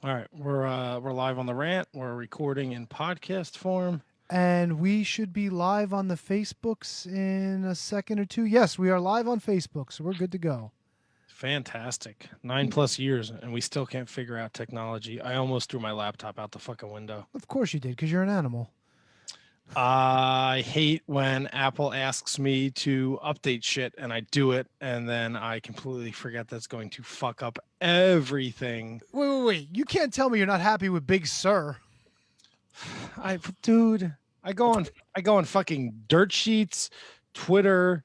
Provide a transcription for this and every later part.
All right, we're live on the rant. We're recording in podcast form. And we should be live on the Facebooks in a second or two. Yes, we are live on Facebook, so we're good to go. Fantastic. 9+ years, and we still can't figure out technology. I almost threw my laptop out the fucking window. Of course you did, because you're an animal. I hate when Apple asks me to update shit, and I do it, and then I completely forget that's going to fuck up everything. Wait. You can't tell me you're not happy with Big Sur. I go on fucking dirt sheets, Twitter,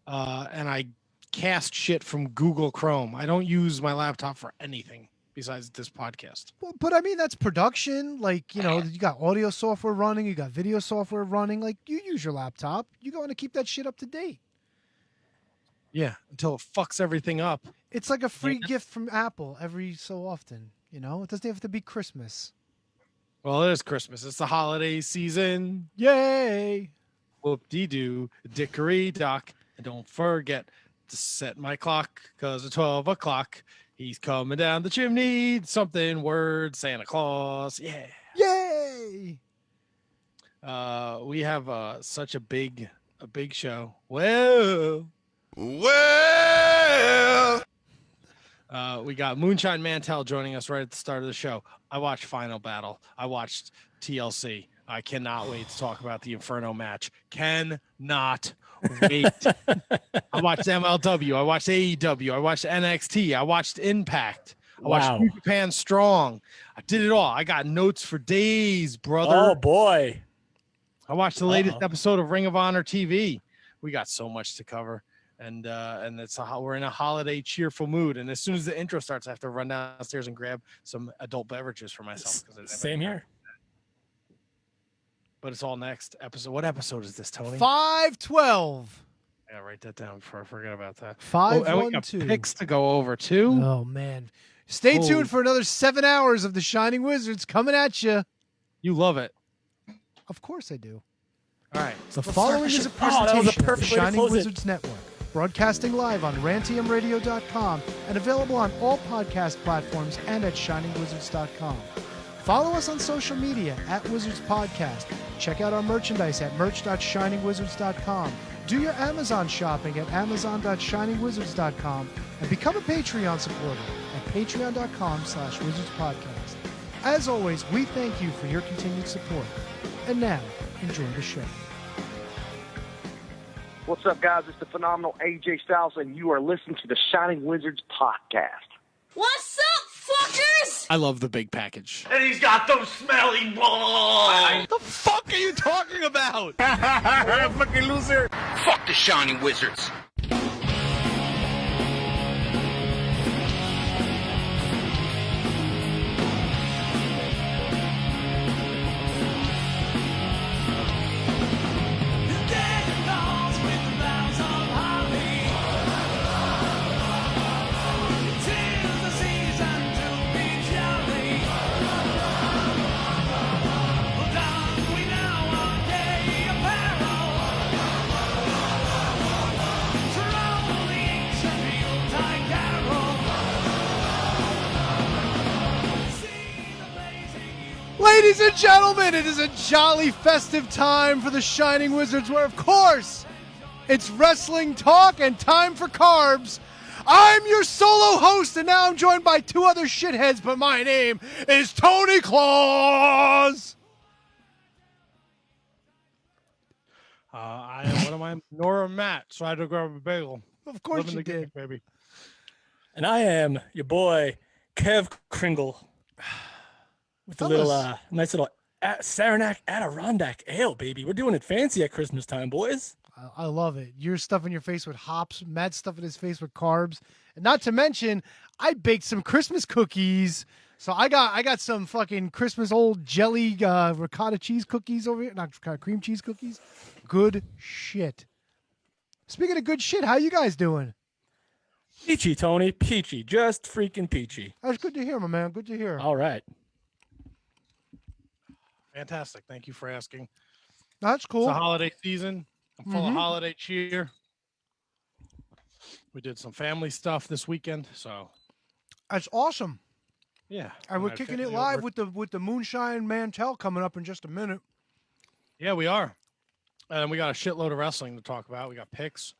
and I cast shit from Google Chrome. I don't use my laptop for anything besides this podcast. Well, but I mean, that's production. Like, you got audio software running, you got video software running. Like, you use your laptop. You want to keep that shit up to date. Yeah, until it fucks everything up. It's like a free gift from Apple every so often. It doesn't have to be Christmas. Well, it is Christmas. It's the holiday season. Yay! Whoop-de-doo, dickory-dock. And don't forget to set my clock, because at 12 o'clock, he's coming down the chimney. Something word, Santa Claus. Yeah. Yay! We have such a big show. Well. We got Moonshine Mantel joining us right at the start of the show. I watched Final Battle. I watched TLC. I cannot wait to talk about the Inferno match. Cannot wait. I watched MLW. I watched AEW. I watched NXT. I watched Impact. I watched New Japan Strong. I did it all. I got notes for days, brother. Oh, boy. I watched the latest episode of Ring of Honor TV. We got so much to cover. And we're in a holiday cheerful mood. And as soon as the intro starts, I have to run downstairs and grab some adult beverages for myself. Same here. But it's all next episode. What episode is this, Tony? 512. Yeah, write that down before I forget about that. 512. We got picks to go over too. Oh man, stay tuned for another 7 hours of the Shining Wizards coming at you. You love it. Of course I do. All right. The following is a presentation of the Shining Wizards Network, broadcasting live on rantiumradio.com and available on all podcast platforms and at shiningwizards.com. Follow us on social media at Wizards Podcast. Check out our merchandise at merch.shiningwizards.com. Do your Amazon shopping at amazon.shiningwizards.com and become a Patreon supporter at patreon.com/wizardspodcast. As always, we thank you for your continued support. And now, enjoy the show. What's up, guys? It's the phenomenal AJ Styles, and you are listening to the Shining Wizards podcast. What's up, fuckers? I love the big package. And he's got those smelly balls! What the fuck are you talking about? Fucking loser! Fuck the Shining Wizards. Ladies and gentlemen, it is a jolly festive time for the Shining Wizards where, of course, it's wrestling talk and time for carbs. I'm your solo host, and now I'm joined by two other shitheads, but my name is Tony Claus. What am I? Nora Matt. So I had to grab a bagel. Of course Living you the did. gig, baby. And I am your boy, Kev Kringle, with a little, nice little Saranac Adirondack Ale, baby. We're doing it fancy at Christmas time, boys. I love it. You're stuffing your face with hops. Matt's stuffing his face with carbs. And not to mention, I baked some Christmas cookies. So I got some fucking Christmas old jelly ricotta cheese cookies over here. Not ricotta, cream cheese cookies. Good shit. Speaking of good shit, how you guys doing? Peachy, Tony. Peachy. Just freaking peachy. That's good to hear, my man. Good to hear. All right. Fantastic. Thank you for asking. That's cool. It's a holiday season. I'm full of holiday cheer. We did some family stuff this weekend, so That's awesome. Yeah. And we're kicking it live with the Moonshine Mantel coming up in just a minute. Yeah, we are. And we got a shitload of wrestling to talk about. We got picks.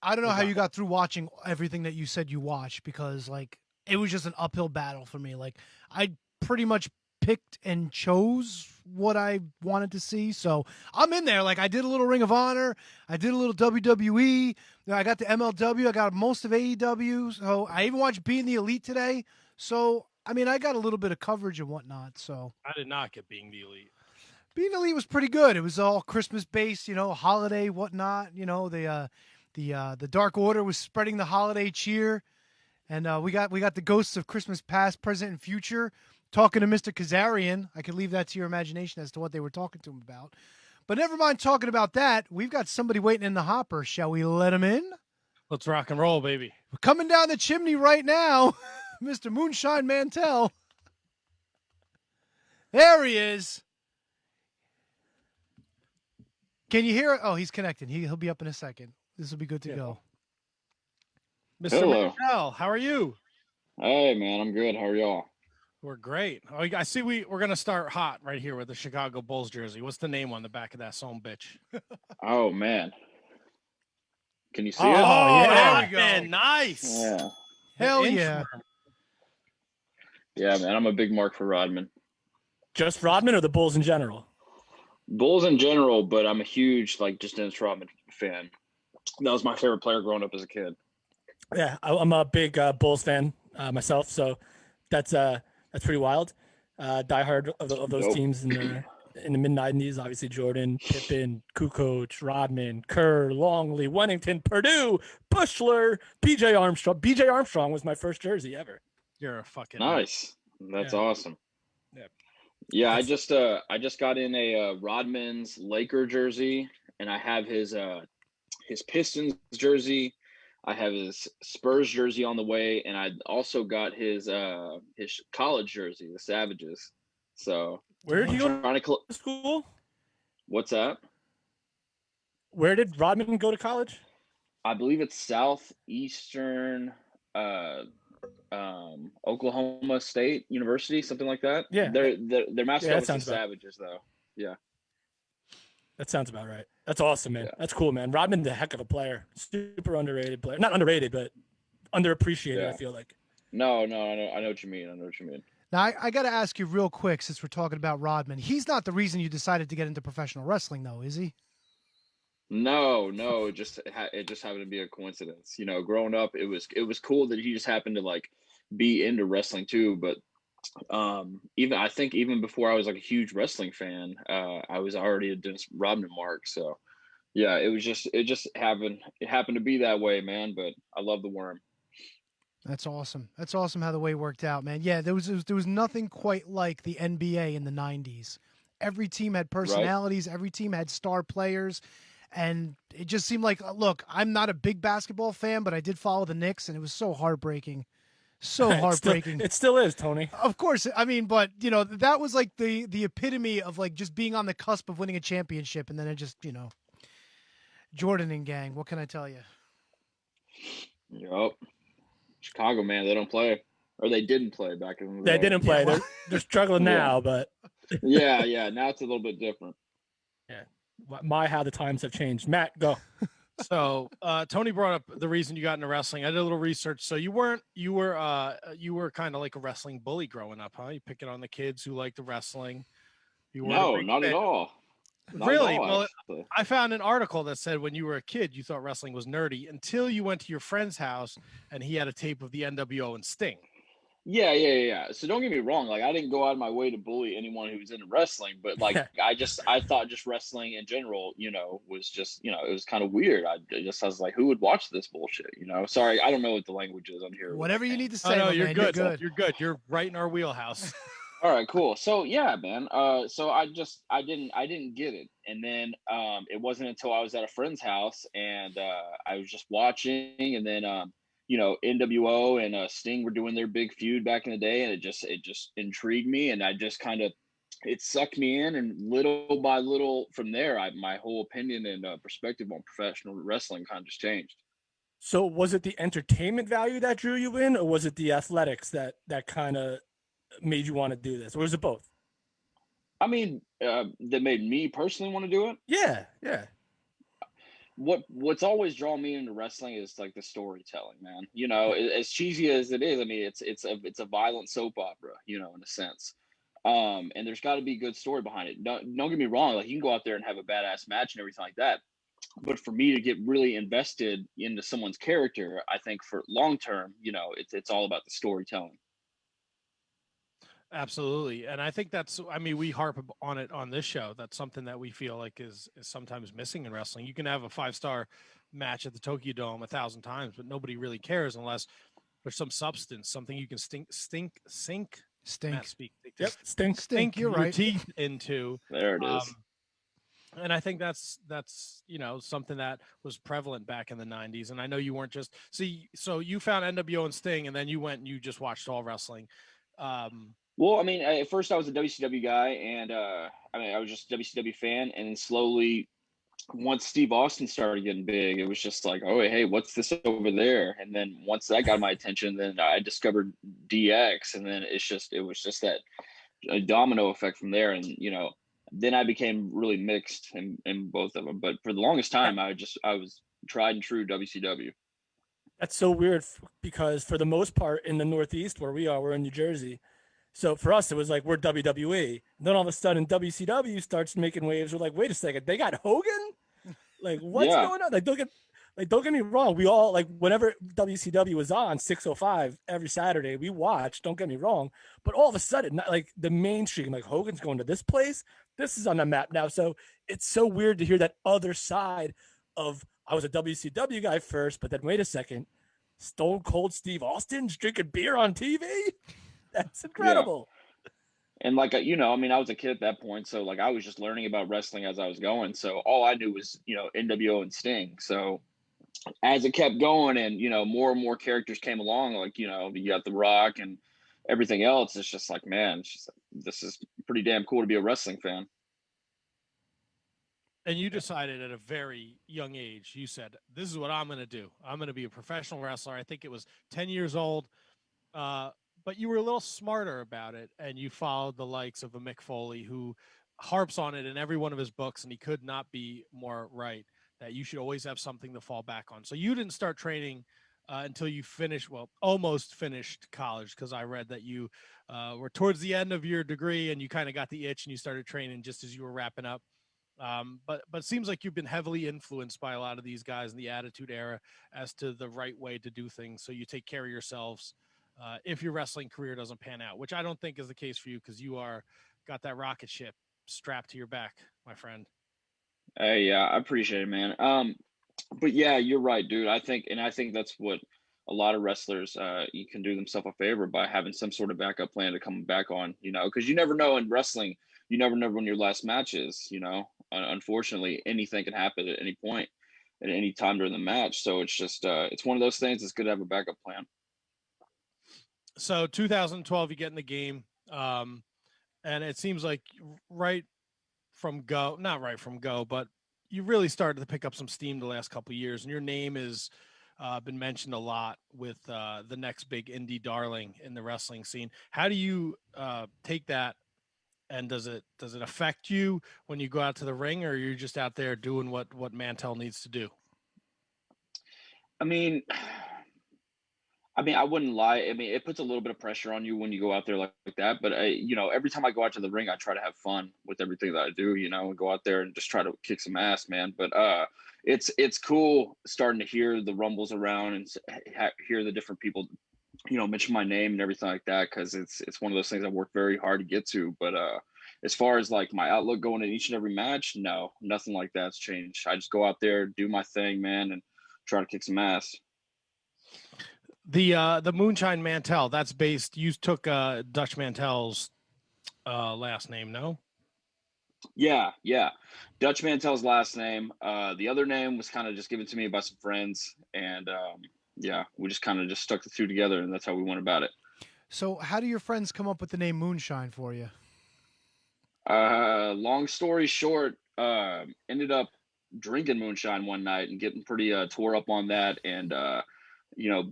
I don't know how you got through watching everything that you said you watched, because like it was just an uphill battle for me. Like I pretty much picked and chose what I wanted to see. So I'm in there. Like I did a little Ring of Honor. I did a little WWE. I got the MLW. I got most of AEW. So I even watched Being the Elite today. So, I mean, I got a little bit of coverage and whatnot. So I did not get Being the Elite. Being the Elite was pretty good. It was all Christmas based, holiday, whatnot. The Dark Order was spreading the holiday cheer. And we got the ghosts of Christmas past, present, and future talking to Mr. Kazarian. I could leave that to your imagination as to what they were talking to him about. But never mind talking about that. We've got somebody waiting in the hopper. Shall we let him in? Let's rock and roll, baby. We're coming down the chimney right now, Mr. Moonshine Mantel. There he is. Can you hear it? Oh, he's connected. He'll be up in a second. This will be good to go. Mr. Hello. Mantel, how are you? Hey, man, I'm good. How are y'all? We're great. Oh, I see we're going to start hot right here with the Chicago Bulls jersey. What's the name on the back of that son bitch? Oh, man. Can you see it? Oh, there we go. Man, nice. Yeah. Hell Inch yeah. worm. Yeah, man, I'm a big mark for Rodman. Just Rodman or the Bulls in general? Bulls in general, but I'm a huge, just Dennis Rodman fan. That was my favorite player growing up as a kid. Yeah, I'm a big Bulls fan myself, so that's pretty wild. Diehard of those Nope. teams in the mid '90s. Obviously, Jordan, Pippen, Kukoc, Rodman, Kerr, Longley, Wennington, Purdue, Bushler, B.J. Armstrong. B.J. Armstrong was my first jersey ever. You're a fucking Nice. That's Yeah. awesome. Yeah. Yeah, I just got in a Rodman's Laker jersey, and I have his Pistons jersey. I have his Spurs jersey on the way, and I also got his college jersey, the Savages. So Where did you go trying to to school? what's that? Where did Rodman go to college? I believe it's Southeastern Oklahoma State University, something like that. Yeah. Their mascot that was the sounds about- Savages, though. Yeah. That sounds about right. That's awesome, man. Yeah. That's cool, man. Rodman's a heck of a player. Super underrated player. Not underrated, but underappreciated, Yeah. I feel like. No, I know what you mean. Now, I got to ask you real quick, since we're talking about Rodman. He's not the reason you decided to get into professional wrestling, though, is he? No, it just happened to be a coincidence. Growing up, it was cool that he just happened to be into wrestling too. But even before I was a huge wrestling fan, I was already a Dennis Rodman mark. So yeah, it just happened to be that way, man. But I love the worm. That's awesome. That's awesome how the way worked out, man. Yeah, there was nothing quite like the NBA in the 90s. Every team had personalities. Right. Every team had star players. And it just seemed like, look, I'm not a big basketball fan, but I did follow the Knicks, and it was so heartbreaking. So heartbreaking. It still is, Tony. Of course. I mean, but, that was like the epitome of just being on the cusp of winning a championship. And then it just, Jordan and gang. What can I tell you? Yep. Chicago, man, they don't play. Or they didn't play back in the day. They didn't play. Yeah, They're struggling now, but. Yeah. Now it's a little bit different. Yeah. How the times have changed. Matt, go. So Tony brought up the reason you got into wrestling. I did a little research. So you were kind of like a wrestling bully growing up, huh? You picking on the kids who like the wrestling. No, not at all. Really? Well, I found an article that said when you were a kid, you thought wrestling was nerdy until you went to your friend's house and he had a tape of the NWO and Sting. Yeah. So don't get me wrong. I didn't go out of my way to bully anyone who was into wrestling, but I thought just wrestling in general, was just, it was kind of weird. I was like, who would watch this bullshit? Sorry, I don't know what the language is on here. Whatever you need to say. Oh, no, you're man, good. You're good. You're right in our wheelhouse. All right, cool. So yeah, man. So I didn't get it, and then it wasn't until I was at a friend's house and I was just watching, and then NWO and Sting were doing their big feud back in the day, and it just intrigued me, and I just it sucked me in, and little by little from there, my whole opinion and perspective on professional wrestling kind of just changed. So was it the entertainment value that drew you in, or was it the athletics that kind of made you want to do this, or was it both? I mean, that made me personally want to do it. Yeah. What's always drawn me into wrestling is like the storytelling, man. You know, as cheesy as it is, I mean, it's a violent soap opera, you know, in a sense. And there's got to be good story behind it. Don't get me wrong, like you can go out there and have a badass match and everything like that. But for me to get really invested into someone's character, I think for long term, you know, it's all about the storytelling. Absolutely. And I think I mean, we harp on it on this show. That's something that we feel like is sometimes missing in wrestling. You can have a 5-star match at the Tokyo Dome 1,000 times, but nobody really cares unless there's some substance, something you can sink. Matt, speak. Yep. Stink. You're your right. teeth into. There it is. And I think that's you know, something that was prevalent back in the 90s. And I know you weren't just so you found NWO and Sting, and then you went and you just watched all wrestling. Well, I mean, at first I was a WCW guy, and I mean, I was just a WCW fan, and then slowly, once Steve Austin started getting big, it was just like, oh, hey, what's this over there? And then once that got my attention, then I discovered DX, and then it was just that a domino effect from there, and you know, then I became really mixed in both of them. But for the longest time, I was tried and true WCW. That's so weird because for the most part in the Northeast where we're in New Jersey. So for us, it was like, we're WWE. And then all of a sudden WCW starts making waves. We're like, wait a second, they got Hogan? Like, what's going on? Like, don't get me wrong. We all, like, whenever WCW was on 605 every Saturday, we watched, don't get me wrong. But all of a sudden, not like the mainstream, like Hogan's going to this place. This is on the map now. So it's so weird to hear that other side of, I was a WCW guy first, but then wait a second, Stone Cold Steve Austin's drinking beer on TV? That's incredible. Yeah. And like, you know, I mean, I was a kid at that point. So like, I was just learning about wrestling as I was going. So all I knew was, you know, NWO and Sting. So as it kept going and, you know, more and more characters came along, like, you know, you got The Rock and everything else. It's just like, man, it's just, this is pretty damn cool to be a wrestling fan. And you decided at a very young age, you said, this is what I'm going to do. I'm going to be a professional wrestler. I think it was 10 years old. But you were a little smarter about it, and you followed the likes of a Mick Foley, who harps on it in every one of his books, and he could not be more right, that you should always have something to fall back on. So you didn't start training until you almost finished college, because I read that you were towards the end of your degree, and you kind of got the itch, and you started training just as you were wrapping up. But it seems like you've been heavily influenced by a lot of these guys in the Attitude Era as to the right way to do things, so you take care of yourselves if your wrestling career doesn't pan out, which I don't think is the case for you, because you got that rocket ship strapped to your back, my friend. Yeah, I appreciate it, man. But yeah, you're right, dude. I think that's what a lot of wrestlers, you can do themselves a favor by having some sort of backup plan to come back on, you know, because you never know in wrestling, you never know when your last match is, you know. Unfortunately, anything can happen at any point, at any time during the match. So it's just, it's one of those things. It's good to have a backup plan. So 2012, you get in the game, and it seems like not right from go, but you really started to pick up some steam the last couple of years, and your name has been mentioned a lot with the next big indie darling in the wrestling scene. How do you take that, and does it affect you when you go out to the ring, or you're just out there doing what Mantell needs to do? I mean, I wouldn't lie. I mean, it puts a little bit of pressure on you when you go out there like that. But you know, every time I go out to the ring, I try to have fun with everything that I do, you know, and go out there and just try to kick some ass, man. But it's cool starting to hear the rumbles around and hear the different people, you know, mention my name and everything like that, because it's one of those things I work very hard to get to. But as far as like my outlook going in each and every match, no, nothing like that's changed. I just go out there, do my thing, man, and try to kick some ass. The Moonshine Mantell, that's based, you took Dutch Mantell's last name, no? Yeah. Dutch Mantell's last name. The other name was kind of just given to me by some friends, and yeah, we just kind of just stuck the two together, and that's how we went about it. So how do your friends come up with the name Moonshine for you? Long story short, ended up drinking moonshine one night and getting pretty tore up on that, and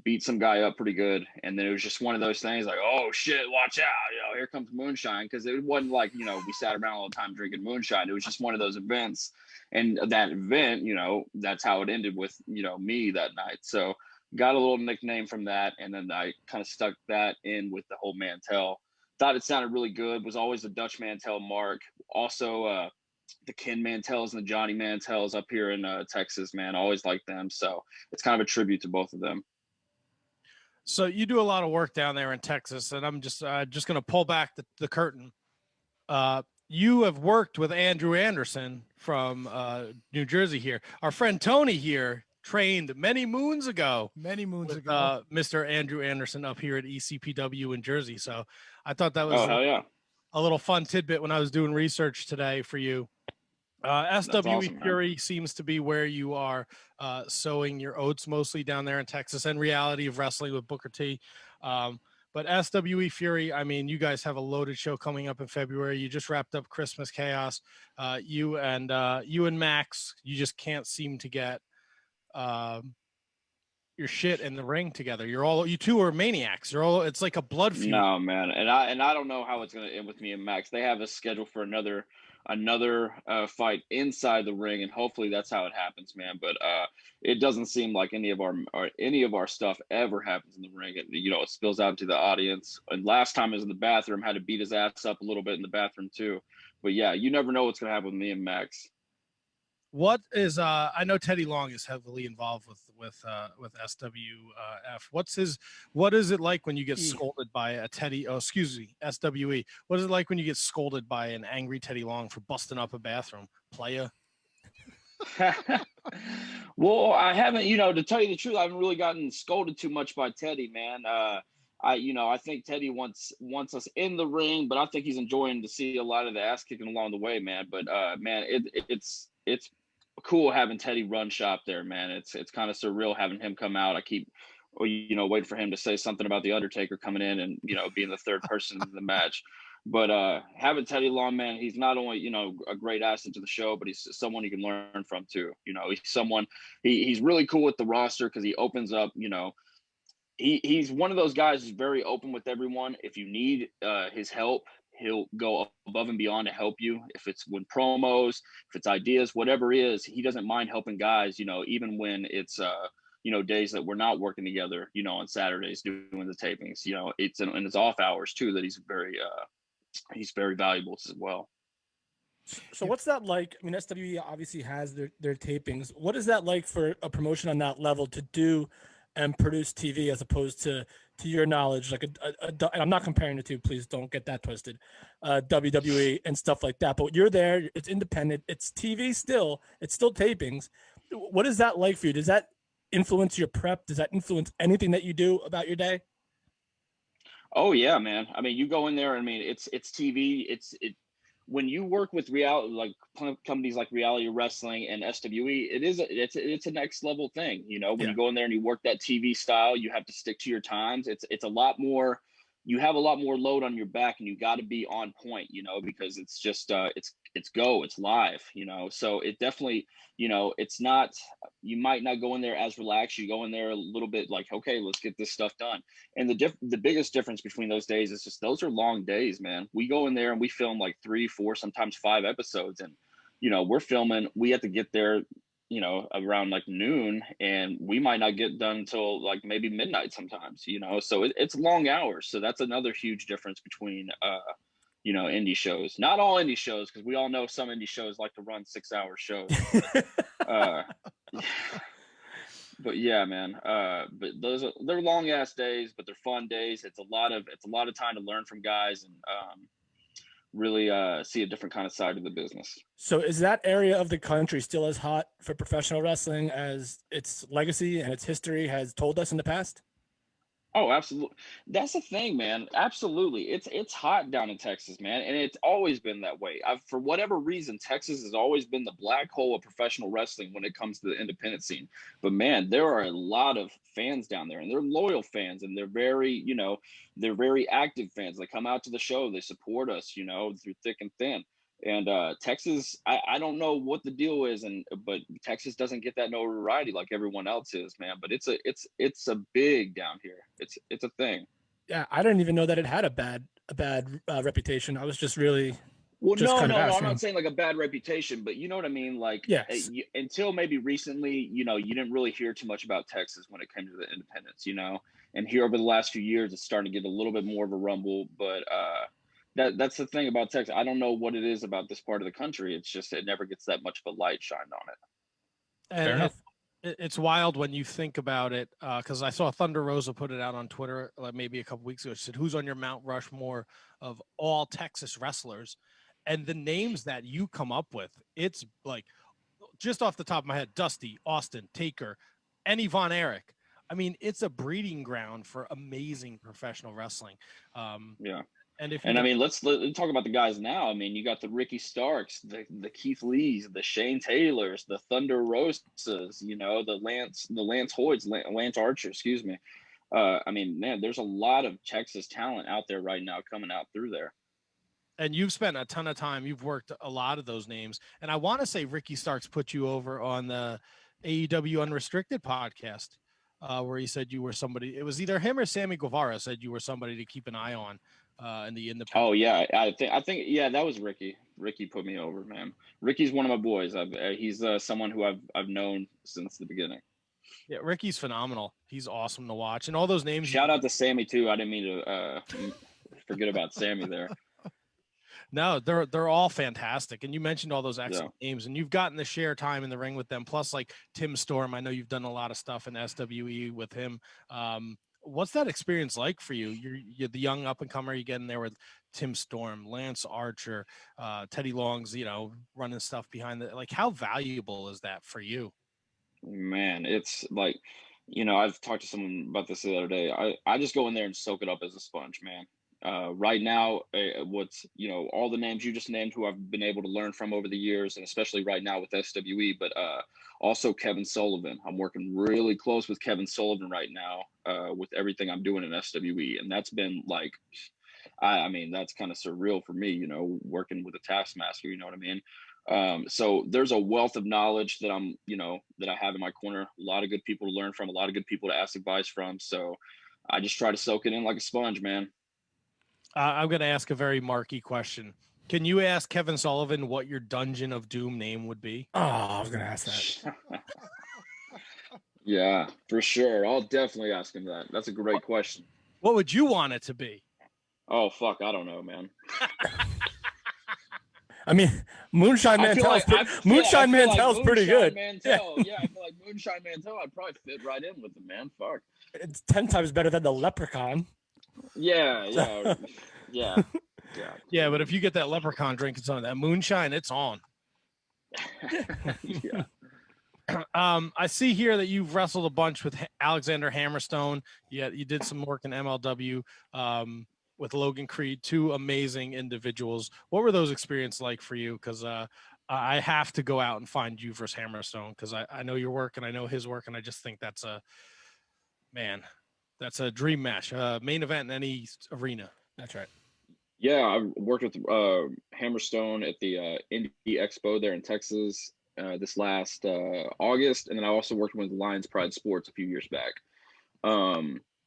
beat some guy up pretty good. And then it was just one of those things like, oh shit, watch out, here comes moonshine. Cause it wasn't like, we sat around all the time drinking moonshine. It was just one of those events. And that event, that's how it ended with, me that night. So got a little nickname from that. And then I kind of stuck that in with the whole Mantell. Thought it sounded really good. Was always the Dutch Mantell mark. Also, the Ken Mantells and the Johnny Mantells up here in Texas, man. Always liked them. So it's kind of a tribute to both of them. So you do a lot of work down there in Texas, and I'm just going to pull back the curtain. You have worked with Andrew Anderson from New Jersey here. Our friend Tony here trained many moons ago. Mr. Andrew Anderson up here at ECPW in Jersey. So I thought that was a little fun tidbit when I was doing research today for you. SWE awesome, Fury seems to be where you are sowing your oats mostly down there in Texas, and Reality of Wrestling with Booker T. But SWE Fury, I mean, you guys have a loaded show coming up in February. You just wrapped up Christmas Chaos. You and Max, you just can't seem to get your shit in the ring together. You two are maniacs. It's like a blood feud. No, man. And I don't know how it's going to end with me and Max. They have a schedule for another fight inside the ring, and hopefully that's how it happens, man. But it doesn't seem like any of our stuff ever happens in the ring. It spills out to the audience. And last time I was in the bathroom, had to beat his ass up a little bit in the bathroom too. But yeah, you never know what's going to happen with me and Max. What is I know Teddy Long is heavily involved with SWF. What is it like when you get scolded by a Teddy? Oh, excuse me, SWE. What is it like when you get scolded by an angry Teddy Long for busting up a bathroom, playa? Well, I haven't. To tell you the truth, I haven't really gotten scolded too much by Teddy, man. I think Teddy wants us in the ring, but I think he's enjoying to see a lot of the ass kicking along the way, man. But man, it's cool having Teddy run shop there, man. It's kind of surreal having him come out. I keep waiting for him to say something about the Undertaker coming in and being the third person in the match. But having Teddy Long, man, he's not only a great asset to the show, but he's someone you can learn from too. He's someone he's really cool with the roster because he opens up. He's one of those guys who's very open with everyone. If you need his help, he'll go above and beyond to help you. If it's when promos, if it's ideas, whatever it is, he doesn't mind helping guys, even when it's, days that we're not working together, on Saturdays doing the tapings, it's in his off hours too, that he's very valuable as well. So what's that like? I mean, SWE obviously has their tapings. What is that like for a promotion on that level to do and produce TV as opposed to your knowledge, like and I'm not comparing the two, please don't get that twisted, WWE and stuff like that, but you're there, it's independent, it's TV still, it's still tapings. What is that like for you? Does that influence your prep? Does that influence anything that you do about your day? Oh yeah, man. I mean, you go in there, I mean, it's TV, when you work with reality, like companies like Reality Wrestling and SWE, it's a next level thing. When you go in there and you work that TV style, you have to stick to your times. It's a lot more. You have a lot more load on your back, and you got to be on point. Because it's just it's live. So it definitely it's not. You might not go in there as relaxed. You go in there a little bit like, okay, let's get this stuff done. And the biggest difference between those days is just those are long days, man. We go in there and we film like 3, 4, sometimes 5 episodes, and we're filming. We have to get there, around like noon, and we might not get done until like maybe midnight sometimes. So it's long hours. So that's another huge difference between indie shows. Not all indie shows, because we all know some indie shows like to run 6-hour shows. But yeah, man. But they're long ass days, but they're fun days. It's a lot of time to learn from guys and really see a different kind of side of the business. So is that area of the country still as hot for professional wrestling as its legacy and its history has told us in the past? Oh, absolutely. That's the thing, man. Absolutely. It's hot down in Texas, man. And it's always been that way. For whatever reason, Texas has always been the black hole of professional wrestling when it comes to the independent scene. But man, there are a lot of fans down there, and they're loyal fans, and they're very, they're very active fans. They come out to the show, they support us, through thick and thin. And Texas, I don't know what the deal is, but Texas doesn't get that notoriety like everyone else is, man. But it's a big down here. It's a thing. Yeah, I didn't even know that it had a bad reputation. I was just really just no, kind no, of no. I'm asking. not saying like a bad reputation, but you know what I mean. Like, yes, until maybe recently, you didn't really hear too much about Texas when it came to the independents, And here over the last few years, it's starting to get a little bit more of a rumble. But that's the thing about Texas. I don't know what it is about this part of the country. It's just it never gets that much of a light shined on it. Fair enough. It's wild when you think about it, because I saw Thunder Rosa put it out on Twitter like maybe a couple weeks ago. She said, "Who's on your Mount Rushmore of all Texas wrestlers?" And the names that you come up with, it's like just off the top of my head: Dusty, Austin, Taker, and Von Erich. I mean, it's a breeding ground for amazing professional wrestling. Yeah. And I mean, let's talk about the guys now. I mean, you got the Ricky Starks, the Keith Lees, the Shane Taylors, the Thunder Rosas, the Lance Hoyts, Lance Archer, excuse me. I mean, man, there's a lot of Texas talent out there right now coming out through there. And you've spent a ton of time. You've worked a lot of those names. And I want to say Ricky Starks put you over on the AEW Unrestricted podcast, where he said you were somebody. It was either him or Sammy Guevara said you were somebody to keep an eye on. In the independent. Oh yeah, I think yeah, that was Ricky. Ricky put me over, man. Ricky's one of my boys. He's someone who I've known since the beginning. Yeah, Ricky's phenomenal. He's awesome to watch, and all those names. Shout out to Sammy too. I didn't mean to forget about Sammy there. No, they're all fantastic, and you mentioned all those excellent names, and you've gotten to share time in the ring with them. Plus, like Tim Storm, I know you've done a lot of stuff in SWE with him. What's that experience like for you? You're the young up and comer. You get in there with Tim Storm, Lance Archer, Teddy Long's, running stuff behind the. Like, how valuable is that for you? Man, it's like, I've talked to someone about this the other day. I just go in there and soak it up as a sponge, man. Right now, what's all the names you just named, who I've been able to learn from over the years, and especially right now with SWE, but also Kevin Sullivan. I'm working really close with Kevin Sullivan right now with everything I'm doing in SWE, and that's been like, I mean, that's kind of surreal for me, working with a Taskmaster. You know what I mean? So there's a wealth of knowledge that that I have in my corner. A lot of good people to learn from, a lot of good people to ask advice from. So I just try to soak it in like a sponge, man. I'm going to ask a very marky question. Can you ask Kevin Sullivan what your Dungeon of Doom name would be? Oh, I was going to ask that. Yeah, for sure. I'll definitely ask him that. That's a great question. What would you want it to be? Oh, fuck. I don't know, man. I mean, Moonshine Mantel is pretty good. Yeah, I feel like Moonshine Mantel, I'd probably fit right in with him, man. Fuck. It's 10 times better than the Leprechaun. Yeah. Yeah, but if you get that Leprechaun drinking some of that moonshine, it's on. Yeah. I see here that you've wrestled a bunch with Alexander Hammerstone. Yeah, you did some work in MLW with Logan Creed, two amazing individuals. What were those experiences like for you? Because I have to go out and find you versus Hammerstone, because I know your work and I know his work, and I just think that's a dream match, main event in any arena. That's right. Yeah, I worked with Hammerstone at the Indie Expo there in Texas this last August, and then I also worked with Lions Pride Sports a few years back.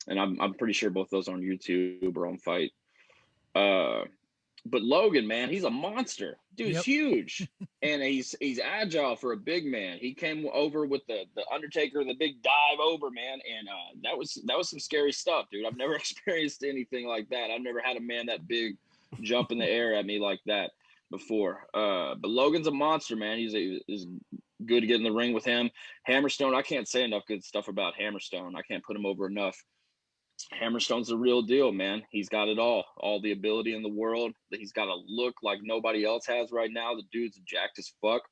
And I'm pretty sure both those are on YouTube or on Fight. But Logan, man, he's a monster. Dude's huge, and he's agile for a big man. He came over with the Undertaker, the big dive over, man, and that was some scary stuff, dude. I've never experienced anything like that. I've never had a man that big jump in the air at me like that before. But Logan's a monster, man. He's good to get in the ring with him. Hammerstone, I can't say enough good stuff about Hammerstone. I can't put him over enough. Hammerstone's the real deal, man. He's got it all the ability in the world. He's got a look like nobody else has right now. The dude's jacked as fuck.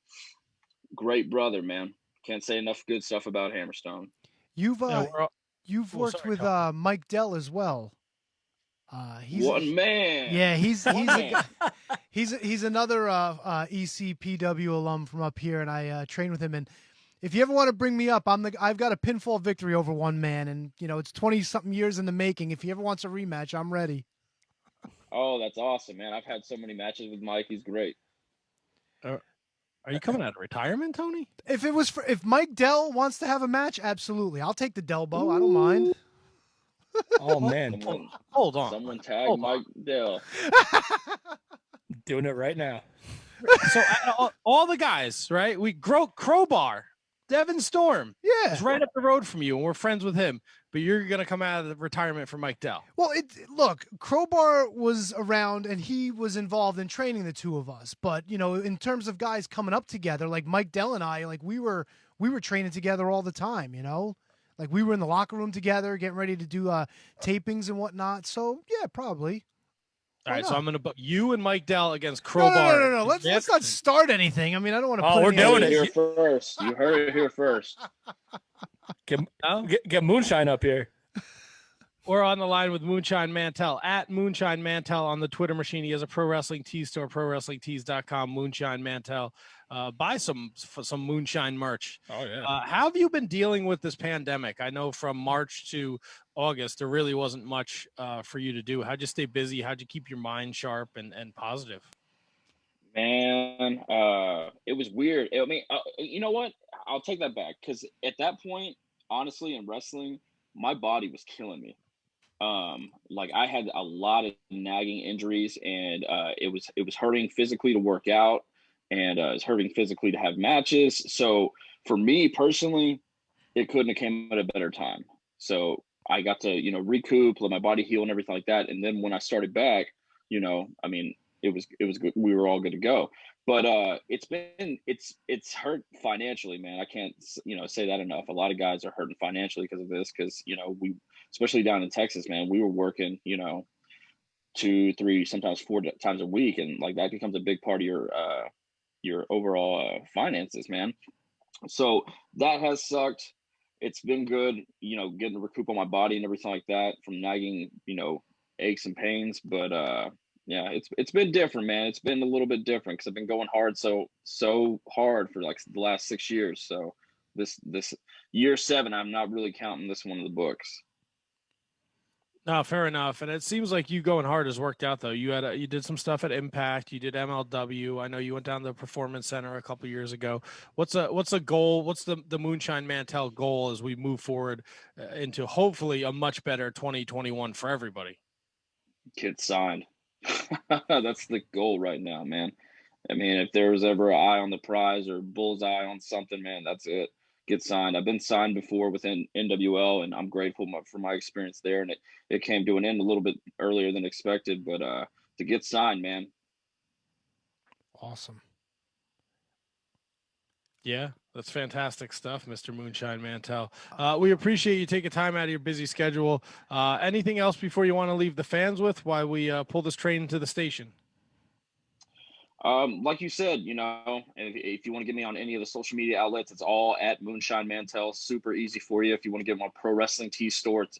Great brother, man. Can't say enough good stuff about Hammerstone. You've worked with Mike Dell as well. One man. Yeah, he's another ECPW alum from up here, and I trained with him. And if you ever want to bring me up, I've got a pinfall victory over one man, and it's 20-something years in the making. If he ever wants a rematch, I'm ready. Oh, that's awesome, man. I've had so many matches with Mike. He's great. Are you coming out of retirement, Tony? If it was if Mike Dell wants to have a match, absolutely. I'll take the Delbo. I don't mind. Oh man, Hold on. Someone tag Mike Dell. doing it right now. So all the guys, right? We Crowbar, Devin Storm. Yeah. He's right up the road from you, and we're friends with him. But you're gonna come out of the retirement for Mike Dell. Well, look, Crowbar was around and he was involved in training the two of us. But in terms of guys coming up together, like Mike Dell and I, like we were training together all the time. Like we were in the locker room together, getting ready to do tapings and whatnot. So yeah, probably. All right, so I'm going to put you and Mike Dell against Crowbar. No. Let's not start anything. I mean, I don't want to. Oh, we're doing it here first. You heard it here first. Get Moonshine up here. We're on the line with Moonshine Mantell at Moonshine Mantell on the Twitter machine. He has a Pro Wrestling Tees store, ProWrestlingTees.com. Moonshine Mantell. Buy some Moonshine merch. Oh yeah. How have you been dealing with this pandemic? I know from March to August there really wasn't much for you to do. How'd you stay busy? How'd you keep your mind sharp and positive? Man, it was weird. I mean, you know what? I'll take that back because at that point, honestly, in wrestling, my body was killing me. Like I had a lot of nagging injuries, and it was hurting physically to work out, and it's hurting physically to have matches. So for me personally, it couldn't have came at a better time. So I got to recoup, let my body heal, and everything like that. And then when I started back, I mean, it was good. We were all good to go. But it's hurt financially, man. I can't say that enough. A lot of guys are hurting financially because of this, because we, especially down in Texas, man, we were working 2, 3, sometimes 4 times a week, and like that becomes a big part of your overall finances, man. So that has sucked. It's been good, getting to recoup on my body and everything like that from nagging aches and pains, but yeah, it's been different, man. It's been a little bit different because I've been going hard so hard for like the last 6 years. So this year 7, I'm not really counting this one in the books. No, fair enough. And it seems like you going hard has worked out, though. You did some stuff at Impact. You did MLW. I know you went down to the Performance Center a couple of years ago. What's a goal? What's the Moonshine Mantell goal as we move forward into hopefully a much better 2021 for everybody? Get signed. That's the goal right now, man. I mean, if there was ever an eye on the prize or bullseye on something, man, that's it. Get signed. I've been signed before within NWL, and I'm grateful for my experience there. And it came to an end a little bit earlier than expected, but to get signed, man. Awesome. Yeah, that's fantastic stuff, Mr. Moonshine Mantell. We appreciate you taking time out of your busy schedule. Anything else before you want to leave the fans with while we pull this train into the station? Like you said, if you want to get me on any of the social media outlets, it's all at Moonshine Mantell. Super easy for you. If you want to get them on Pro Wrestling Tees store, it's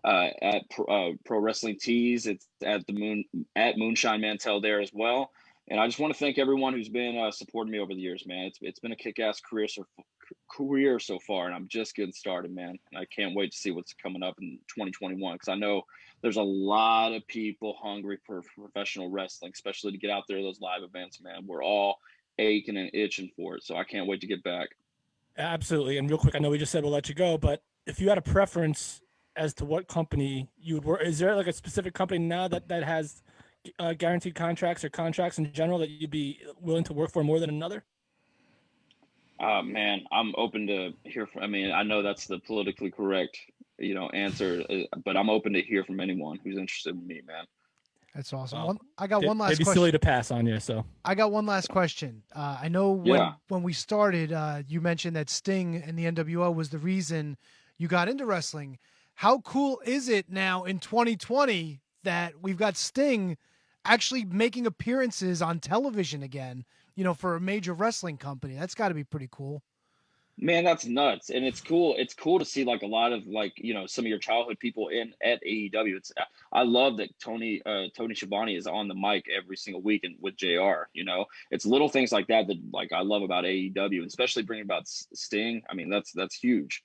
at Pro Wrestling Tees. It's at Moonshine Mantell there as well. And I just want to thank everyone who's been supporting me over the years, man. It's been a kick-ass career so far, and I'm just getting started, man. And I can't wait to see what's coming up in 2021, because I know there's a lot of people hungry for professional wrestling, especially to get out there to those live events, man. We're all aching and itching for it, so I can't wait to get back. Absolutely. And real quick, I know we just said we'll let you go, but if you had a preference as to what company you would work, is there like a specific company now that has guaranteed contracts or contracts in general that you'd be willing to work for more than another? Man, I'm open to hear from. I mean, I know that's the politically correct, answer, but I'm open to hear from anyone who's interested in me, man. That's awesome. I got one last question. It'd be silly to pass on you, so. I got one last question. I know when we started, you mentioned that Sting and the NWO was the reason you got into wrestling. How cool is it now in 2020 that we've got Sting actually making appearances on television again, for a major wrestling company? That's got to be pretty cool. Man, that's nuts. And it's cool. It's cool to see like a lot of some of your childhood people at AEW. I love that Tony Schiavone is on the mic every single week and with JR, it's little things like that like I love about AEW, and especially bringing about Sting. I mean, that's huge.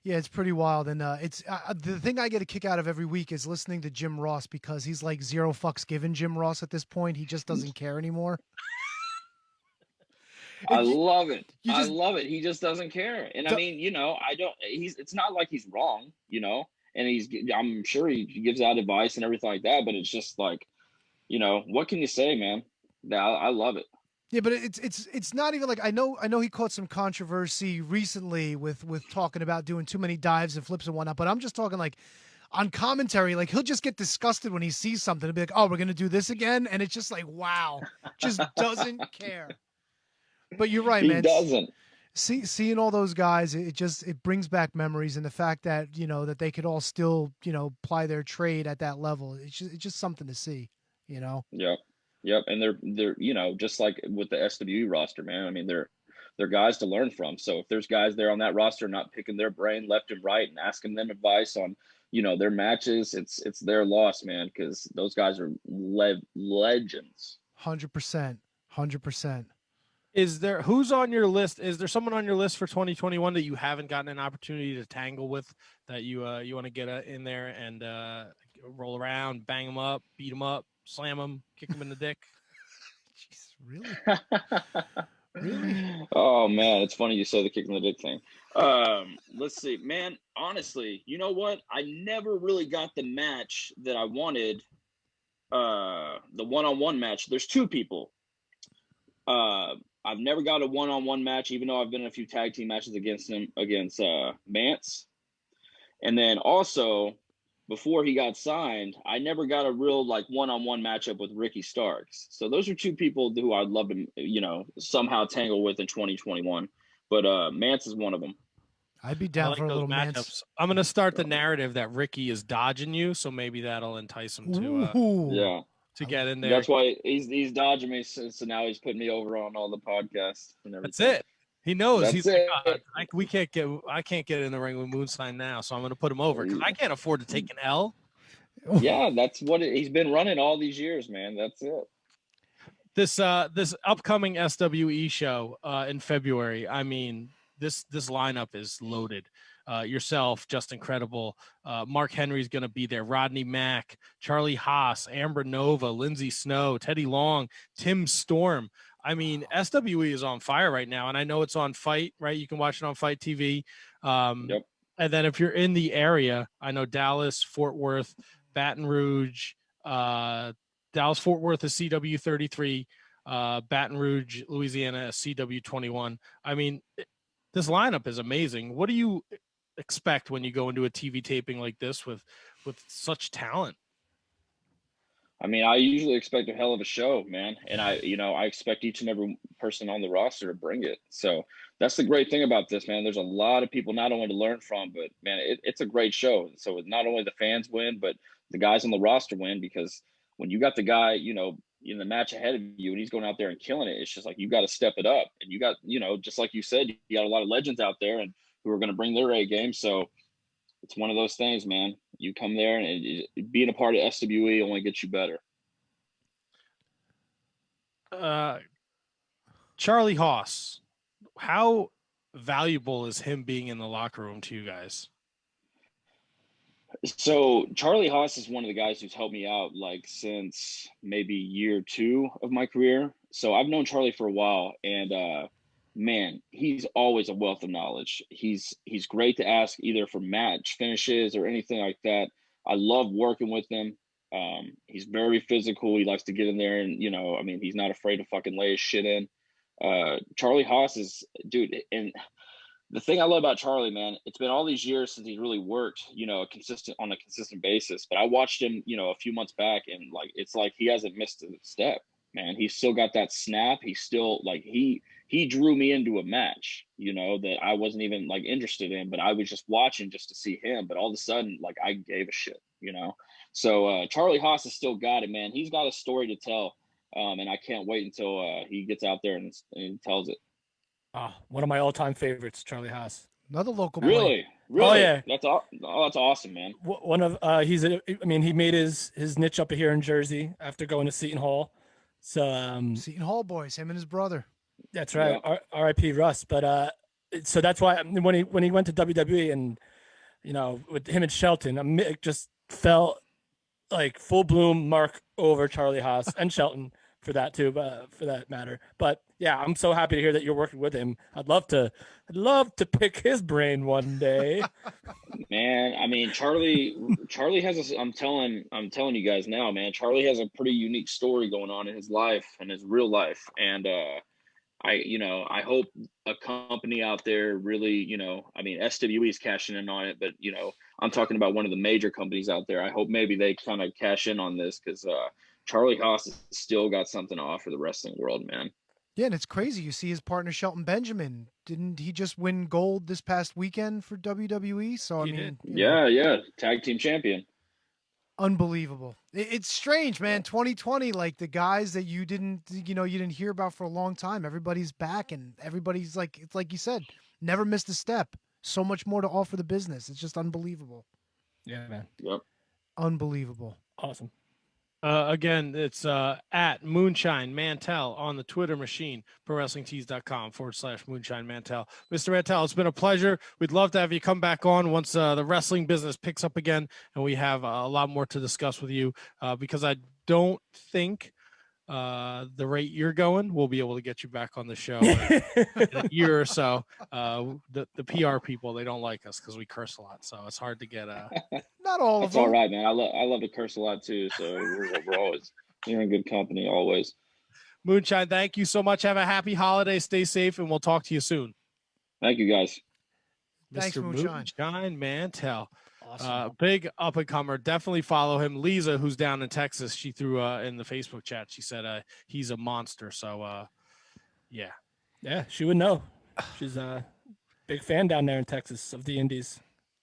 Yeah, it's pretty wild. And it's the thing I get a kick out of every week is listening to Jim Ross, because he's like zero fucks given Jim Ross at this point. He just doesn't care anymore. I love it. I love it. He just doesn't care. And I mean, it's not like he's wrong, and I'm sure he gives out advice and everything like that, but it's just like, what can you say, man? I love it. Yeah, but it's not even like I know he caught some controversy recently with talking about doing too many dives and flips and whatnot, but I'm just talking like on commentary, like he'll just get disgusted when he sees something and be like, oh, we're gonna do this again, and it's just like, wow, just doesn't care. But you're right, man. He doesn't. Seeing all those guys, it brings back memories, and the fact that that they could all still ply their trade at that level. It's just something to see, Yep, and they're just like with the SWE roster, man. I mean, they're guys to learn from. So if there's guys there on that roster not picking their brain left and right and asking them advice on their matches, it's their loss, man, because those guys are legends. 100%. Who's on your list? Is there someone on your list for 2021 that you haven't gotten an opportunity to tangle with, that you want to get in there and roll around, bang them up, beat them up, slam them, kick them in the dick? Jeez, really? Really? Oh man, it's funny you say the kick in the dick thing. Let's see, man. Honestly, you know what? I never really got the match that I wanted. The one-on-one match. There's two people. I've never got a one-on-one match, even though I've been in a few tag team matches against Mance. And then also, before he got signed, I never got a real one-on-one matchup with Ricky Starks. So those are two people who I'd love to, somehow tangle with in 2021. But Mance is one of them. I'd be down for a little matchups. Mance. I'm gonna start the narrative that Ricky is dodging you, so maybe that'll entice him to to get in there. That's why he's dodging me. So now he's putting me over on all the podcasts and everything. That's it. He knows. That's he's it. like, I can't get in the ring with Moonstein now, so I'm going to put him over because I can't afford to take an L. Yeah, that's what he's been running all these years, man. That's it. This upcoming SWE show in February. I mean, this lineup is loaded. Yourself, Justin Credible, Mark Henry's going to be there. Rodney Mack, Charlie Haas, Amber Nova, Lindsay Snow, Teddy Long, Tim Storm. I mean, SWE is on fire right now, and I know it's on Fight, right? You can watch it on Fight TV. Yep. And then if you're in the area, I know Dallas, Fort Worth, Baton Rouge, Dallas, Fort Worth is CW 33, Baton Rouge, Louisiana, CW 21. I mean, this lineup is amazing. What do you expect when you go into a TV taping like this with such talent? I mean, I usually expect a hell of a show, man. And I expect each and every person on the roster to bring it. So that's the great thing about this, man. There's a lot of people not only to learn from, but man, it's a great show. So not only the fans win, but the guys on the roster win, because when you got the guy, in the match ahead of you and he's going out there and killing it, it's just like, you got to step it up. And you got, just like you said, you got a lot of legends out there and who are going to bring their A game. So it's one of those things, man. You come there and being a part of SWE only gets you better. Charlie Haas, how valuable is him being in the locker room to you guys? So Charlie Haas is one of the guys who's helped me out since maybe year 2 of my career. So I've known Charlie for a while, and man, he's always a wealth of knowledge. He's great to ask either for match finishes or anything like that. I love working with him. He's very physical. He likes to get in there and, he's not afraid to fucking lay his shit in. Charlie Haas is, dude, and the thing I love about Charlie, man, it's been all these years since he's really worked, on a consistent basis. But I watched him, a few months back, and it's like he hasn't missed a step, man. He's still got that snap. He's still he drew me into a match, that I wasn't even interested in, but I was just watching just to see him. But all of a sudden, I gave a shit, So Charlie Haas has still got it, man. He's got a story to tell, and I can't wait until he gets out there and tells it. One of my all-time favorites, Charlie Haas. Another local boy. Really? Oh yeah, that's awesome, man. One of he made his niche up here in Jersey after going to Seton Hall. So Seton Hall boys, him and his brother. That's right. Yeah. R.I.P. Russ. But so that's why when he went to WWE and with him and Shelton, it just felt like full bloom Mark over Charlie Haas and Shelton for that too, for that matter. But yeah, I'm so happy to hear that you're working with him. I'd love to pick his brain one day. Man, I mean, Charlie has I'm telling you guys now, man, Charlie has a pretty unique story going on in his life and his real life. And I hope a company out there really, I mean, SWE is cashing in on it, but I'm talking about one of the major companies out there. I hope maybe they kind of cash in on this, because Charlie Haas has still got something to offer the wrestling world, man. Yeah, and it's crazy. You see his partner Shelton Benjamin. Didn't he just win gold this past weekend for WWE? So I mean, yeah, tag team champion. Unbelievable. It's strange, man. 2020, like the guys that you didn't hear about for a long time. Everybody's back, and everybody's like, it's like you said, never missed a step. So much more to offer the business. It's just unbelievable. Yeah, man. Yep. Unbelievable. Awesome. Again, it's at Moonshine Mantel on the Twitter machine, ProWrestlingTees.com/Moonshine Mantel. Mr. Mantel, it's been a pleasure. We'd love to have you come back on once the wrestling business picks up again, and we have a lot more to discuss with you, because I don't think the rate you're going, we'll be able to get you back on the show in a year or so. The PR people, they don't like us because we curse a lot, so it's hard to get not all That's of them. all right, man. I love to curse a lot too, so you're in good company always. Moonshine, thank you so much. Have a happy holiday. Stay safe, and we'll talk to you soon. Thank you, guys. Thanks, Mr. Moonshine Mantel. Awesome. Big up and comer. Definitely follow him. Lisa, who's down in Texas, she threw in the Facebook chat. She said he's a monster. So yeah, she would know. She's a big fan down there in Texas of the Indies.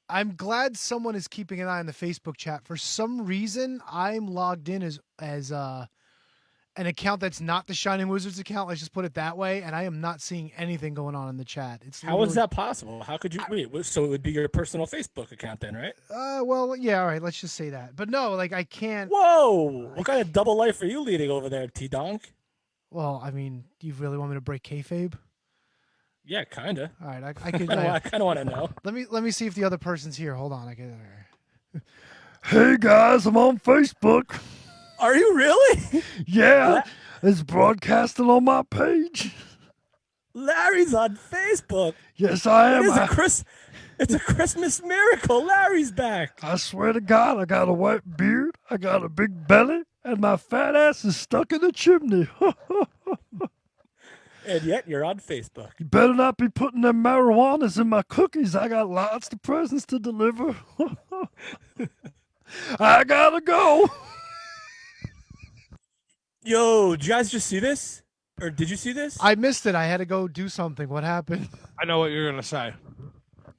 I'm glad someone is keeping an eye on the Facebook chat. For some reason, I'm logged in as an account that's not the Shining Wizards account. Let's just put it that way. And I am not seeing anything going on in the chat. How is that possible? How could you wait? So it would be your personal Facebook account then, right? Well, yeah, all right. Let's just say that. But no, like I can't. Whoa! What kind of double life are you leading over there, T-Donk? Well, I mean, do you really want me to break kayfabe? Yeah, kind of. All right, I could. I kind of want to know. Let me see if the other person's here. Hold on. Hey guys, I'm on Facebook. Are you really? Yeah, it's broadcasting on my page. Larry's on Facebook. Yes, I am. It's a Christmas miracle. Larry's back. I swear to God, I got a white beard, I got a big belly, and my fat ass is stuck in the chimney. And yet you're on Facebook. You better not be putting them marijuanas in my cookies. I got lots of presents to deliver. I gotta go. Yo, did you guys just see this? Or did you see this? I missed it. I had to go do something. What happened? I know what you're gonna say.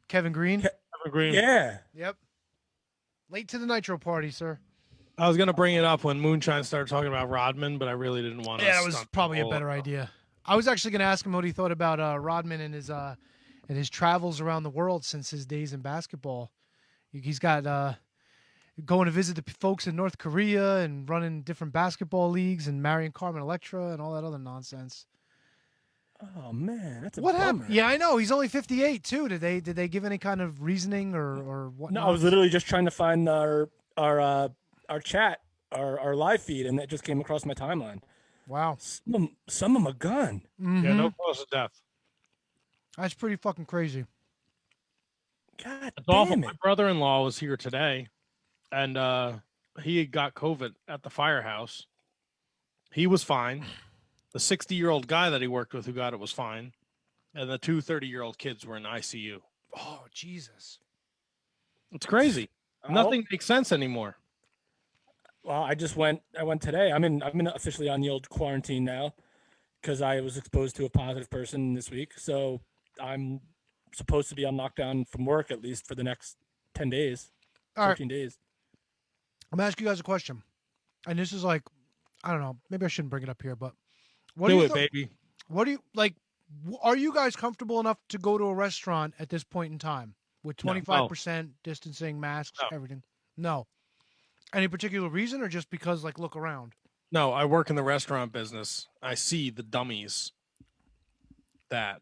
Kevin Green? Kevin Green. Yeah. Yep. Late to the Nitro party, sir. I was gonna bring it up when Moonshine started talking about Rodman, but I really didn't want to. Yeah, it was probably a better idea. I was actually gonna ask him what he thought about Rodman and his travels around the world since his days in basketball. He's got going to visit the folks in North Korea and running different basketball leagues and marrying Carmen Electra and all that other nonsense. Oh man, that's what happened? Yeah, I know. He's only 58 too. Did they give any kind of reasoning or what? No, I was literally just trying to find our chat, our live feed, and it just came across my timeline. Wow. Some of them a gun. Mm-hmm. Yeah, no cause of death. That's pretty fucking crazy. God It's damn awful. it. My brother-in-law was here today, and he got COVID at the firehouse. He was fine. The 60-year-old guy that he worked with who got it was fine. And the two 30-year-old kids were in ICU. Oh, Jesus. It's crazy. Nothing makes sense anymore. Well, I went today. I'm officially on the old quarantine now because I was exposed to a positive person this week. So I'm supposed to be on lockdown from work at least for the next 10 days, 13 days. I'm going to ask you guys a question. And this is like, I don't know, maybe I shouldn't bring it up here, but what Do it, baby. What do you like? Are you guys comfortable enough to go to a restaurant at this point in time with 25% distancing, masks, everything? No. Any particular reason or just because, like, look around? No, I work in the restaurant business. I see the dummies that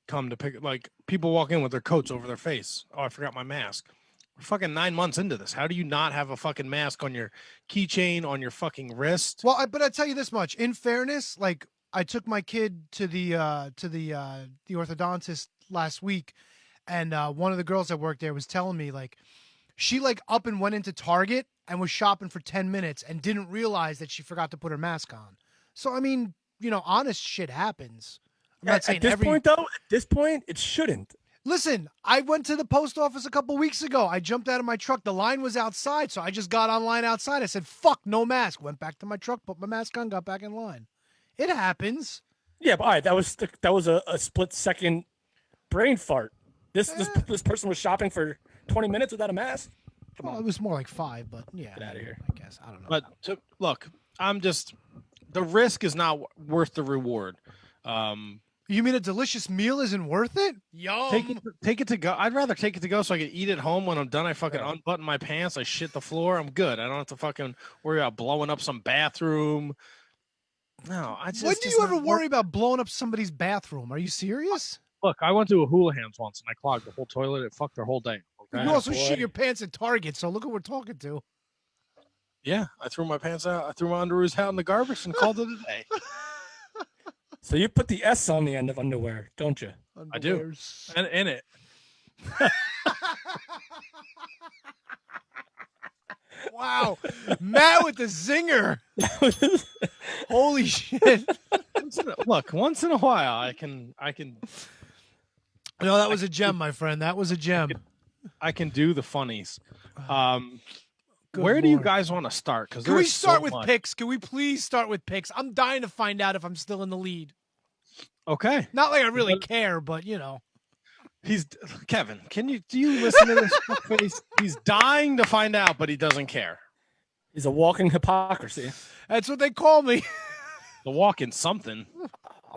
come to pick, like, people walk in with their coats over their face. Oh, I forgot my mask. We're fucking 9 months into this. How do you not have a fucking mask on your keychain, on your fucking wrist? Well, but I tell you this much. In fairness, like I took my kid to the orthodontist last week, and one of the girls that worked there was telling me like she like up and went into Target and was shopping for 10 minutes and didn't realize that she forgot to put her mask on. So I mean, honest shit happens. I'm not saying at this point, it shouldn't. Listen, I went to the post office a couple weeks ago. I jumped out of my truck. The line was outside, so I just got online outside. I said, fuck, no mask. Went back to my truck, put my mask on, got back in line. It happens. Yeah, but all right, that was a split second brain fart. This person was shopping for 20 minutes without a mask. Come on. It was more like 5, but yeah. Get out of here. I guess. I don't know. But look, the risk is not worth the reward. You mean a delicious meal isn't worth it? Yum. Take it to go. I'd rather take it to go so I can eat it home. When I'm done, I fucking unbutton my pants. I shit the floor. I'm good. I don't have to fucking worry about blowing up some bathroom. No, when do you ever worry about blowing up somebody's bathroom? Are you serious? Look, I went to a Houlihan's once and I clogged the whole toilet. It fucked their whole day. Okay? You also shit your pants at Target, so look who we're talking to. Yeah, I threw my pants out. I threw my underoos out in the garbage and called it a day. So you put the S on the end of underwear, don't you? I do. And in it. Wow. Matt with the zinger. Holy shit. Look, once in a while I can No, that was a gem, my friend. That was a gem. I can do the funnies. Where do you guys want to start? Because can we start with picks? Can we please start with picks? I'm dying to find out if I'm still in the lead. Okay. Not like I really care, but He's Kevin. Do you listen to this face? He's dying to find out, but he doesn't care. He's a walking hypocrisy. That's what they call me. The walking something.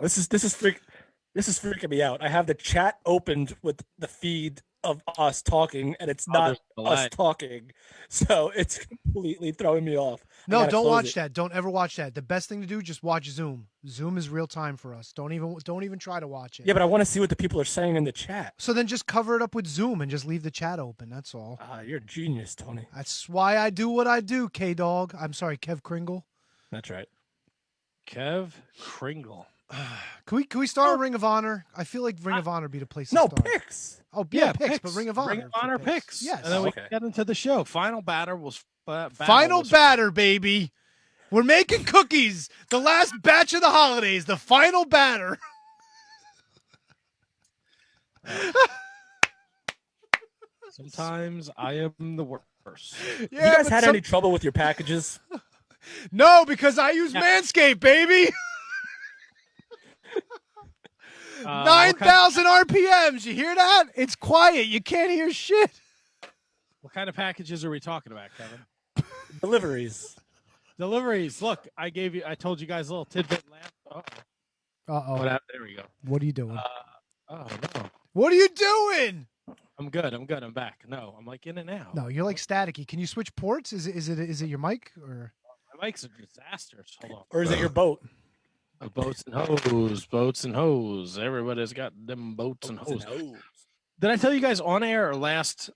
This is freaking me out. I have the chat opened with the feed of us talking, and it's not us talking, so it's completely throwing me off. No, don't watch that. Don't ever watch that. The best thing to do, just watch Zoom. Zoom is real time for us. Don't even try to watch it. Yeah, but I want to see what the people are saying in the chat. So then just cover it up with Zoom and just leave the chat open. That's all. You're a genius, Tony. That's why I do what I do, K-Dog. I'm sorry, Kev Kringle. That's right. Kev Kringle. Can we start with Ring of Honor? I feel like Ring of Honor would be the place to start. Picks. Oh, yeah, picks, but Ring of Honor. Ring of Honor picks. Yes. And then we get into the show. Final batter was Final batter, baby. We're making cookies. The last batch of the holidays. The final batter. Sometimes I am the worst. Yeah, you guys had any trouble with your packages? No, because I use Manscaped, baby. 9,000 RPMs. You hear that? It's quiet. You can't hear shit. What kind of packages are we talking about, Kevin? Deliveries. Look, I told you guys a little tidbit last. Uh-oh. There we go. What are you doing? No. What are you doing? I'm good. I'm back. No, I'm like in and out. No, you're like staticky. Can you switch ports? Is it your mic or? My mic's a disaster. Hold on. Or is it your boat? Boats and hose. Everybody's got them boats and hose. Did I tell you guys on air or last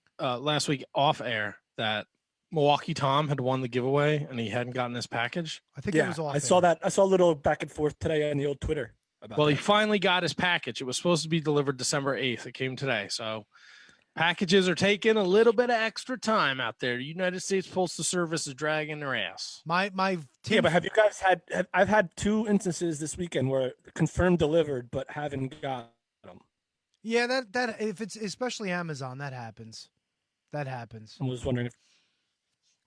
week off air that Milwaukee Tom had won the giveaway and he hadn't gotten his package? I think it was off. I saw that. I saw a little back and forth today on the old Twitter. He finally got his package. It was supposed to be delivered December 8th. It came today. So packages are taking a little bit of extra time out there. The United States Postal Service is dragging their ass. My Yeah, but have you guys I've had 2 instances this weekend where confirmed delivered but haven't got them. Yeah, that if it's especially Amazon, that happens. That happens. I was wondering if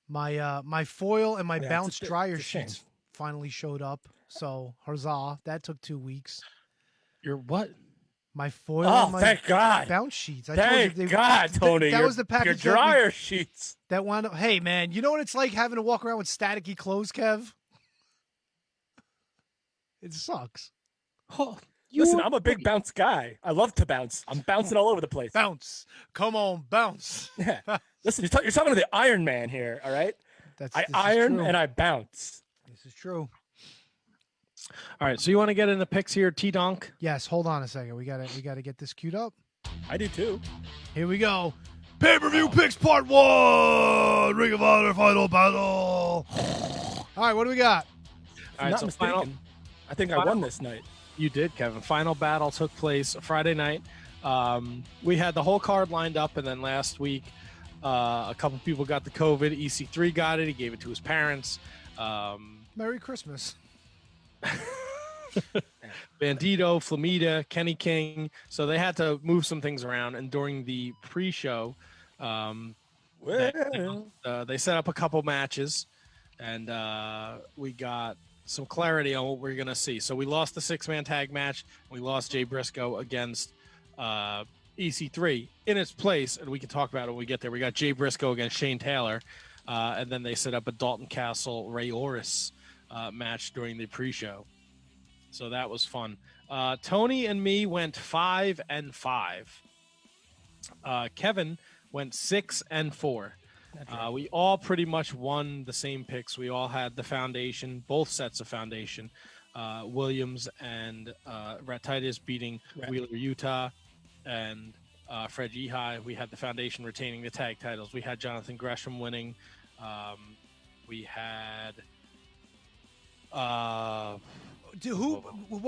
my foil and my bounce dryer sheets finally showed up. So huzzah! That took 2 weeks. Your what? My foil. and my thank God! Bounce sheets. Thank God, Tony. That was the package. Your dryer sheets. That wound up. Hey, man, you know what it's like having to walk around with staticky clothes, Kev? It sucks. Oh, listen, I'm a big bounce guy. I love to bounce. I'm bouncing all over the place. Bounce. Come on, bounce. Yeah. Listen, you're talking to the Iron Man here, all right? I iron and I bounce. This is true. All right, so you want to get in the picks here, T-Donk? Yes, hold on a second. We gotta get this queued up. I do too. Here we go. Pay-per-view picks part 1. Ring of Honor final battle. All right, what do we got? All right, Not so mistaken. I think I won this night. You did, Kevin. Final battle took place Friday night. We had the whole card lined up, and then last week, a couple people got the COVID. EC3 got it. He gave it to his parents. Merry Christmas. Bandito, Flamita, Kenny King. So they had to move some things around. And during the pre-show, they set up a couple matches, and we got some clarity on what we're going to see. So we lost the 6-man tag match. We lost Jay Briscoe against EC3 in its place, and we can talk about it when we get there. We got Jay Briscoe against Shane Taylor, and then they set up a Dalton Castle, Ray Orris match during the pre-show. So that was fun. Tony and me went 5-5. Kevin went 6-4. We all pretty much won the same picks. We all had the foundation, both sets of foundation. Williams and Rat Titus beating Wheeler Utah and Fred Yehai. We had the foundation retaining the tag titles. We had Jonathan Gresham winning. We had what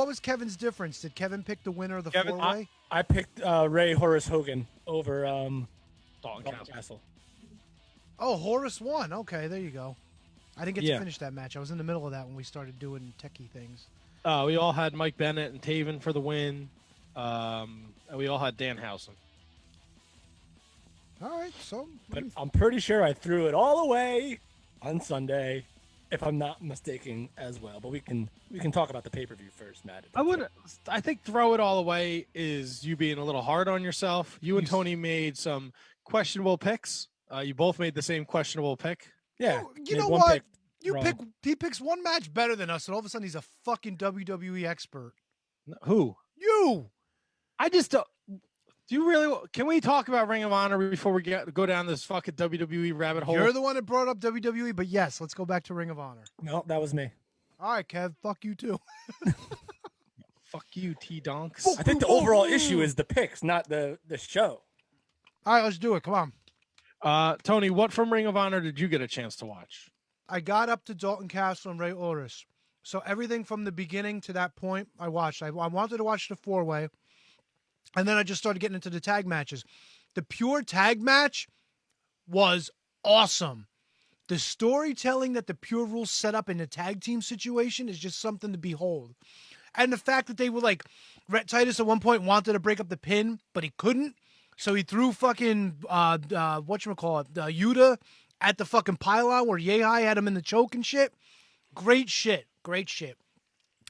was Kevin's difference? Did Kevin pick the winner of the four-way? I picked Ray Horace Hogan over Dalton Castle. Oh, Horace won. Okay, there you go. I didn't get to finish that match. I was in the middle of that when we started doing techie things. We all had Mike Bennett and Taven for the win. And we all had Danhausen. All right, so but I'm pretty sure I threw it all away on Sunday, if I'm not mistaken as well. But we can talk about the pay-per-view first, Matt. I think throw it all away is you being a little hard on yourself. You and Tony made some questionable picks. You both made the same questionable pick. Yeah. You know what? He picks one match better than us, and all of a sudden he's a fucking WWE expert. Who? You. I just don't. Do you really? Can we talk about Ring of Honor before we go down this fucking WWE rabbit hole? You're the one that brought up WWE, but yes, let's go back to Ring of Honor. No, that was me. All right, Kev. Fuck you too. Fuck you, T-Donks. I think the overall issue is the picks, not the show. All right, let's do it. Come on. Tony, what from Ring of Honor did you get a chance to watch? I got up to Dalton Castle and Ray Orris. So everything from the beginning to that point, I watched. I wanted to watch the four-way, and then I just started getting into the tag matches. The pure tag match was awesome. The storytelling that the Pure Rules set up in the tag team situation is just something to behold. And the fact that they were like, Rhett Titus at one point wanted to break up the pin, but he couldn't. So he threw fucking, Yuta at the fucking pylon where Yehai had him in the choke and shit. Great shit.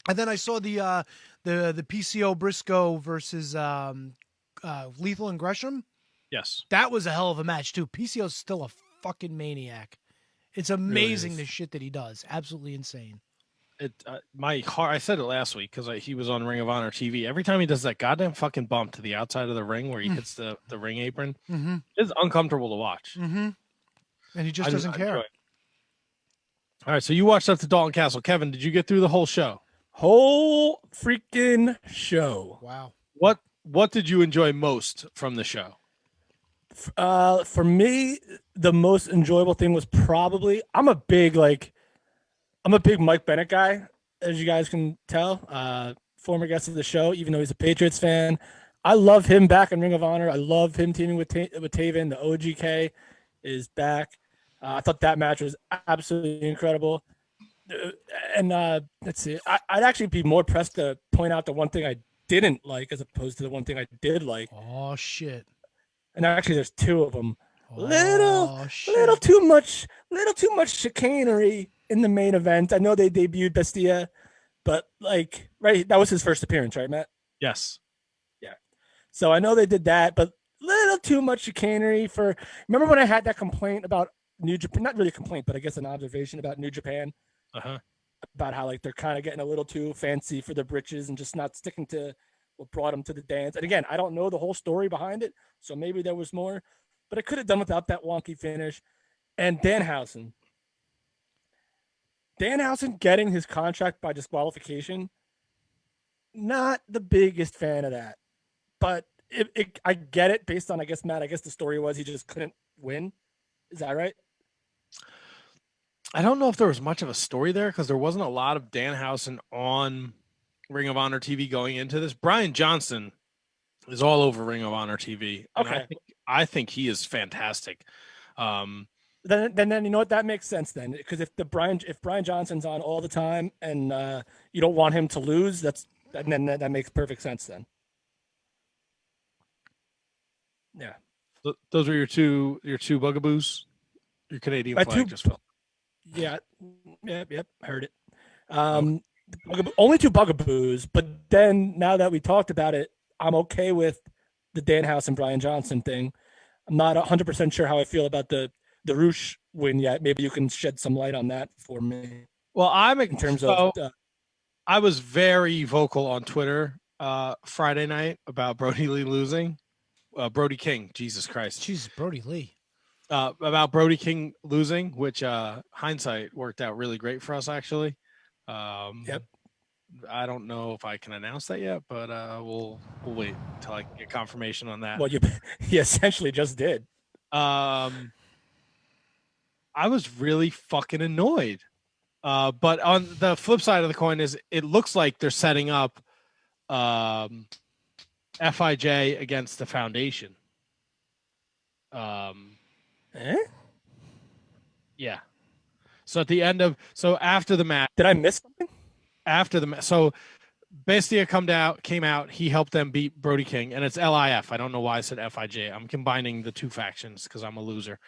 And then I saw the PCO Briscoe versus Lethal and Gresham. Yes. That was a hell of a match, too. PCO's still a fucking maniac. It's amazing the shit that he does. Absolutely insane. My heart. I said it last week because he was on Ring of Honor TV. Every time he does that goddamn fucking bump to the outside of the ring where he hits the ring apron, it's uncomfortable to watch. And he just doesn't care. All right, so you watched up to Dalton Castle. Kevin, did you get through the whole show? Whole freaking show. Wow. What did you enjoy most from the show? For me, the most enjoyable thing was probably I'm a big Mike Bennett guy, as you guys can tell. Former guest of the show, even though he's a Patriots fan. I love him back in Ring of Honor. I love him teaming with Taven. The OGK is back. I thought that match was absolutely incredible. And let's see, I'd actually be more pressed to point out the one thing I didn't like as opposed to the one thing I did like. Oh shit! And actually, there's two of them. Little too much chicanery in the main event. I know they debuted Bestia, but that was his first appearance, right, Matt? Yes. Yeah. So I know they did that, but little too much chicanery remember when I had that complaint about New Japan? Not really a complaint, but I guess an observation about New Japan. About how they're kind of getting a little too fancy for their britches and just not sticking to what brought them to the dance. And again, I don't know the whole story behind it, so maybe there was more, but I could have done without that wonky finish. And Danhausen getting his contract by disqualification, not the biggest fan of that, but I get it based on, I guess, Matt, I guess the story was he just couldn't win. Is that right? I don't know if there was much of a story there because there wasn't a lot of Danhausen on Ring of Honor TV going into this. Brian Johnson is all over Ring of Honor TV. And Okay. I think he is fantastic. Then you know what, that makes sense then, because if Brian Johnson's on all the time and you don't want him to lose, then that makes perfect sense then. Yeah. Those are your two bugaboos. Your Canadian My flag two- just fell. Yeah. Yep. Heard it. Only two bugaboos, but then now that we talked about it, I'm okay with the Danhausen and Brian Johnson thing. I'm not 100% sure how I feel about the Roosh win yet. Maybe you can shed some light on that for me. Well, in terms of I was very vocal on Twitter Friday night about Brody Lee losing. Brody King, Jesus Christ. Jesus, Brody Lee. About Brody King losing, which hindsight worked out really great for us, actually. Yep. I don't know if I can announce that yet, but we'll wait until I can get confirmation on that. Well, he essentially just did. I was really fucking annoyed. But on the flip side of the coin is it looks like they're setting up FIJ against the Foundation. Yeah. So at the end of after the match, did I miss something? After the match, so Bestia came out. He helped them beat Brody King, and it's LIF. I don't know why I said FIJ. I'm combining the two factions because I'm a loser.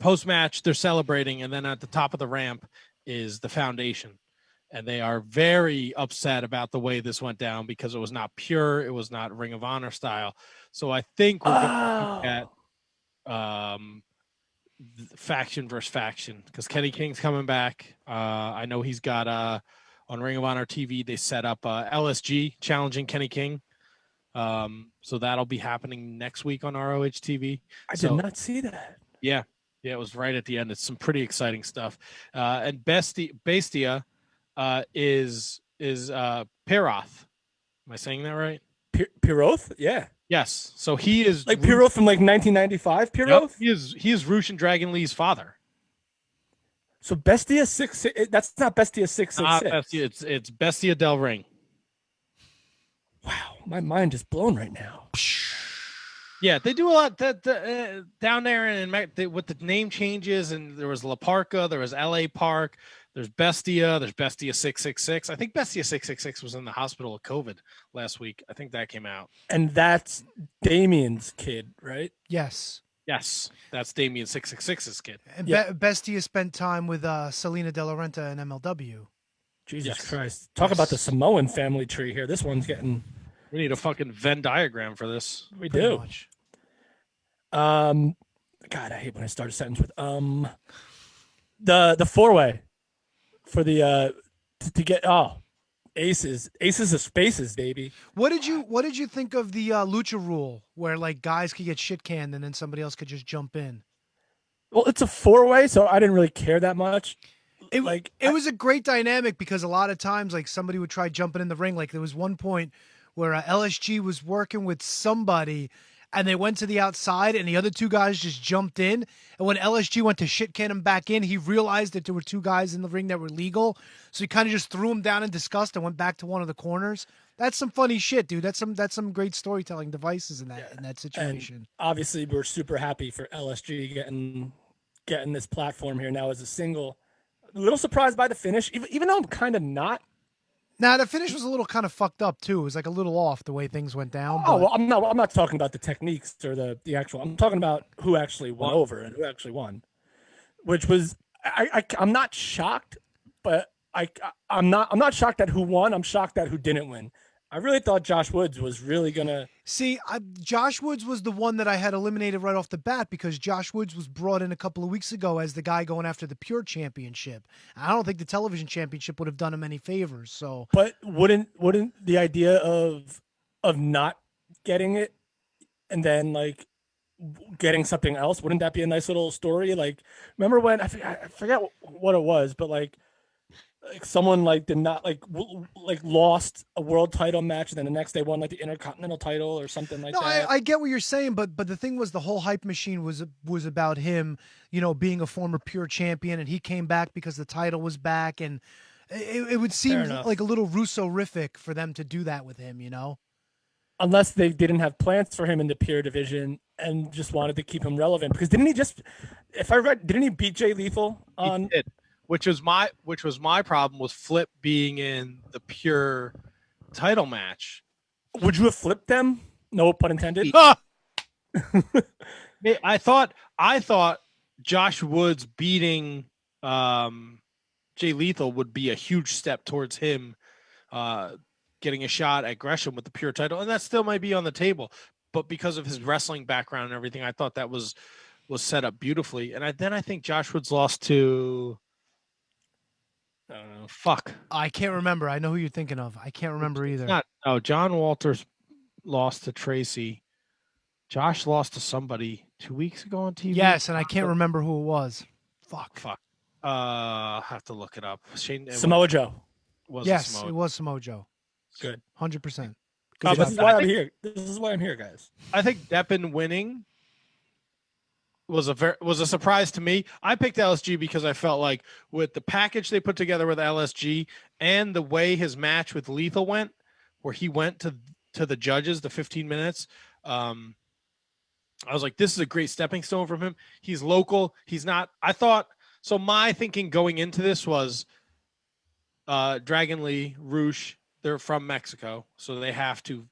Post match, they're celebrating, and then at the top of the ramp is the Foundation, and they are very upset about the way this went down because it was not pure, it was not Ring of Honor style. So I think we're going to look at faction versus faction because Kenny King's coming back. I know he's got on Ring of Honor TV they set up LSG challenging Kenny King. So that'll be happening next week on ROH TV. I did not see that. Yeah, it was right at the end. It's some pretty exciting stuff. And Bestia is Piroth. Am I saying that right? Piroth? Yeah. Yes. So he is like Piroth from like 1995. Piroth. Yep. He is Roosh and Dragon Lee's father. So Bestia 6. That's not Bestia 666. It's Bestia Del Ring. Wow, my mind is blown right now. Yeah, they do a lot down there with the name changes, and there was La Parca, there was LA Park, there's Bestia 666. I think Bestia 666 was in the hospital with COVID last week. I think that came out. And that's Damien's kid, right? Yes. Yes, that's Damien 666's kid. And Bestia spent time with Selena De La Renta in MLW. Jesus Christ. Talk about the Samoan family tree here. This one's getting... We need a fucking Venn diagram for this. We do. Much. God, I hate when I start a sentence with the four-way for the to get aces of spaces, baby. What did you think of the lucha rule where like guys could get shit canned and then somebody else could just jump in? Well, it's a four-way, so I didn't really care that much. It was a great dynamic because a lot of times like somebody would try jumping in the ring. Like there was one point where LSG was working with somebody and they went to the outside and the other two guys just jumped in. And when LSG went to shit can him back in, he realized that there were two guys in the ring that were legal. So he kind of just threw him down in disgust and went back to one of the corners. That's some funny shit, dude. That's some great storytelling devices in that situation. And obviously, we're super happy for LSG getting this platform here now as a single. A little surprised by the finish, even though I'm kind of not. Now the finish was a little kind of fucked up too. It was like a little off the way things went down. Oh, well, I'm not talking about the techniques or the actual. I'm talking about who actually won over and who actually won, which was I'm not shocked, but I'm not shocked at who won. I'm shocked at who didn't win. I really thought Josh Woods was really gonna see. Josh Woods was the one that I had eliminated right off the bat because Josh Woods was brought in a couple of weeks ago as the guy going after the Pure Championship. I don't think the Television Championship would have done him any favors. So, but wouldn't the idea of not getting it and then like getting something else, wouldn't that be a nice little story? Like, remember when I forget what it was, but like like someone like did not like lost a world title match and then the next day won like the Intercontinental title or something like No, that. I get what you're saying, but the thing was the whole hype machine was about him, being a former pure champion, and he came back because the title was back, and it would seem like a little Russo-rific for them to do that with him, Unless they didn't have plans for him in the pure division and just wanted to keep him relevant. Because didn't he beat Jay Lethal on? He did, which was my problem with Flip being in the pure title match. Would you have flipped them? No pun intended. I thought Josh Woods beating Jay Lethal would be a huge step towards him getting a shot at Gresham with the pure title, and that still might be on the table. But because of his wrestling background and everything, I thought that was set up beautifully. And then I think Josh Woods lost to, I don't know, fuck. I can't remember. I know who you're thinking of. I can't remember either. John Walters lost to Tracy. Josh lost to somebody 2 weeks ago on TV. Yes, and I can't remember who it was. Fuck. I'll have to look it up. Samoa Joe. Yes, it was Samoa Joe. Good. 100%. This is why I'm here. This is why I'm here, guys. I think Deppen winning was a surprise to me. I picked LSG because I felt like with the package they put together with LSG and the way his match with Lethal went, where he went to the judges, the 15 minutes, I was like, this is a great stepping stone from him. He's local. He's not. I thought so. My thinking going into this was Dragon Lee, Roosh. They're from Mexico, so they have to,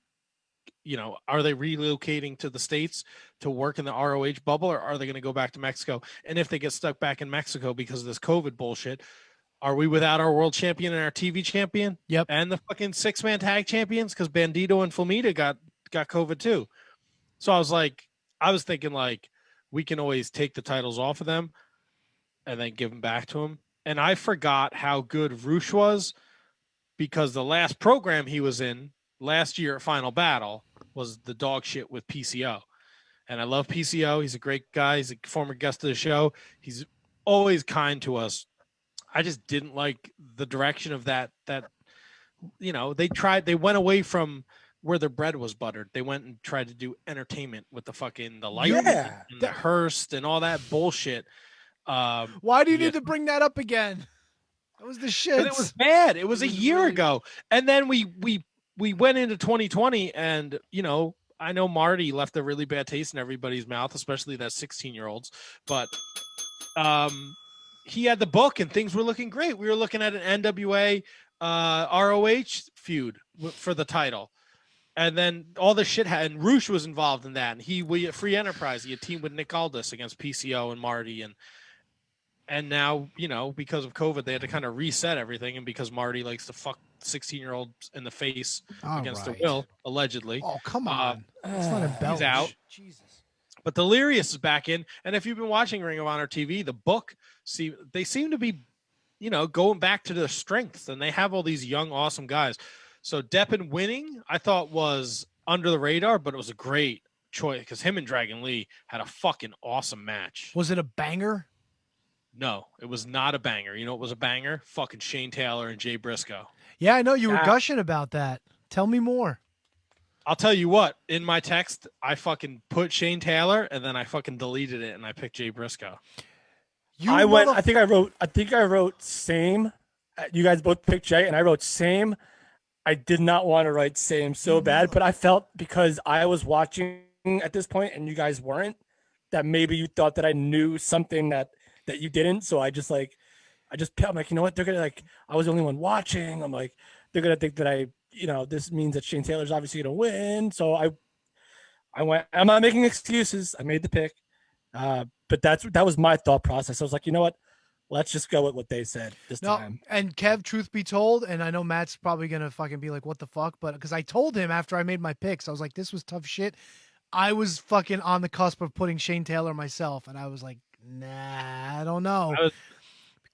are they relocating to the States to work in the ROH bubble, or are they going to go back to Mexico? And if they get stuck back in Mexico because of this COVID bullshit, are we without our world champion and our TV champion? Yep. And the fucking 6-man tag champions because Bandito and Flamita got COVID too. So I was thinking like we can always take the titles off of them and then give them back to them. And I forgot how good Roosh was, because the last program he was in last year at Final Battle was the dog shit with PCO. And I love PCO. He's a great guy. He's a former guest of the show. He's always kind to us. I just didn't like the direction of that, they went away from where their bread was buttered. They went and tried to do entertainment with the lighting and the Hearst and all that bullshit. Why do you need to bring that up again? That was the shit. It was bad. It was a year ago. And then we went into 2020 and, I know Marty left a really bad taste in everybody's mouth, especially that 16-year-olds. But he had the book and things were looking great. We were looking at an NWA ROH feud for the title. And then all the shit and Roosh was involved in that. And we at Free Enterprise, he had teamed with Nick Aldis against PCO and Marty. And now, because of COVID, they had to kind of reset everything. And because Marty likes to fuck 16-year-olds in the face against their will, allegedly. Oh, come on. That's not embellished. He's out. Jesus. But Delirious is back in. And if you've been watching Ring of Honor TV, the book, they seem to be, going back to their strengths. And they have all these young, awesome guys. So Deppen winning, I thought was under the radar, but it was a great choice because him and Dragon Lee had a fucking awesome match. Was it a banger? No, it was not a banger. You know what was a banger? Fucking Shane Taylor and Jay Briscoe. Yeah, I know you were gushing about that. Tell me more. I'll tell you what. In my text, I fucking put Shane Taylor and then I fucking deleted it and I picked Jay Briscoe. I think I wrote same. You guys both picked Jay and I wrote same. I did not want to write same so bad, but I felt because I was watching at this point and you guys weren't, that maybe you thought that I knew something that you didn't. So I'm like, you know what? They're going to I was the only one watching. I'm like, they're going to think that this means that Shane Taylor's obviously going to win. So I went, I'm not making excuses. I made the pick. But that was my thought process. I was like, you know what? Let's just go with what they said this time. And Kev, truth be told, and I know Matt's probably going to fucking be like, what the fuck? But because I told him after I made my picks, I was like, this was tough shit. I was fucking on the cusp of putting Shane Taylor myself. And I was like, nah, I don't know.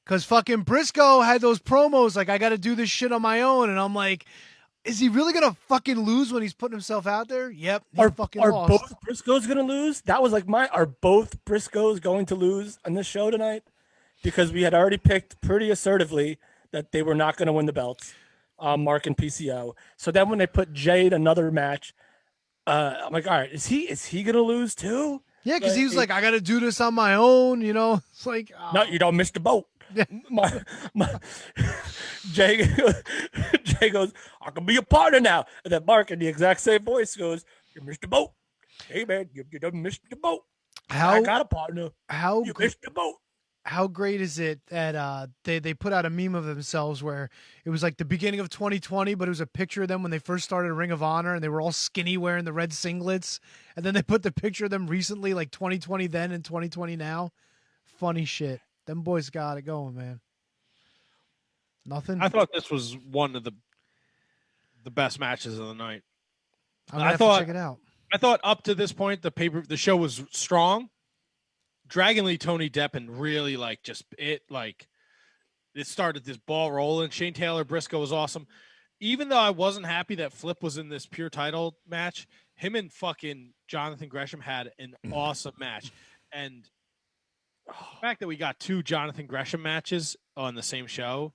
Because fucking Briscoe had those promos like, I got to do this shit on my own. And I'm like, is he really going to fucking lose when he's putting himself out there? Yep. Are lost. Both Briscoes going to lose? That was like are both Briscoes going to lose on this show tonight? Because we had already picked pretty assertively that they were not going to win the belts, Mark and PCO. So then when they put Jay in another match, I'm like, all right, is he going to lose too? Yeah, because he was like, I got to do this on my own, It's like, no, you don't miss the boat. my Jay goes, I can be a partner now. And then Mark in the exact same voice goes, you missed the boat. Hey man, you done missed the boat. I got a partner. You missed the boat. How great is it that they put out a meme of themselves where it was like the beginning of 2020, but it was a picture of them when they first started Ring of Honor and they were all skinny wearing the red singlets. And then they put the picture of them recently, like 2020 then and 2020 now. Funny shit. Them boys got it going, man. Nothing. I thought this was one of the best matches of the night. I'm gonna have to check it out. I thought up to this point the show was strong. Dragon Lee, Tony Deppen really it started this ball rolling. Shane Taylor Briscoe was awesome. Even though I wasn't happy that Flip was in this pure title match, him and fucking Jonathan Gresham had an awesome match. And the fact that we got 2 Jonathan Gresham matches on the same show,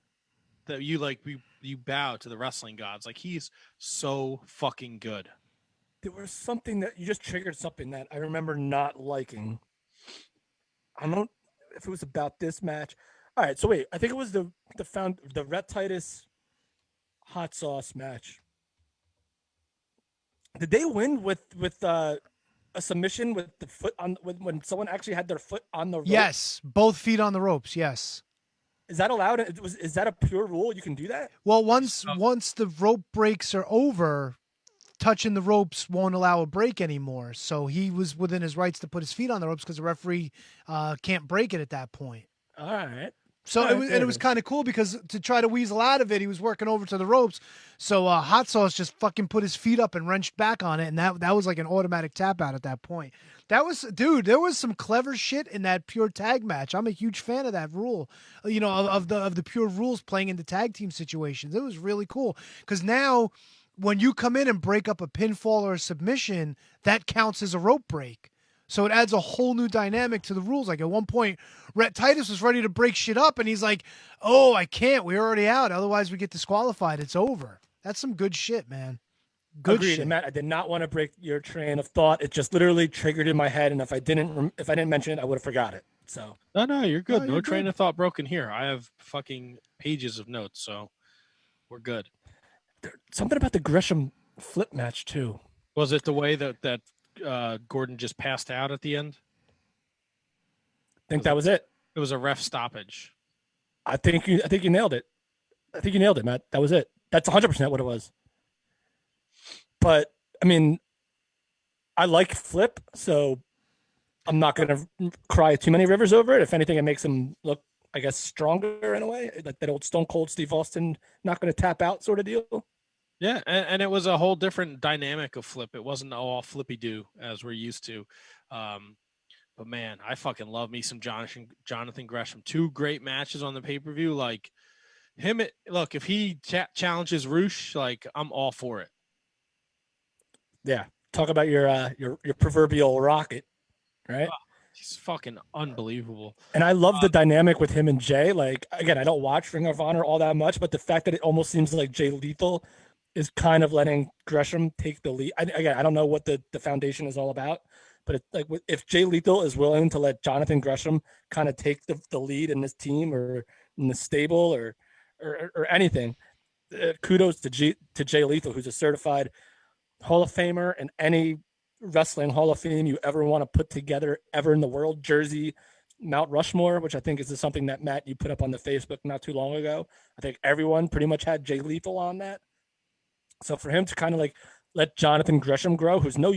that you bow to the wrestling gods. Like, he's so fucking good. There was something that you just triggered something that I remember not liking. I don't know if it was about this match. All right, so wait, I think it was the Rhett Titus hot sauce match. Did they win with a submission with the foot on when someone actually had their foot on the rope? Yes, both feet on the ropes. Yes. Is that allowed? Is that a pure rule? You can do that? Well, once the rope breaks are over, touching the ropes won't allow a break anymore. So he was within his rights to put his feet on the ropes because the referee can't break it at that point. All right. So it was kind of cool because to try to weasel out of it, he was working over to the ropes. So Hot Sauce just fucking put his feet up and wrenched back on it, and that was like an automatic tap out at that point. There was some clever shit in that pure tag match. I'm a huge fan of that rule, of the pure rules playing into tag team situations. It was really cool because now when you come in and break up a pinfall or a submission, that counts as a rope break. So it adds a whole new dynamic to the rules. Like at one point, Rhett Titus was ready to break shit up, and he's like, "Oh, I can't. We're already out. Otherwise, we get disqualified. It's over." That's some good shit, man. Good Agreed. shit. And Matt, I did not want to break your train of thought. It just literally triggered in my head, and if I didn't mention it, I would have forgot it. So no, you're good. No, No train of thought broken here. I have fucking pages of notes, so we're good. Something about the Gresham flip match too. Was it the way that Gordon just passed out at the end? I think that was it. It was a ref stoppage. I think you nailed it. I think you nailed it, Matt. That was it. That's 100% what it was. But I mean, I like Flip, so I'm not going to cry too many rivers over it. If anything, it makes him look, I guess, stronger in a way, like that old Stone Cold Steve Austin, not going to tap out sort of deal. Yeah, and it was a whole different dynamic of Flip. It wasn't all flippy-do as we're used to. But man, I fucking love me some Jonathan Gresham. 2 great matches on the pay-per-view. Like him, look, if he challenges Roosh, like I'm all for it. Yeah, talk about your proverbial rocket, right? Oh, he's fucking unbelievable. And I love the dynamic with him and Jay. Like again, I don't watch Ring of Honor all that much, but the fact that it almost seems like Jay Lethal is kind of letting Gresham take the lead. I don't know what the foundation is all about, but it's like if Jay Lethal is willing to let Jonathan Gresham kind of take the lead in this team or in the stable or anything, kudos to Jay Lethal, who's a certified Hall of Famer and any wrestling Hall of Fame you ever want to put together ever in the world. Jersey, Mount Rushmore, which I think is something that Matt, you put up on the Facebook not too long ago. I think everyone pretty much had Jay Lethal on that. So for him to kind of like let Jonathan Gresham grow, who's no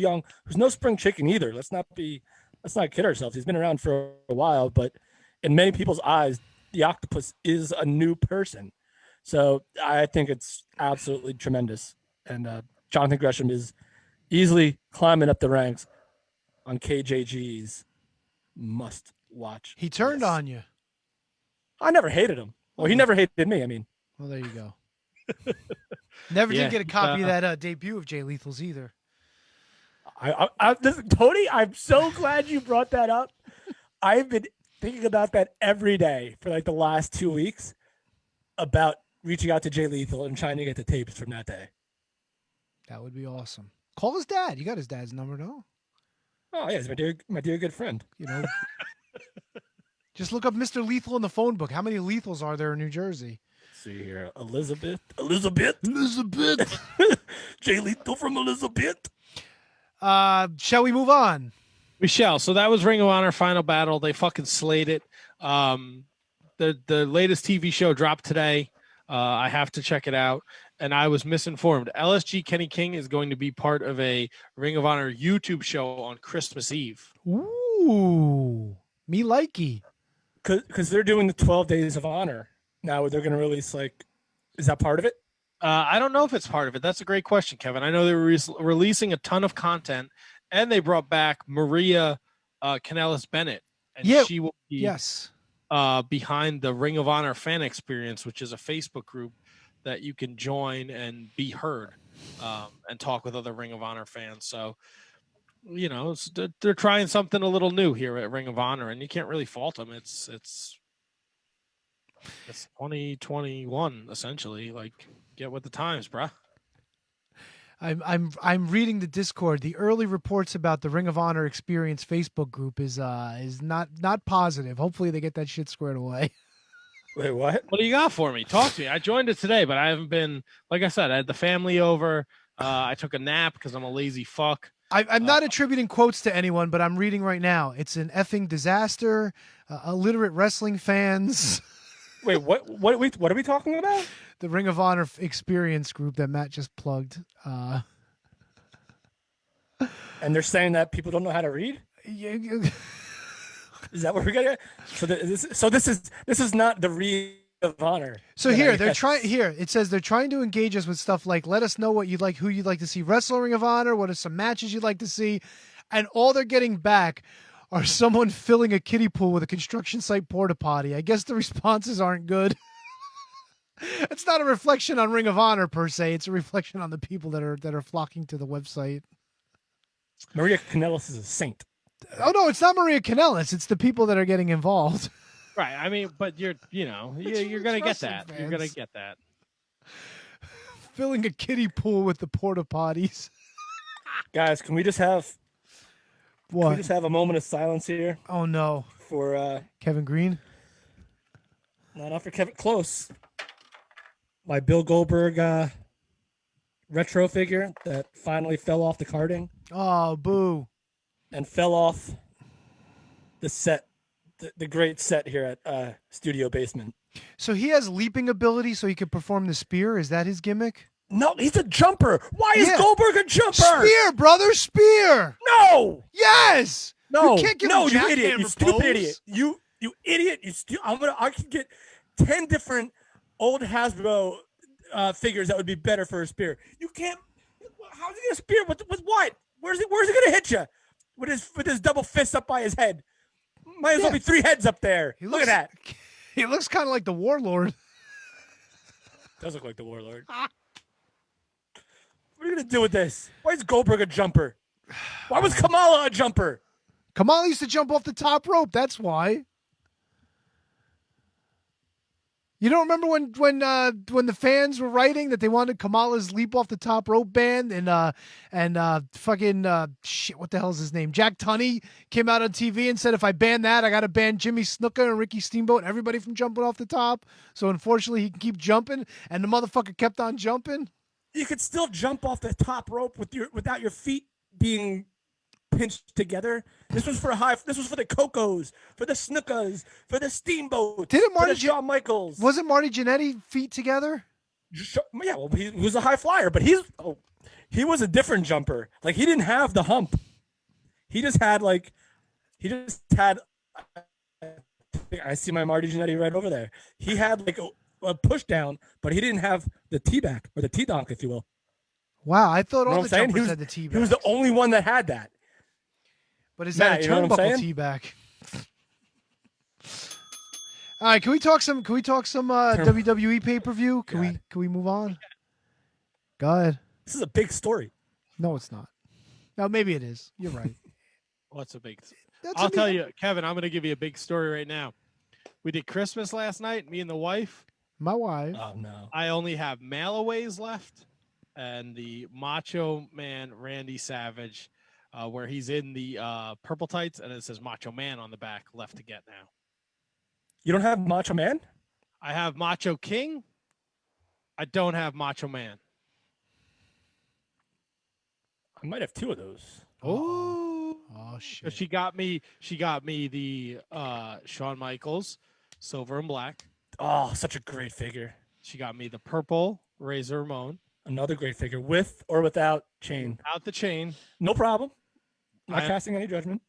spring chicken either. Let's not kid ourselves. He's been around for a while, but in many people's eyes, the Octopus is a new person. So I think it's absolutely tremendous. And Jonathan Gresham is easily climbing up the ranks on KJG's must-watch. He turned on you. I never hated him. Well, he never hated me. I mean, well, there you go. Never did get a copy of that debut of Jay Lethal's either. Tony, I'm so glad you brought that up. I've been thinking about that every day for like the last 2 weeks. about reaching out to Jay Lethal and trying to get the tapes from that day. That would be awesome. Call his dad. You got his dad's number, no? Oh yeah, he's my dear good friend. You know, just look up Mr. Lethal in the phone book. How many Lethals are there in New Jersey? Let's see here, Elizabeth, Jay Lethal from Elizabeth. Shall we move on? We shall. So that was Ring of Honor Final Battle. They fucking slayed it. The latest TV show dropped today. I have to check it out. And I was misinformed. LSG Kenny King is going to be part of a Ring of Honor YouTube show on Christmas Eve. Ooh, me likey. Because they're doing the 12 Days of Honor now. They're going to release is that part of it? I don't know if it's part of it. That's a great question, Kevin. I know they were releasing a ton of content, and they brought back Maria Kanellis Bennett, and she will be behind the Ring of Honor Fan Experience, which is a Facebook group that you can join and be heard and talk with other Ring of Honor fans. So, you know, they're trying something a little new here at Ring of Honor, and you can't really fault them. It's 2021 essentially. Like, get with the times, bruh. I'm reading the Discord. The early reports about the Ring of Honor Experience Facebook group is not positive. Hopefully they get that shit squared away. Wait, what? What do you got for me? Talk to me. I joined it today, but I haven't been, like I said, I had the family over. I took a nap because I'm a lazy fuck. I'm not attributing quotes to anyone, but I'm reading right now. It's an effing disaster. Illiterate wrestling fans. Wait, what are we talking about? The Ring of Honor Experience group that Matt just plugged. And they're saying that people don't know how to read? Is that what we're gonna? So this is not the Ring of Honor. So here they're trying. Here it says they're trying to engage us with stuff like, let us know what you'd like, who you'd like to see wrestle Ring of Honor, what are some matches you'd like to see, and all they're getting back are someone filling a kiddie pool with a construction site porta potty. I guess the responses aren't good. It's not a reflection on Ring of Honor per se. It's a reflection on the people that are flocking to the website. Maria Kanellis is a saint. Oh no, it's not Maria Kanellis. It's the people that are getting involved. Right. I mean, but you're gonna get that. Fans. You're gonna get that. Filling a kiddie pool with the porta potties. Guys, can we just have what? Can we just have a moment of silence here? Oh no. For Kevin Green? No, not for Kevin. Close. My Bill Goldberg retro figure that finally fell off the carting. Oh, boo. And fell off the set, the great set here at Studio Basement. So he has leaping ability so he can perform the spear? Is that his gimmick? No, he's a jumper. Why is Goldberg a jumper? Spear, brother, spear. No. Yes. No. You can't give no, him you idiot. jackhammer You stupid pose. idiot. You idiot. I can get 10 different old Hasbro figures that would be better for a spear. You can't. How's he gonna spear with what? Where's he gonna hit you? With his double fist up by his head. Might as well be 3 heads up there. Look at that. He looks kind of like the Warlord. Does look like the Warlord. What are you gonna do with this? Why is Goldberg a jumper? Why was Kamala a jumper? Kamala used to jump off the top rope. That's why. You don't remember when the fans were writing that they wanted Kamala's leap off the top rope ban and fucking shit, what the hell's his name? Jack Tunney came out on TV and said, if I ban that, I got to ban Jimmy Snuka and Ricky Steamboat and everybody from jumping off the top. So unfortunately, he can keep jumping, and the motherfucker kept on jumping. You could still jump off the top rope without your feet being pinched together. This was for the Cocos, for the Snookas, for the Steamboat. Didn't Marty Shawn Michaels? Wasn't Marty Jannetty feet together? Yeah, well, he was a high flyer, but he was a different jumper. Like, he didn't have the hump. He just had I see my Marty Jannetty right over there. He had like a push down, but he didn't have the T-back or the T-donk, if you will. Wow, I thought all the saying? jumpers had the T-back. He was the only one that had that. But is that a turnbuckle T-back? All right, can we talk some WWE pay-per-view? Can we move on? Go ahead. This is a big story. No, it's not. No, maybe it is. You're right. What's a big? I'll tell you, Kevin. I'm going to give you a big story right now. We did Christmas last night, me and the wife, My wife. Oh no. I only have Malaways left, and the Macho Man Randy Savage, where he's in the purple tights, and it says Macho Man on the back, left to get now. You don't have Macho Man? I have Macho King. I don't have Macho Man. I might have 2 of those. Oh So shit. she got me the Shawn Michaels, silver and black. Oh, such a great figure. She got me the purple Razor Ramon Another great figure, with or without chain. out the chain. No problem. Not I- casting any judgment.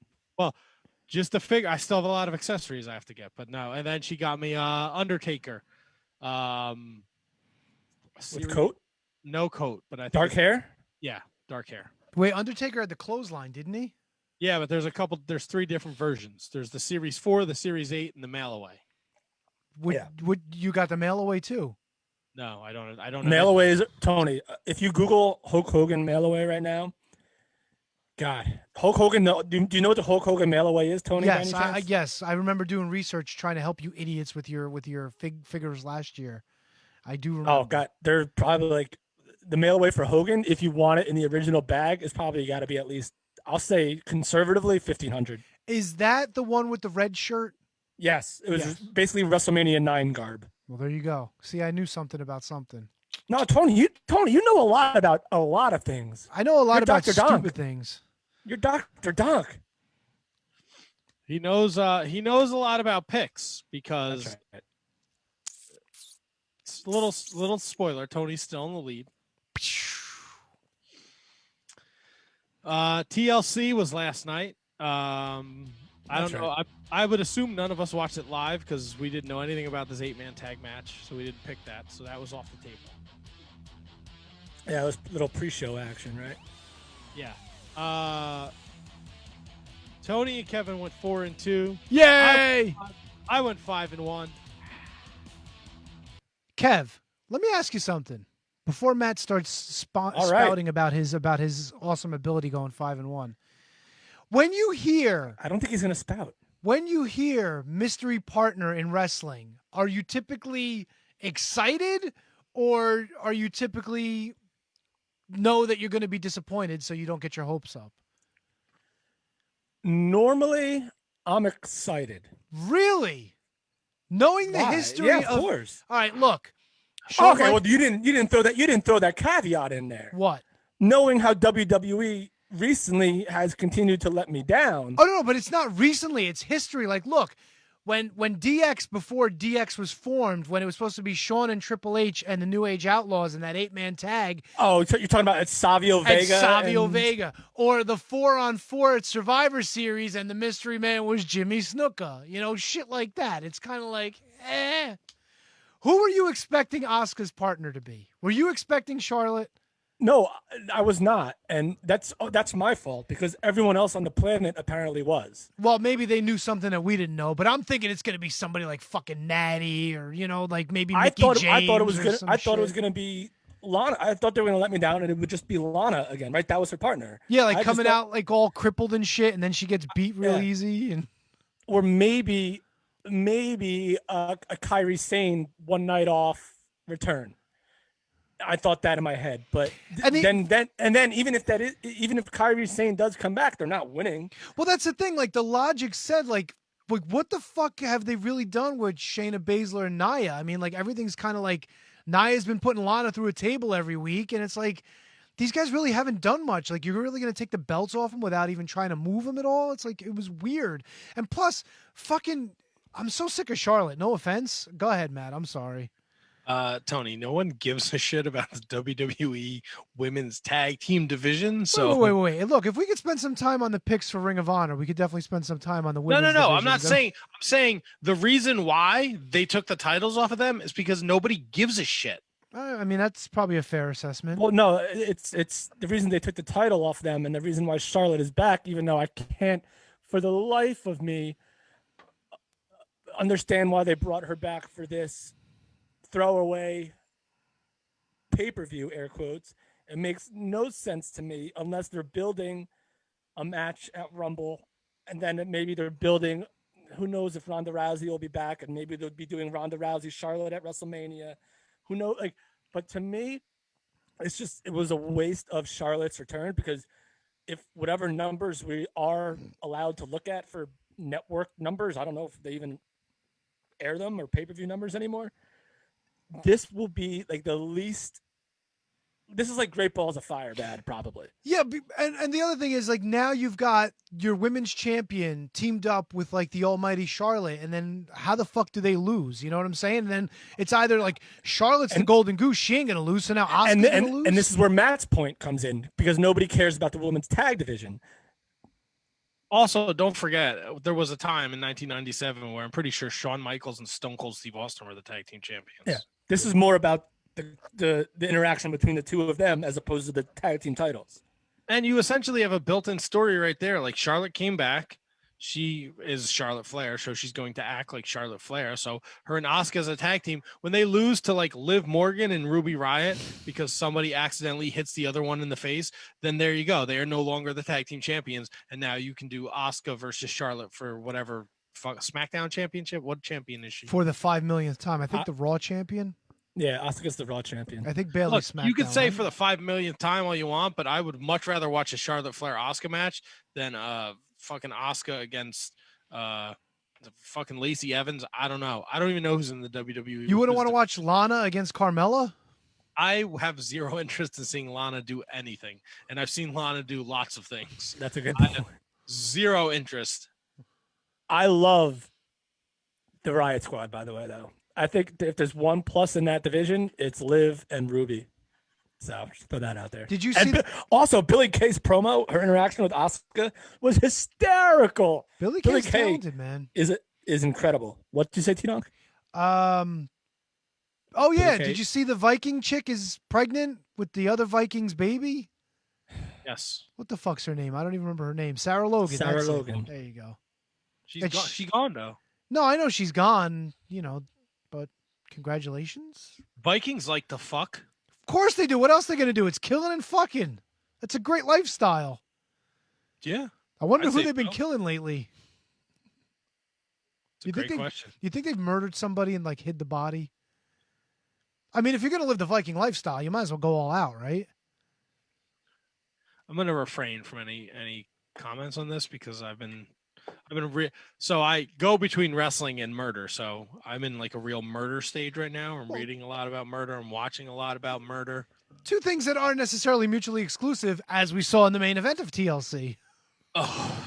Just the figure. I still have a lot of accessories I have to get, but no. And then she got me Undertaker. With series- coat, No coat, but I think dark it's- hair. Yeah, dark hair. Wait, Undertaker had the clothesline, didn't he? Yeah, but there's 3 different versions. There's the Series 4, the Series 8, and the mail away. Would you got the mail away too? No, I don't. Mail aways, Tony. If you Google Hulk Hogan mail away right now, God, Hulk Hogan. Do you know what the Hulk Hogan mail away is, Tony? by Yes, any chance? yes. I remember doing research trying to help you idiots with your figures last year. I do remember. Oh God, they're probably like the mail away for Hogan. If you want it in the original bag, is probably got to be at least, I'll say conservatively, 1,500. Is that the one with the red shirt? Yes, it was Yes. basically WrestleMania 9 garb. Well, there you go. See, I knew something about something. No, Tony, you know a lot about a lot of things. I know a lot You're about Dr. stupid Donk. things. You're Dr. Dunk. He knows a lot about picks because That's right. it's a little spoiler. Tony's still in the lead. TLC was last night. I That's don't know. right. I would assume none of us watched it live because we didn't know anything about this 8-man tag match, so we didn't pick that. So that was off the table. Yeah, it was a little pre-show action, right? Yeah. Tony and Kevin went 4-2. Yay! I went 5-1. Kev, let me ask you something. Before Matt starts All right. spouting about his awesome ability going 5-1, when you hear I don't think he's gonna spout. mystery partner in wrestling, are you typically excited or are you typically know that you're going to be disappointed so you don't get your hopes up? Normally, I'm excited. Really? Knowing the Why? history Yeah, of of course. All right, look. Shawn Okay, Mike- well, you didn't throw that caveat in there. what? Knowing how WWE recently has continued to let me down. Oh no, but it's not recently. It's history. Like, look, when DX, before DX was formed, when it was supposed to be Shawn and Triple H and the New Age Outlaws in that 8-man tag, Oh, so you're talking about it's Savio Vega. and Savio and- Vega, or the 4-on-4 at Survivor Series, and the mystery man was Jimmy Snuka. You know, shit like that. It's kind of like, eh. Who were you expecting Asuka's partner to be? Were you expecting Charlotte? No, I was not, and that's my fault because everyone else on the planet apparently was. Well, maybe they knew something that we didn't know, but I'm thinking it's going to be somebody like fucking Natty, or like maybe Mickey James. I thought it was or gonna. some I thought it was shit. gonna be Lana. I thought they were gonna let me down, and it would just be Lana again, right? That was her partner. Yeah, I like just coming thought- out like all crippled and shit, and then she gets beat real Yeah. easy. And or maybe a Kyrie Sane one night off return. I thought that in my head, but And the- then even if Kyrie Sane does come back, they're not winning. well, that's the thing. Like the logic said, like what the fuck have they really done with Shayna Baszler and Nia? I mean, like everything's kind of like Nia's been putting Lana through a table every week, and it's like these guys really haven't done much. Like you're really gonna take the belts off them without even trying to move them at all? It's like it was weird. And plus, fucking, I'm so sick of Charlotte. No offense. Go ahead, Matt. I'm sorry. Tony, no one gives a shit about the WWE women's tag team division. So Wait. Look, if we could spend some time on the picks for Ring of Honor, we could definitely spend some time on the No. women's I'm not division. saying. I'm saying the reason why they took the titles off of them is because nobody gives a shit. I mean, that's probably a fair assessment. Well, no, it's the reason they took the title off them, and the reason why Charlotte is back, even though I can't, for the life of me, understand why they brought her back for this throwaway pay-per-view, air quotes. It makes no sense to me unless they're building a match at Rumble, and then maybe they're building Who knows if Ronda Rousey will be back, and maybe they'll be doing Ronda Rousey Charlotte at WrestleMania. Who knows? Like, but to me, it was a waste of Charlotte's return, because if whatever numbers we are allowed to look at for network numbers, I don't know if they even air them or pay-per-view numbers anymore. This will be like the least. This is like Great Balls of Fire bad, probably. Yeah, and the other thing is, like, now you've got your women's champion teamed up with, like, the almighty Charlotte, and then how the fuck do they lose? You know what I'm saying? And then it's either, like, Charlotte's the golden goose, she ain't gonna lose, so now Asuka's gonna lose? And this is where Matt's point comes in, because nobody cares about the women's tag division. Also, don't forget, there was a time in 1997 where I'm pretty sure Shawn Michaels and Stone Cold Steve Austin were the tag team champions. Yeah, this is more about the interaction between the two of them as opposed to the tag team titles. And you essentially have a built-in story right there. Like, Charlotte came back. She is Charlotte Flair, so she's going to act like Charlotte Flair. So her and Asuka as a tag team, when they lose to, like, Liv Morgan and Ruby Riott because somebody accidentally hits the other one in the face, then there you go. They are no longer the tag team champions. And now you can do Asuka versus Charlotte for whatever SmackDown championship. What champion is she? For the 5 millionth time. I think the Raw champion. Yeah, Asuka's the Raw champion. I think Bayley SmackDown. You could say right? for the 5 millionth time all you want, but I would much rather watch a Charlotte Flair Asuka match than fucking Asuka against the fucking Lacey Evans. I don't know. I don't even know who's in the WWE. You wouldn't want to watch Lana against Carmella? I have zero interest in seeing Lana do anything, and I've seen Lana do lots of things. That's a good point. Zero interest. I love the Riot Squad, by the way, though. I think if there's one plus in that division, it's Liv and Ruby. So just put that out there. Did you see? Also, Billie Kay's promo, her interaction with Asuka was hysterical. Billie Kay's talented, man. Is incredible. What did you say, T-Donk? Oh yeah, did you see the Viking chick is pregnant with the other Viking's baby? Yes. What the fuck's her name? I don't even remember her name. Sarah Logan. Sarah that's it. Logan. There you go. She's gone though. No, I know she's gone. You know, but congratulations. Vikings like to fuck. Of course they do. What else are they gonna do? It's killing and fucking. That's a great lifestyle. Yeah. I wonder I'd who say they've been so. killing lately. It's a great question. You think they've murdered somebody and like hid the body? I mean, if you're gonna live the Viking lifestyle, you might as well go all out, right? I'm gonna refrain from any comments on this because so I go between wrestling and murder. So I'm in like a real murder stage right now. I'm reading a lot about murder. I'm watching a lot about murder. Two things that aren't necessarily mutually exclusive, as we saw in the main event of TLC. Oh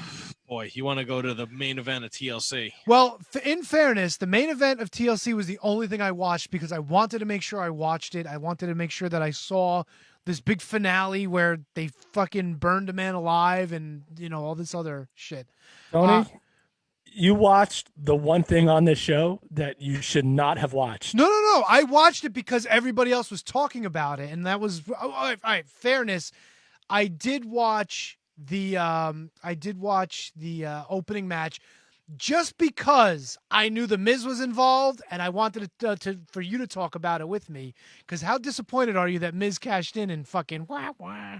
boy, you want to go to the main event of TLC? Well, in fairness, the main event of TLC was the only thing I watched because I wanted to make sure I watched it. I wanted to make sure that I saw this big finale where they fucking burned a man alive and, you know, all this other shit. Tony, you watched the one thing on this show that you should not have watched. No. I watched it because everybody else was talking about it. And that was, all right, fairness. I did watch the opening match just because I knew The Miz was involved and I wanted for you to talk about it with me. Because how disappointed are you that Miz cashed in and fucking wah wah?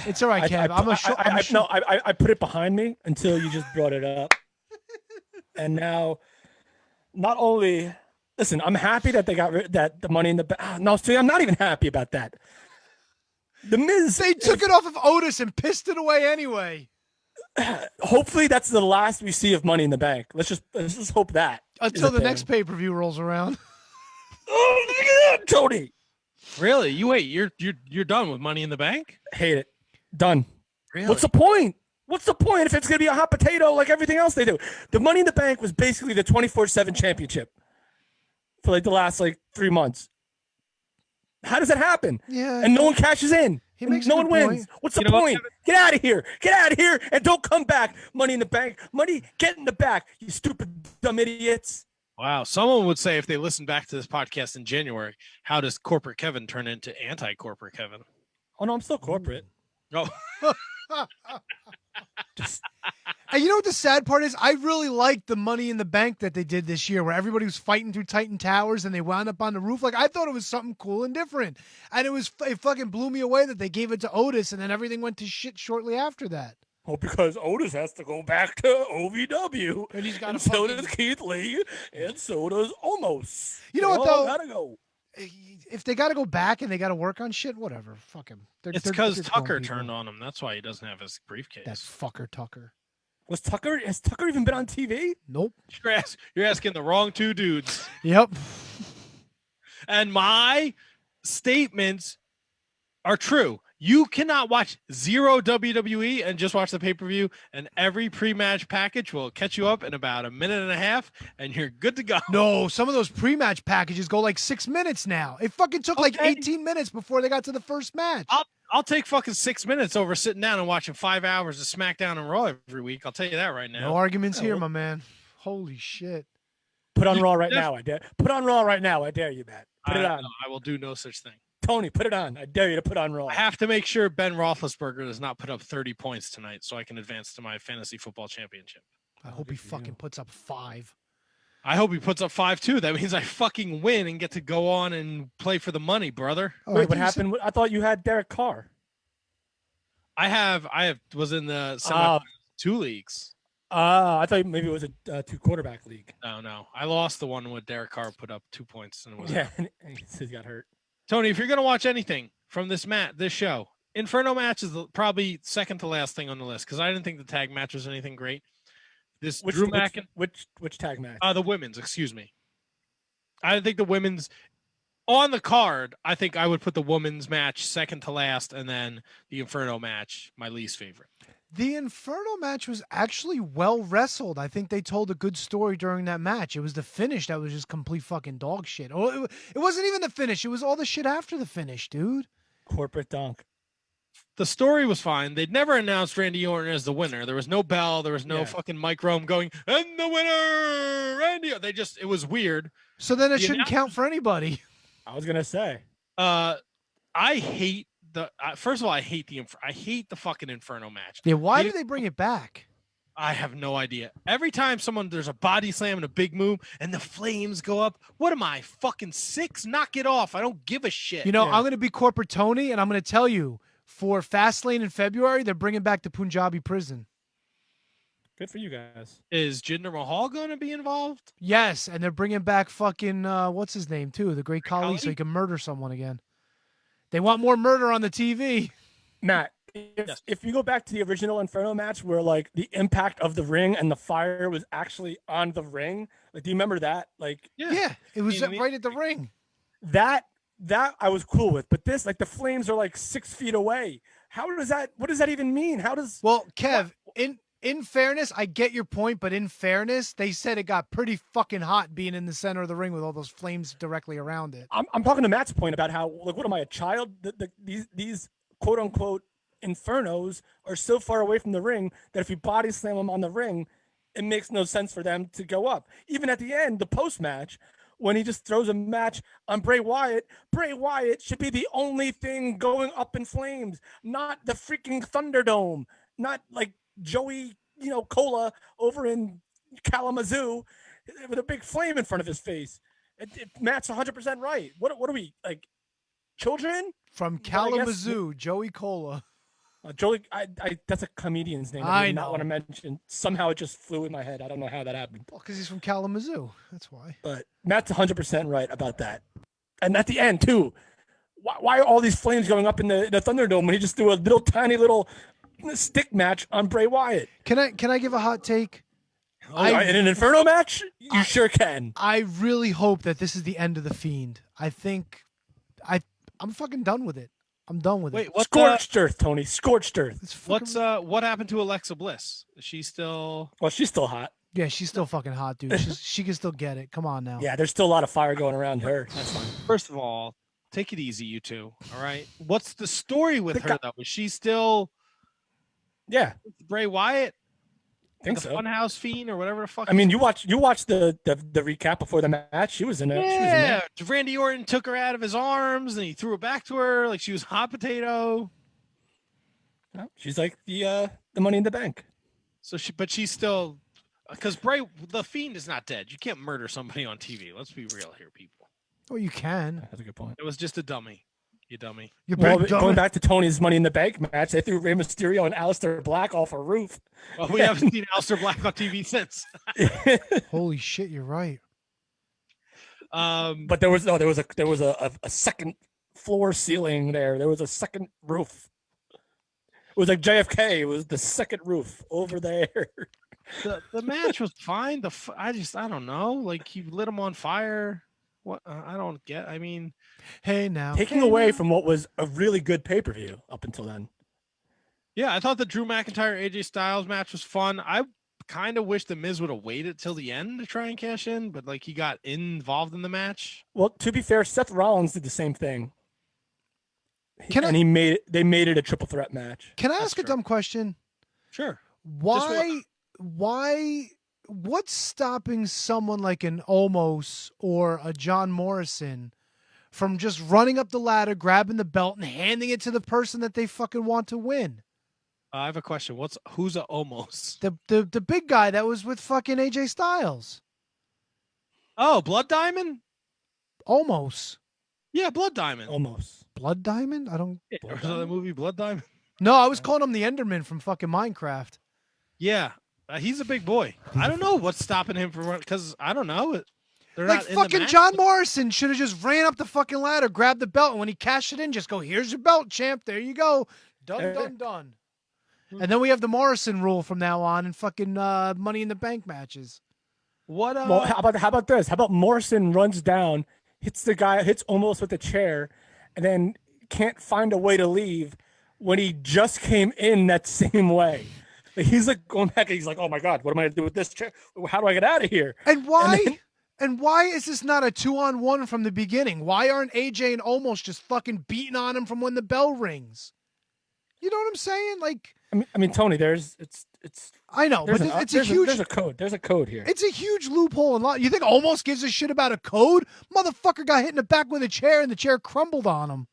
It's all right, Kev. I put it behind me until you just brought it up. And now, not only, listen, I'm happy that they got the Money in the Bank. No, see, I'm not even happy about that. The Miz. They took it off of Otis and pissed it away anyway. Hopefully that's the last we see of Money in the Bank. Let's just hope that. Until the next pay-per-view rolls around. Oh, look at that, Tony. Really? You're done with Money in the Bank? Hate it. Done. Really? What's the point? What's the point if it's going to be a hot potato like everything else they do? The Money in the Bank was basically the 24/7 championship for like the last 3 months. How does that happen? Yeah. And no one cashes in. He makes no a one good wins. point. What's the point? Get out of here. Get out of here and don't come back. Money in the Bank. Money, get in the back, you stupid, dumb idiots. Wow. Someone would say if they listened back to this podcast in January, how does corporate Kevin turn into anti-corporate Kevin? Oh, no, I'm still corporate. Oh. And you know what the sad part is? I really liked the Money in the Bank that they did this year where everybody was fighting through Titan Towers and they wound up on the roof. Like, I thought it was something cool and different. And it fucking blew me away that they gave it to Otis and then everything went to shit shortly after that. Well, because Otis has to go back to OVW, And he's got and to so fucking... does Keith Lee, and so does Omos. You know They what, all though? gotta go. If they got to go back and they got to work on shit, whatever. Fuck him. It's because Tucker turned on him. That's why he doesn't have his briefcase. That fucker Tucker. Has Tucker even been on TV? Nope. You're asking the wrong two dudes. Yep. And my statements are true. You cannot watch zero WWE and just watch the pay-per-view, and every pre-match package will catch you up in about a minute and a half, and you're good to go. No, some of those pre-match packages go like 6 minutes now. It fucking took like 18 minutes before they got to the first match. I'll take fucking 6 minutes over sitting down and watching 5 hours of SmackDown and Raw every week. I'll tell you that right now. No arguments here, my man. Holy shit. Put on Raw right now, I dare. Put on Raw right now, I dare you, Matt. Put it on. No, I will do no such thing. Tony, put it on. I dare you to put on Raw. I have to make sure Ben Roethlisberger does not put up 30 points tonight so I can advance to my fantasy football championship. I hope he fucking puts up 5. I hope he puts up 5 too. That means I fucking win and get to go on and play for the money, brother. Oh, Wait, what happened? I thought you had Derek Carr. I was in the semi 2 leagues. I thought maybe it was a 2-quarterback league. No. I lost the one with Derek Carr put up 2 points and it was and he got hurt. Tony, if you're gonna watch anything from this show, Inferno match is probably second to last thing on the list because I didn't think the tag match was anything great. Which tag match? The women's, excuse me. I didn't think the women's on the card. I think I would put the women's match second to last, and then the Inferno match my least favorite. The Inferno match was actually well wrestled. I think they told a good story during that match. It was the finish that was just complete fucking dog shit. Oh, it wasn't even the finish. It was all the shit after the finish, dude. Corporate dunk. The story was fine. They'd never announced Randy Orton as the winner. There was no bell. There was no fucking Mike Rome going, and the winner, Randy. It was weird. So then it shouldn't count for anybody. I was gonna say. I hate first of all, I hate the fucking Inferno match. Yeah, why do they bring it back? I have no idea. Every time there's a body slam and a big move and the flames go up, what am I, fucking 6? Knock it off. I don't give a shit. You know, I'm going to be Corporate Tony, and I'm going to tell you, for Fastlane in February, they're bringing back the Punjabi prison. Good for you guys. Is Jinder Mahal going to be involved? Yes, and they're bringing back fucking, what's his name, too? The Great Khali, so he can murder someone again. They want more murder on the TV. Matt, if you go back to the original Inferno match where, like, the impact of the ring and the fire was actually on the ring, like, do you remember that? Like, yeah, it was right at the ring. That I was cool with, but this, like, the flames are like 6 feet away. What does that even mean? Well, Kev, in fairness, I get your point, but in fairness, they said it got pretty fucking hot being in the center of the ring with all those flames directly around it. I'm talking to Matt's point about how, like, what am I, a child? These quote unquote Infernos are so far away from the ring that if you body slam them on the ring, it makes no sense for them to go up. Even at the end, the post match, when he just throws a match on Bray Wyatt should be the only thing going up in flames, not the freaking Thunderdome, not like Joey, Cola over in Kalamazoo with a big flame in front of his face. Matt's 100% right. What are we, like, children? From Kalamazoo, Joey Cola. Joey, that's a comedian's name. I did know. not want to mention. Somehow it just flew in my head. I don't know how that happened. Well, because he's from Kalamazoo. That's why. But Matt's 100% right about that. And at the end, too, why are all these flames going up in the Thunderdome when he just threw a tiny little stick match on Bray Wyatt? Can I give a hot take? In an Inferno match? You sure can. I really hope that this is the end of The Fiend. I think I'm fucking done with it. I'm done with it. Wait, Scorched Earth, Tony. Scorched Earth. What happened to Alexa Bliss? Is she still? Well, she's still hot. Yeah, she's still fucking hot, dude. She can still get it. Come on now. Yeah, there's still a lot of fire going around her. That's fine. First of all, take it easy, you two. All right. What's the story with her though? Is she still? Yeah. Bray Wyatt. I think the so. Funhouse Fiend or whatever the fuck. I mean, you watched the recap before the match. She was in it. Yeah, Randy Orton took her out of his arms and he threw her back to her like she was hot potato. No, she's like the Money in the Bank. So she's still, because the Fiend is not dead. You can't murder somebody on TV. Let's be real here, people. Oh, you can. That's a good point. It was just a dummy. you dummy. You Well, big dummy. going back to Tony's Money in the Bank match, they threw Rey Mysterio and Aleister Black off a roof. Well, we haven't seen Aleister Black on TV since. Holy shit, you're right. But there was a second floor ceiling there. There was a second roof. It was like JFK. It was the second roof over there. The match was fine. I don't know. Like, he lit him on fire. What? I don't get. I mean, Hey now. Taking away from what was a really good pay-per-view up until then. yeah, I thought the Drew McIntyre AJ Styles match was fun. I kind of wish the Miz would have waited till the end to try and cash in, but like, he got involved in the match. Well, to be fair, Seth Rollins did the same thing. Can and they made it a triple threat match. Can I ask a dumb question? Sure. What's stopping someone like an Omos or a John Morrison from just running up the ladder, grabbing the belt, and handing it to the person that they fucking want to win? I have a question. Who's a Omos? The big guy that was with fucking AJ Styles. Oh, Blood Diamond? Omos. Yeah, Blood Diamond. Almost. Blood Diamond? I don't. Was that the movie Blood Diamond? No, I was calling him the Enderman from fucking Minecraft. Yeah, he's a big boy. I don't know what's stopping him from, because I don't know. They're Like not in the fucking match. John Morrison should have just ran up the fucking ladder, grabbed the belt, and when he cashed it in, just go, "Here's your belt, champ. There you go. Done. And then we have the Morrison rule from now on in fucking Money in the Bank matches. What? Well, how about this? How about Morrison runs down, hits almost with a chair, and then can't find a way to leave when he just came in that same way. Like, he's like going back and he's like, "Oh my God, what am I gonna do with this chair? How do I get out of here?" And why? And why is this not a 2-on-1 from the beginning? Why aren't AJ and Omos just fucking beating on him from when the bell rings? You know what I'm saying? Like, I mean, Tony, it's. I know, but it's a huge. There's a code. There's a code here. It's a huge loophole in law. You think Omos gives a shit about a code? Motherfucker got hit in the back with a chair and the chair crumbled on him.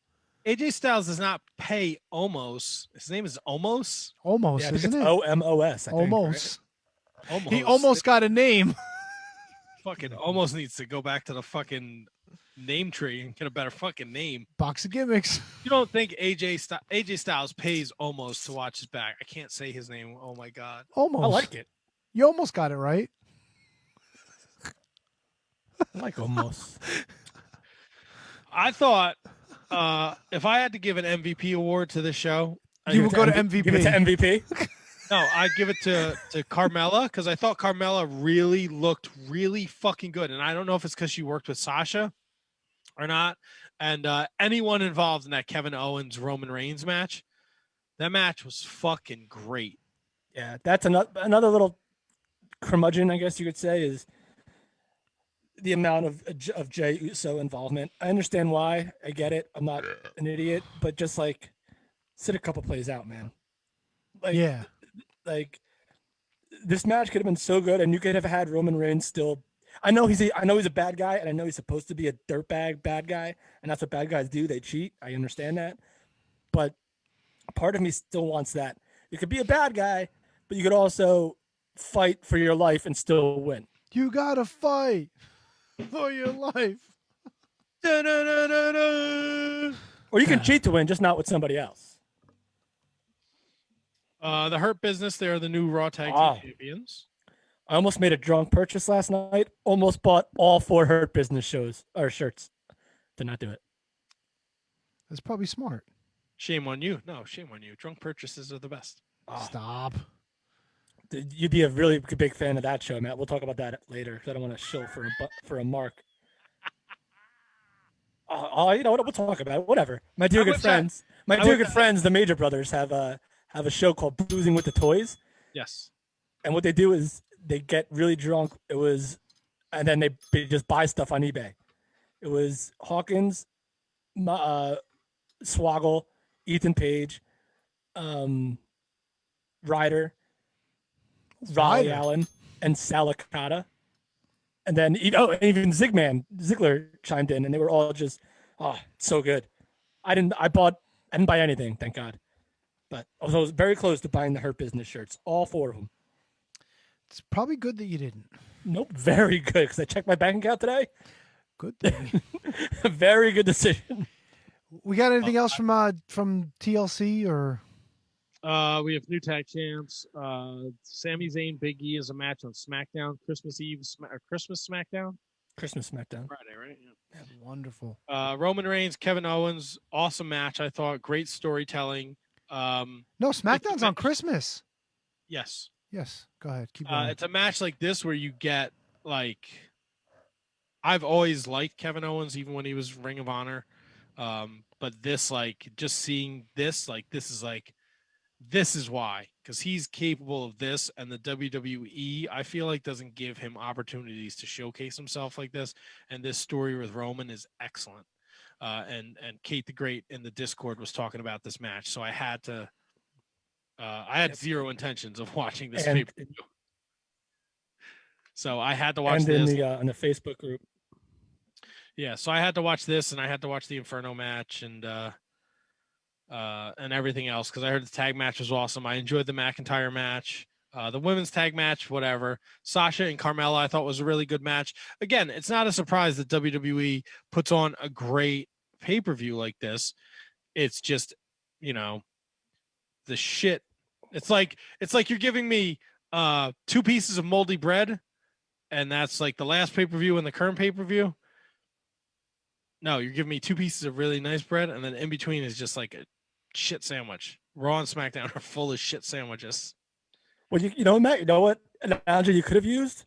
AJ Styles does not pay Omos. His name is Omos. Omos, Yeah, I think isn't it's it? OMOS. I think, Omos. right? Omos. He almost got a name. Fucking almost needs to go back to the fucking name tree and get a better fucking name. Box of gimmicks. You don't think AJ Styles pays Omos to watch his back? I can't say his name. Oh my God. Almost. I like it. You almost got it right. I like Omos. I thought if I had to give an MVP award to this show, You would go to MVP. Give it to MVP. no, I'd give it to Carmella, because I thought Carmella really looked really fucking good. And I don't know if it's because she worked with Sasha or not. And anyone involved in that Kevin Owens Roman Reigns match, that match was fucking great. Yeah, that's another little curmudgeon, I guess you could say, is the amount of Jey Uso involvement. I understand why. I get it. I'm not an idiot, but just like sit a couple plays out, man. Like, Yeah. Like, this match could have been so good, and you could have had Roman Reigns still. I know he's a bad guy, and I know he's supposed to be a dirtbag bad guy, and that's what bad guys do. They cheat. I understand that, but part of me still wants that. You could be a bad guy, but you could also fight for your life and still win. You gotta fight for your life. Da-da-da-da-da. Or you can cheat to win, just not with somebody else. The Hurt Business, they're the new Raw Tag Wow. Team Champions. I almost made a drunk purchase last night. Almost bought all 4 Hurt Business shirts. Did not do it. That's probably smart. Shame on you. No, shame on you. Drunk purchases are the best. Stop. You'd be a really big fan of that show, Matt. We'll talk about that later because I don't want to shill for a mark. You know what? We'll talk about it. Whatever. My dear good friends, the Major Brothers have a show called Boozing with the Toys. Yes. And what they do is they get really drunk. And then they just buy stuff on eBay. It was Hawkins, Swoggle, Ethan Page, Ryder, Raleigh Allen, and Salicata. And then even Ziggler chimed in, and they were all just, so good. I didn't buy anything, thank God. But I was very close to buying the Hurt Business shirts, all 4 of them. It's probably good that you didn't. Nope, very good, because I checked my bank account today. Good thing. Very good decision. We got anything else from TLC or? We have new tag champs. Sami Zayn, Big E is a match on SmackDown, Christmas Eve, Christmas SmackDown. Christmas SmackDown. Friday, right? Yeah. Wonderful. Roman Reigns, Kevin Owens, awesome match. I thought great storytelling. No, SmackDown's on Christmas. Yes. Yes. Go ahead. Keep going. It's a match like this where you get like, I've always liked Kevin Owens, even when he was Ring of Honor. But this, like, just seeing this, like, this is why, because he's capable of this, and the WWE, I feel like, doesn't give him opportunities to showcase himself like this. And this story with Roman is excellent. And Kate the Great in the Discord was talking about this match, so I had to. I had zero intentions of watching this pay-per-view, so I had to watch this. In the Facebook group. Yeah, so I had to watch this, and I had to watch the Inferno match, and everything else, because I heard the tag match was awesome. I enjoyed the McIntyre match, the women's tag match, whatever. Sasha and Carmella, I thought was a really good match. Again, it's not a surprise that WWE puts on a great pay-per-view like this. It's just, the shit. It's like you're giving me 2 pieces of moldy bread, and that's like the last pay-per-view and the current pay-per-view. No, you're giving me 2 pieces of really nice bread, and then in between is just like a shit sandwich. Raw and SmackDown are full of shit sandwiches. Well, Matt, you know what analogy you could have used?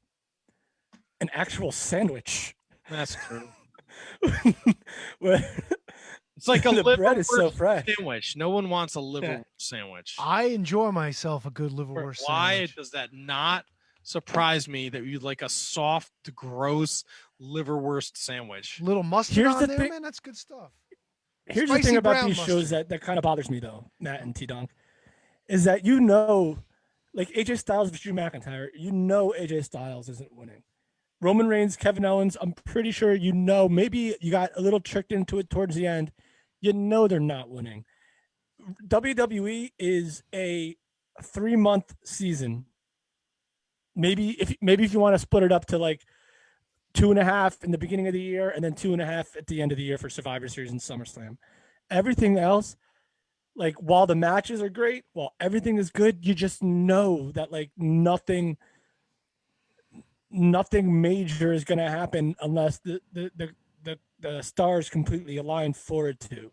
An actual sandwich. That's true. It's like the bread is so fresh. Sandwich. No one wants a liverwurst sandwich. I enjoy myself a good liverwurst sandwich. Why does that not surprise me that you'd like a soft, gross liverwurst sandwich? Little mustard on there, man. That's good stuff. Here's the thing about these shows that kind of bothers me, though, Matt and T-Donk, is that like AJ Styles versus Drew McIntyre, AJ Styles isn't winning. Roman Reigns, Kevin Owens, I'm pretty sure maybe you got a little tricked into it towards the end. They're not winning. WWE is a 3-month season. Maybe if you want to split it up to like 2.5 in the beginning of the year and then 2.5 at the end of the year for Survivor Series and SummerSlam. Everything else, like while the matches are great, while everything is good, you just know that like nothing major is going to happen unless the stars completely align for it to.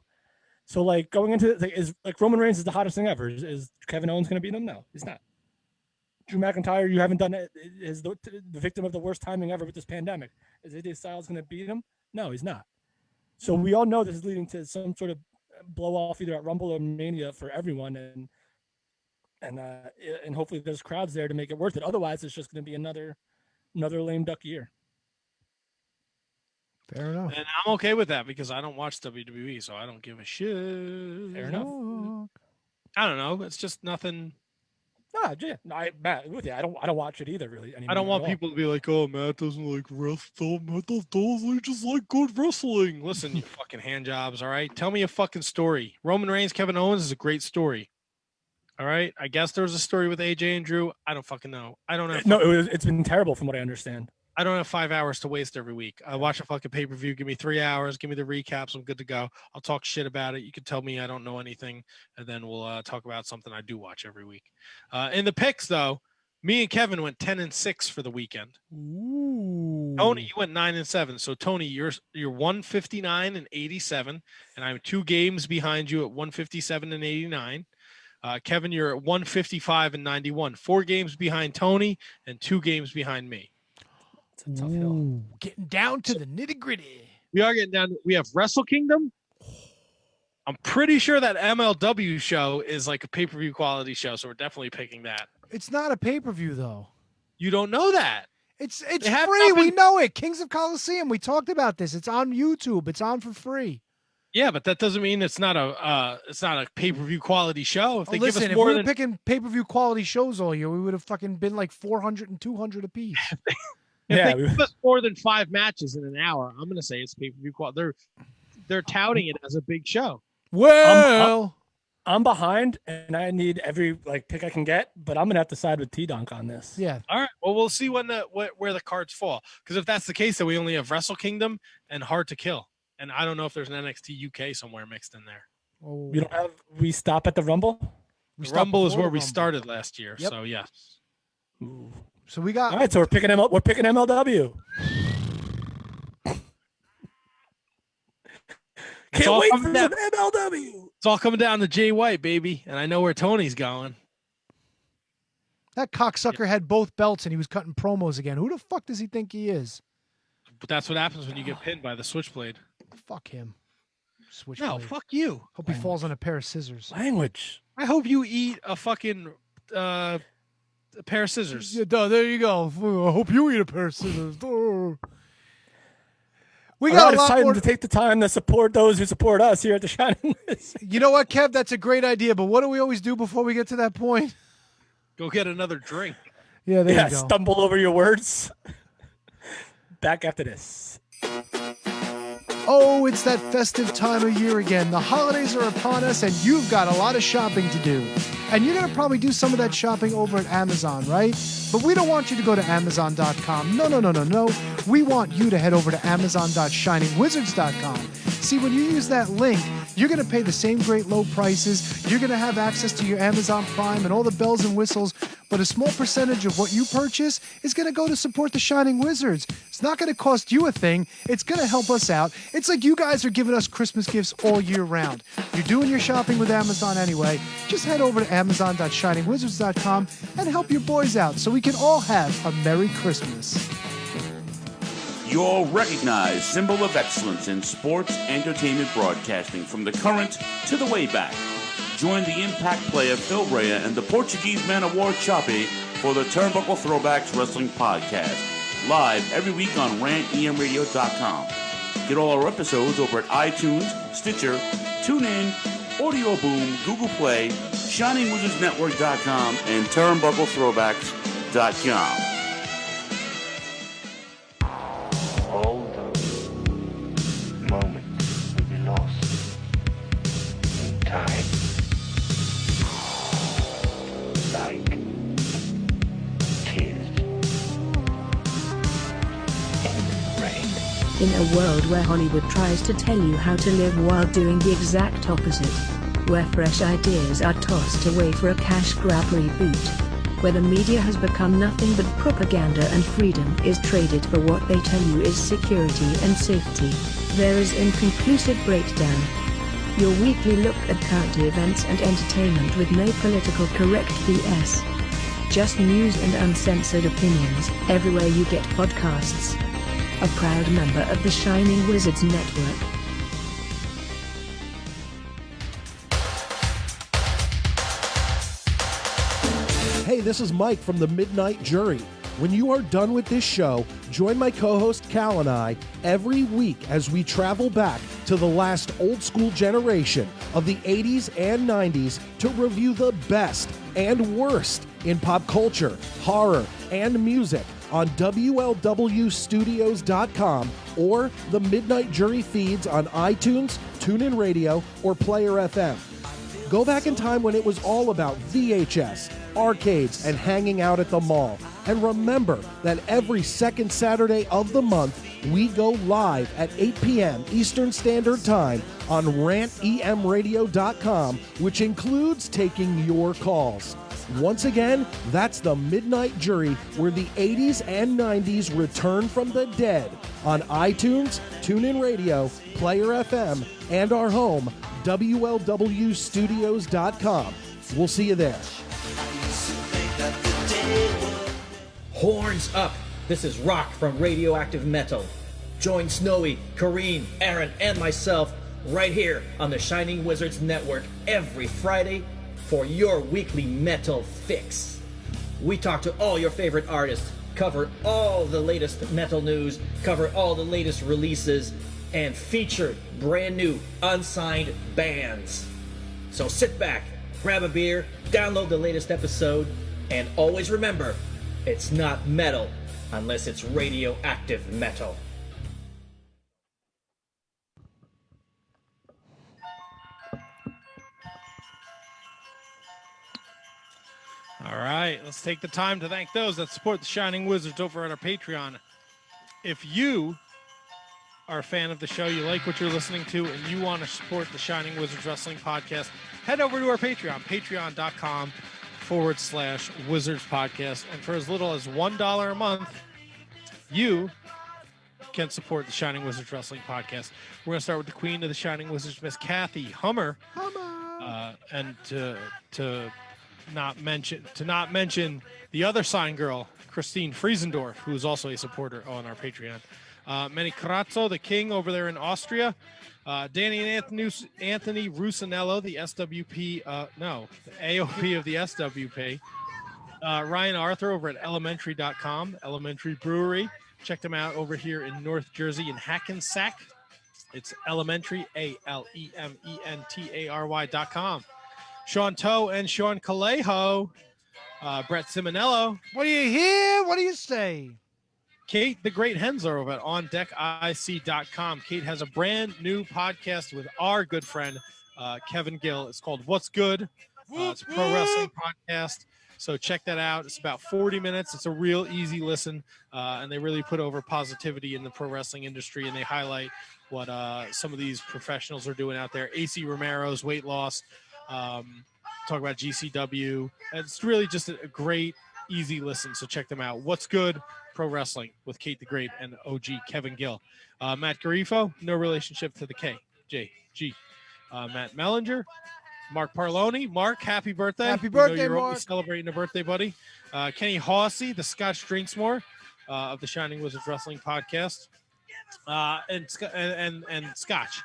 So like going into is like Roman Reigns is the hottest thing ever. Is Kevin Owens going to beat him? No, he's not. Drew McIntyre, you haven't done it, is the victim of the worst timing ever with this pandemic. Is AJ Styles going to beat him? No, he's not. So we all know this is leading to some sort of blow off either at Rumble or Mania for everyone, and hopefully there's crowds there to make it worth it. Otherwise, it's just going to be another lame duck year. Fair enough. And I'm okay with that because I don't watch WWE, so I don't give a shit. Fair enough. I don't know. It's just nothing. Matt, with you, I don't watch it either, really. I don't want people to be like, "Oh, Matt doesn't like wrestling. Matt doesn't just like good wrestling." Listen, you fucking hand jobs, all right? Tell me a fucking story. Roman Reigns, Kevin Owens is a great story. All right? I guess there was a story with AJ and Drew. I don't fucking know. I don't know. No, it's been terrible from what I understand. I don't have 5 hours to waste every week. I watch a fucking pay-per-view. Give me 3 hours. Give me the recaps. I'm good to go. I'll talk shit about it. You can tell me I don't know anything, and then we'll talk about something I do watch every week. In the picks, though, me and Kevin went 10-6 for the weekend. Ooh. Tony, you went 9-7. So Tony, you're 159 and 87, and I'm 2 games behind you at 157 and 89. Kevin, you're at 155 and 91. 4 games behind Tony and 2 games behind me. It's a tough hill. Getting down to the nitty gritty. We are getting down. We have Wrestle Kingdom. I'm pretty sure that MLW show is like a pay-per-view quality show, so we're definitely picking that. It's not a pay-per-view though. You don't know that. It's free. We know it. Kings of Colosseum. We talked about this. It's on YouTube. It's on for free. Yeah, but that doesn't mean it's not a pay-per-view quality show. If they listen, give us if more we were picking pay-per-view quality shows all year, we would have fucking been like 400 and 200 apiece. If they give us more than 5 matches in an hour, I'm going to say it's pay-per-view quality. They're touting it as a big show. Well, I'm behind, and I need every pick I can get, but I'm going to have to side with T-Donk on this. Yeah. All right. Well, we'll see where the cards fall. Because if that's the case, then we only have Wrestle Kingdom and Hard to Kill. And I don't know if there's an NXT UK somewhere mixed in there. Oh, We stop at the Rumble? The stopped Rumble is before where the we Rumble. started last year. Yep. So yes. Ooh. So we got All right, so we're picking MLW. It's Can't all wait coming for down. some MLW. It's all coming down to Jay White, baby. And I know where Tony's going. that cocksucker had both belts and he was cutting promos again. Who the fuck does he think he is? But that's what happens when you get pinned by the switchblade. Fuck him. Switchblade. No, fuck you. Hope he falls on a pair of scissors. Language. I hope you eat a fucking a pair of scissors. Yeah, there you go. I hope you eat a pair of scissors. Oh. We All got right, a it's lot time more. to take the time to support those who support us here at the Shining Wizards. You know what, Kev? That's a great idea. But what do we always do before we get to that point? Go get another drink. Yeah, there Yeah, you go. stumble over your words. Back after this. Oh, it's that festive time of year again. The holidays are upon us, and you've got a lot of shopping to do. And you're going to probably do some of that shopping over at Amazon, right? But we don't want you to go to Amazon.com. No. We want you to head over to Amazon.ShiningWizards.com. See, when you use that link, you're going to pay the same great low prices. You're going to have access to your Amazon Prime and all the bells and whistles. But a small percentage of what you purchase is going to go to support the Shining Wizards. It's not going to cost you a thing. It's going to help us out. It's like you guys are giving us Christmas gifts all year round. You're doing your shopping with Amazon anyway. Just head over to Amazon.ShiningWizards.com and help your boys out so we can all have a Merry Christmas. Your recognized symbol of excellence in sports entertainment broadcasting from the current to the way back. Join the Impact player Phil Rea and the Portuguese man of war Choppy for the Turnbuckle Throwbacks Wrestling Podcast. Live every week on rantemradio.com. Get all our episodes over at iTunes, Stitcher, TuneIn, Audio Boom, Google Play, ShiningWizardsNetwork.com, and TurnbuckleThrowbacks.com. All those moments will be lost in time. Like tears in rain. In a world where Hollywood tries to tell you how to live while doing the exact opposite, where fresh ideas are tossed away for a cash grab reboot, where the media has become nothing but propaganda and freedom is traded for what they tell you is security and safety, there is Inconclusive Breakdown. Your weekly look at current events and entertainment with no political correct BS. Just news and uncensored opinions, everywhere you get podcasts. A proud member of the Shining Wizards Network. Hey, this is Mike from the Midnight Jury. When you are done with this show, join my co-host Cal and I every week as we travel back to the last old school generation of the 80s and 90s to review the best and worst in pop culture, horror, and music on WLWstudios.com or the Midnight Jury feeds on iTunes, TuneIn Radio, or Player FM. Go back in time when it was all about VHS, arcades, and hanging out at the mall. And remember that every second Saturday of the month, we go live at 8 p.m. Eastern Standard Time on rantemradio.com, which includes taking your calls. Once again, that's the Midnight Jury, where the 80s and 90s return from the dead on iTunes, TuneIn Radio, Player FM, and our home, WLWstudios.com. We'll see you there. Horns up! This is Rock from Radioactive Metal. Join Snowy, Kareen, Aaron, and myself right here on the Shining Wizards Network every Friday for your weekly metal fix. We talk to all your favorite artists, cover all the latest metal news, cover all the latest releases, and feature brand new unsigned bands. So sit back, grab a beer, download the latest episode, and always remember, it's not metal unless it's radioactive metal. All right, let's take the time to thank those that support the Shining Wizards over at our Patreon. If you are a fan of the show, you like what you're listening to, and you want to support the Shining Wizards Wrestling Podcast, head over to our Patreon, patreon.com/Wizards Podcast. And for as little as $1 a month, you can support the Shining Wizards Wrestling Podcast. We're going to start with the queen of the Shining Wizards, Miss Kathy Hummer. And to not mention the other sign girl, Christine Friesendorf, who is also a supporter on our Patreon. Manny Carazzo, the king over there in Austria. Danny and Anthony Rusinello, the SWP, the AOP of the SWP. Ryan Arthur over at elementary.com, Elementary Brewery. Check them out over here in North Jersey in Hackensack. It's elementary, ALEMENTARY.com. Sean Toe and Sean Calejo. Brett Simonello. What do you hear? What do you say? Kate, the Great Hensler over at OnDeckIC.com. Kate has a brand new podcast with our good friend, Kevin Gill. It's called What's Good? It's a pro wrestling podcast. So check that out. It's about 40 minutes. It's a real easy listen. And they really put over positivity in the pro wrestling industry. And they highlight what some of these professionals are doing out there. AC Romero's weight loss. Talk about GCW. And it's really just a great, easy listen. So check them out. What's Good? Pro Wrestling with Kate the Great and OG Kevin Gill. Matt Garifo, no relationship to the KJG. Matt Mellinger. Mark Parloni. Mark, happy birthday. Happy birthday, you're Mark. Always celebrating a birthday, buddy. Kenny Hossey, the Scotch Drinksmore of the Shining Wizards Wrestling Podcast. And Scotch.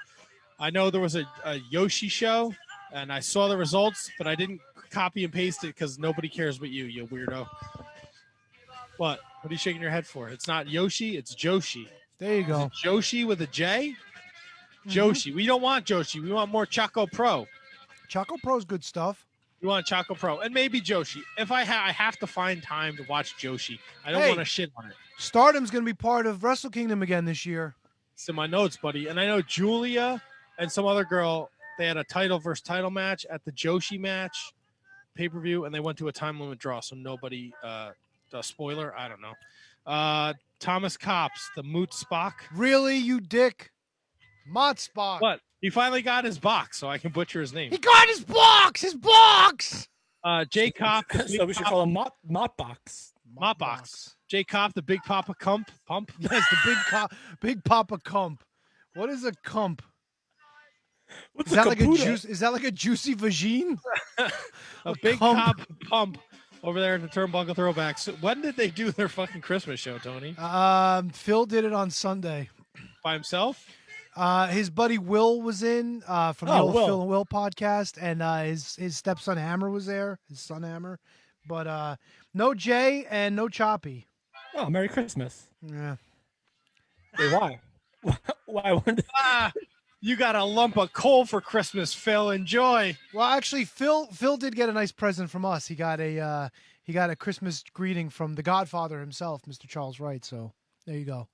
I know there was a Yoshi show, and I saw the results, but I didn't copy and paste it because nobody cares but you weirdo. What? What are you shaking your head for? It's not Yoshi, it's Joshi. There you go. Joshi with a J? Joshi. We don't want Joshi. We want more Choco Pro. Choco Pro's good stuff. We want Choco Pro and maybe Joshi. If I have to find time to watch Joshi. I don't want to shit on it. Stardom's going to be part of Wrestle Kingdom again this year. It's in my notes, buddy. And I know Julia and some other girl, they had a title versus title match at the Joshi match pay-per-view, and they went to a time limit draw, so nobody spoiler, I don't know. Thomas Kops, the Moot Spock. Really, you dick? Mott Spock. What? He finally got his box, so I can butcher his name. He got his box! His box! Jay Kopp. So we should call him Mott Box. Mott Box. Jay Kopp, the Big Papa Pump. Yes, the Big Papa Cump. What is a cump? What's is that like a juice? Is that like a juicy vagine? A Big Pop Pump over there at the Turnbuckle Throwbacks. When did they do their fucking Christmas show, Tony? Phil did it on Sunday. By himself? His buddy Will was in from the old Phil and Will podcast, and his stepson Hammer was there, his son Hammer. But no Jay and no Choppy. Oh, Merry Christmas. Yeah. Hey, why? Why? You got a lump of coal for Christmas, Phil. Enjoy. Well, actually, Phil did get a nice present from us. He got a Christmas greeting from the Godfather himself, Mr. Charles Wright. So there you go.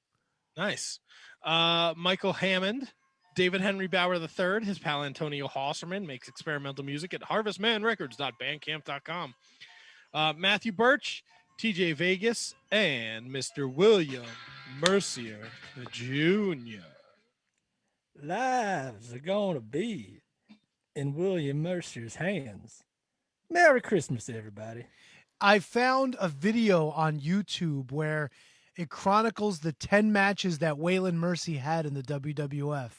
Nice. Michael Hammond, David Henry Bauer III, his pal Antonio Hosserman makes experimental music at harvestmanrecords.bandcamp.com. Matthew Birch, TJ Vegas, and Mr. William Mercier Jr. Lives are going to be in William Mercier's hands. Merry Christmas, everybody. I found a video on YouTube where it chronicles the 10 matches that Waylon Mercy had in the WWF.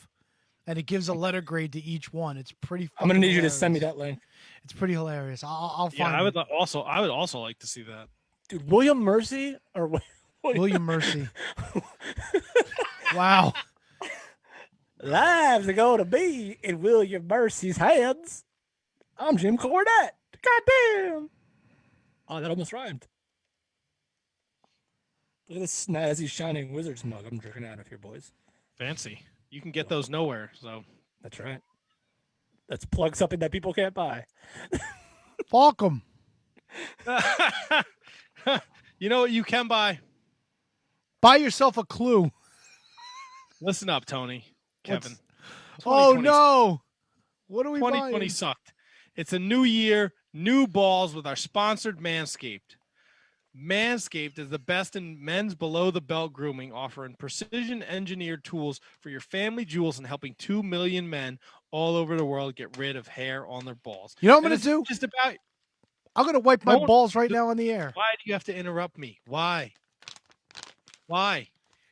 And it gives a letter grade to each one. It's pretty I'm going to need hilarious. you to send me that link. It's pretty hilarious. I'll find I would it. I would also like to see that. Dude, William Mercy or William Mercy. Wow. Lives are going to be in William Mercy's hands. I'm Jim Cornette. Goddamn. Oh, that almost rhymed. Look at this snazzy Shining Wizards mug I'm drinking out of here, boys. Fancy. You can get those nowhere, so. That's right. Let's plug something that people can't buy. Fuck them. You know what you can buy? Buy yourself a clue. Listen up, Tony. Kevin. Oh, no. What are we 2020 buying? sucked. It's a new year, new balls with our sponsored Manscaped. Manscaped is the best in men's below-the-belt grooming, offering precision-engineered tools for your family jewels and helping 2 million men all over the world get rid of hair on their balls. You know what I'm going to do? Just about. I'm going to wipe my balls right now on the air. Why do you have to interrupt me? Why? Why?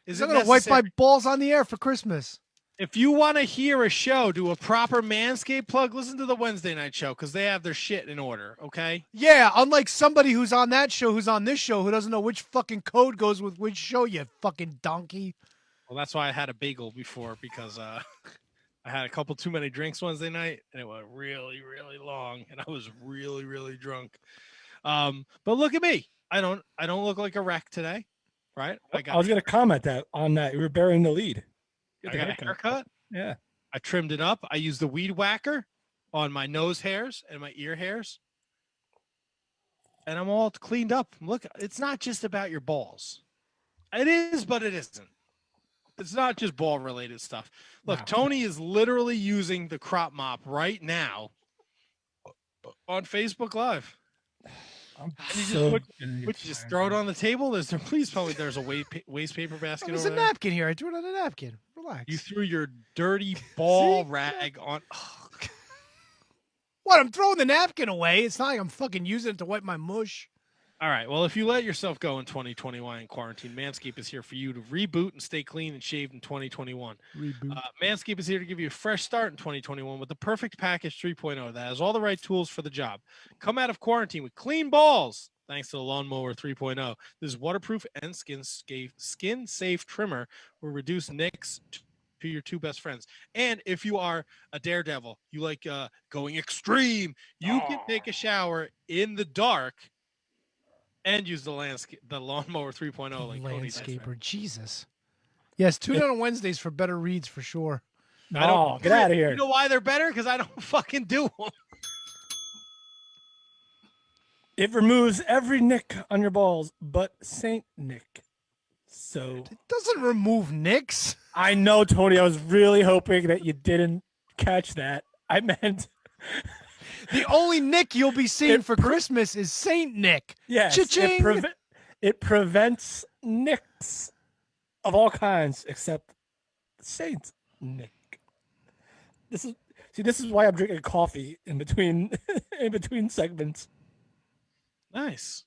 I'm going to wipe my balls on the air for Christmas. If you want to hear a show, do a proper Manscaped plug, listen to the Wednesday night show because they have their shit in order, okay? Yeah, unlike somebody who's on that show who's on this show who doesn't know which fucking code goes with which show, you fucking donkey. Well, that's why I had a bagel before because I had a couple too many drinks Wednesday night and it went really, really long and I was really, really drunk. But look at me. I don't look like a wreck today, right? I was going to comment on that. You were burying the lead. I got a haircut. Yeah. I trimmed it up. I used the weed whacker on my nose hairs and my ear hairs. And I'm all cleaned up. Look, it's not just about your balls. It is, but it isn't. It's not just ball related stuff. Look, Wow. Tony is literally using the crop mop right now on Facebook Live. And you just throw it on the table. Please tell me there's a waste paper basket There's over a there. napkin here. I threw it on a napkin. Relax. You threw your dirty ball rag on. What? I'm throwing the napkin away. It's not like I'm fucking using it to wipe my mush. All right. Well, if you let yourself go in 2021 in quarantine, Manscaped is here for you to reboot and stay clean and shaved in 2021. Manscaped is here to give you a fresh start in 2021 with the Perfect Package 3.0 that has all the right tools for the job. Come out of quarantine with clean balls thanks to the Lawnmower 3.0. This waterproof and skin-safe trimmer will reduce nicks to your two best friends. And if you are a daredevil, you like going extreme, you can take a shower in the dark and use the Lawnmower 3.0 like Cody does. Landscaper, Jesus. Yes, tune in on Wednesdays for better reads for sure. No, get out of here. You know why they're better? Because I don't fucking do them. It removes every nick on your balls but Saint Nick. So it doesn't remove nicks. I know, Tony. I was really hoping that you didn't catch that. I meant the only Nick you'll be seeing for Christmas is Saint Nick. Yes, Cha-ching! it prevents nicks of all kinds except Saint Nick. This is why I'm drinking coffee in between segments. Nice.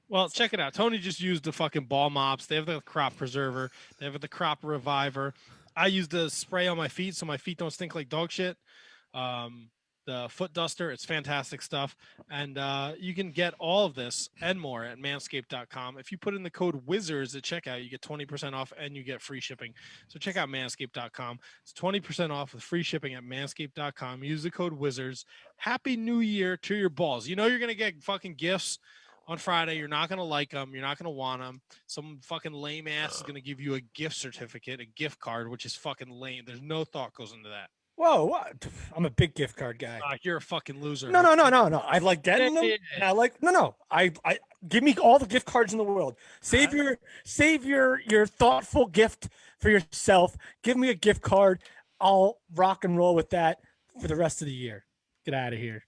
Well, check it out. Tony just used the fucking ball mops. They have the crop preserver. They have the crop reviver. I use the spray on my feet so my feet don't stink like dog shit. The foot duster, it's fantastic stuff. And you can get all of this and more at manscaped.com. If you put in the code WIZARDS at checkout, you get 20% off and you get free shipping. So check out manscaped.com. It's 20% off with free shipping at manscaped.com. Use the code WIZARDS. Happy New Year to your balls. You know you're going to get fucking gifts on Friday. You're not going to like them. You're not going to want them. Some fucking lame ass is going to give you a gift certificate, a gift card, which is fucking lame. There's no thought goes into that. Whoa, what? I'm a big gift card guy. You're a fucking loser. No. I like getting them. And I like I give me all the gift cards in the world. Save your thoughtful gift for yourself. Give me a gift card. I'll rock and roll with that for the rest of the year. Get out of here.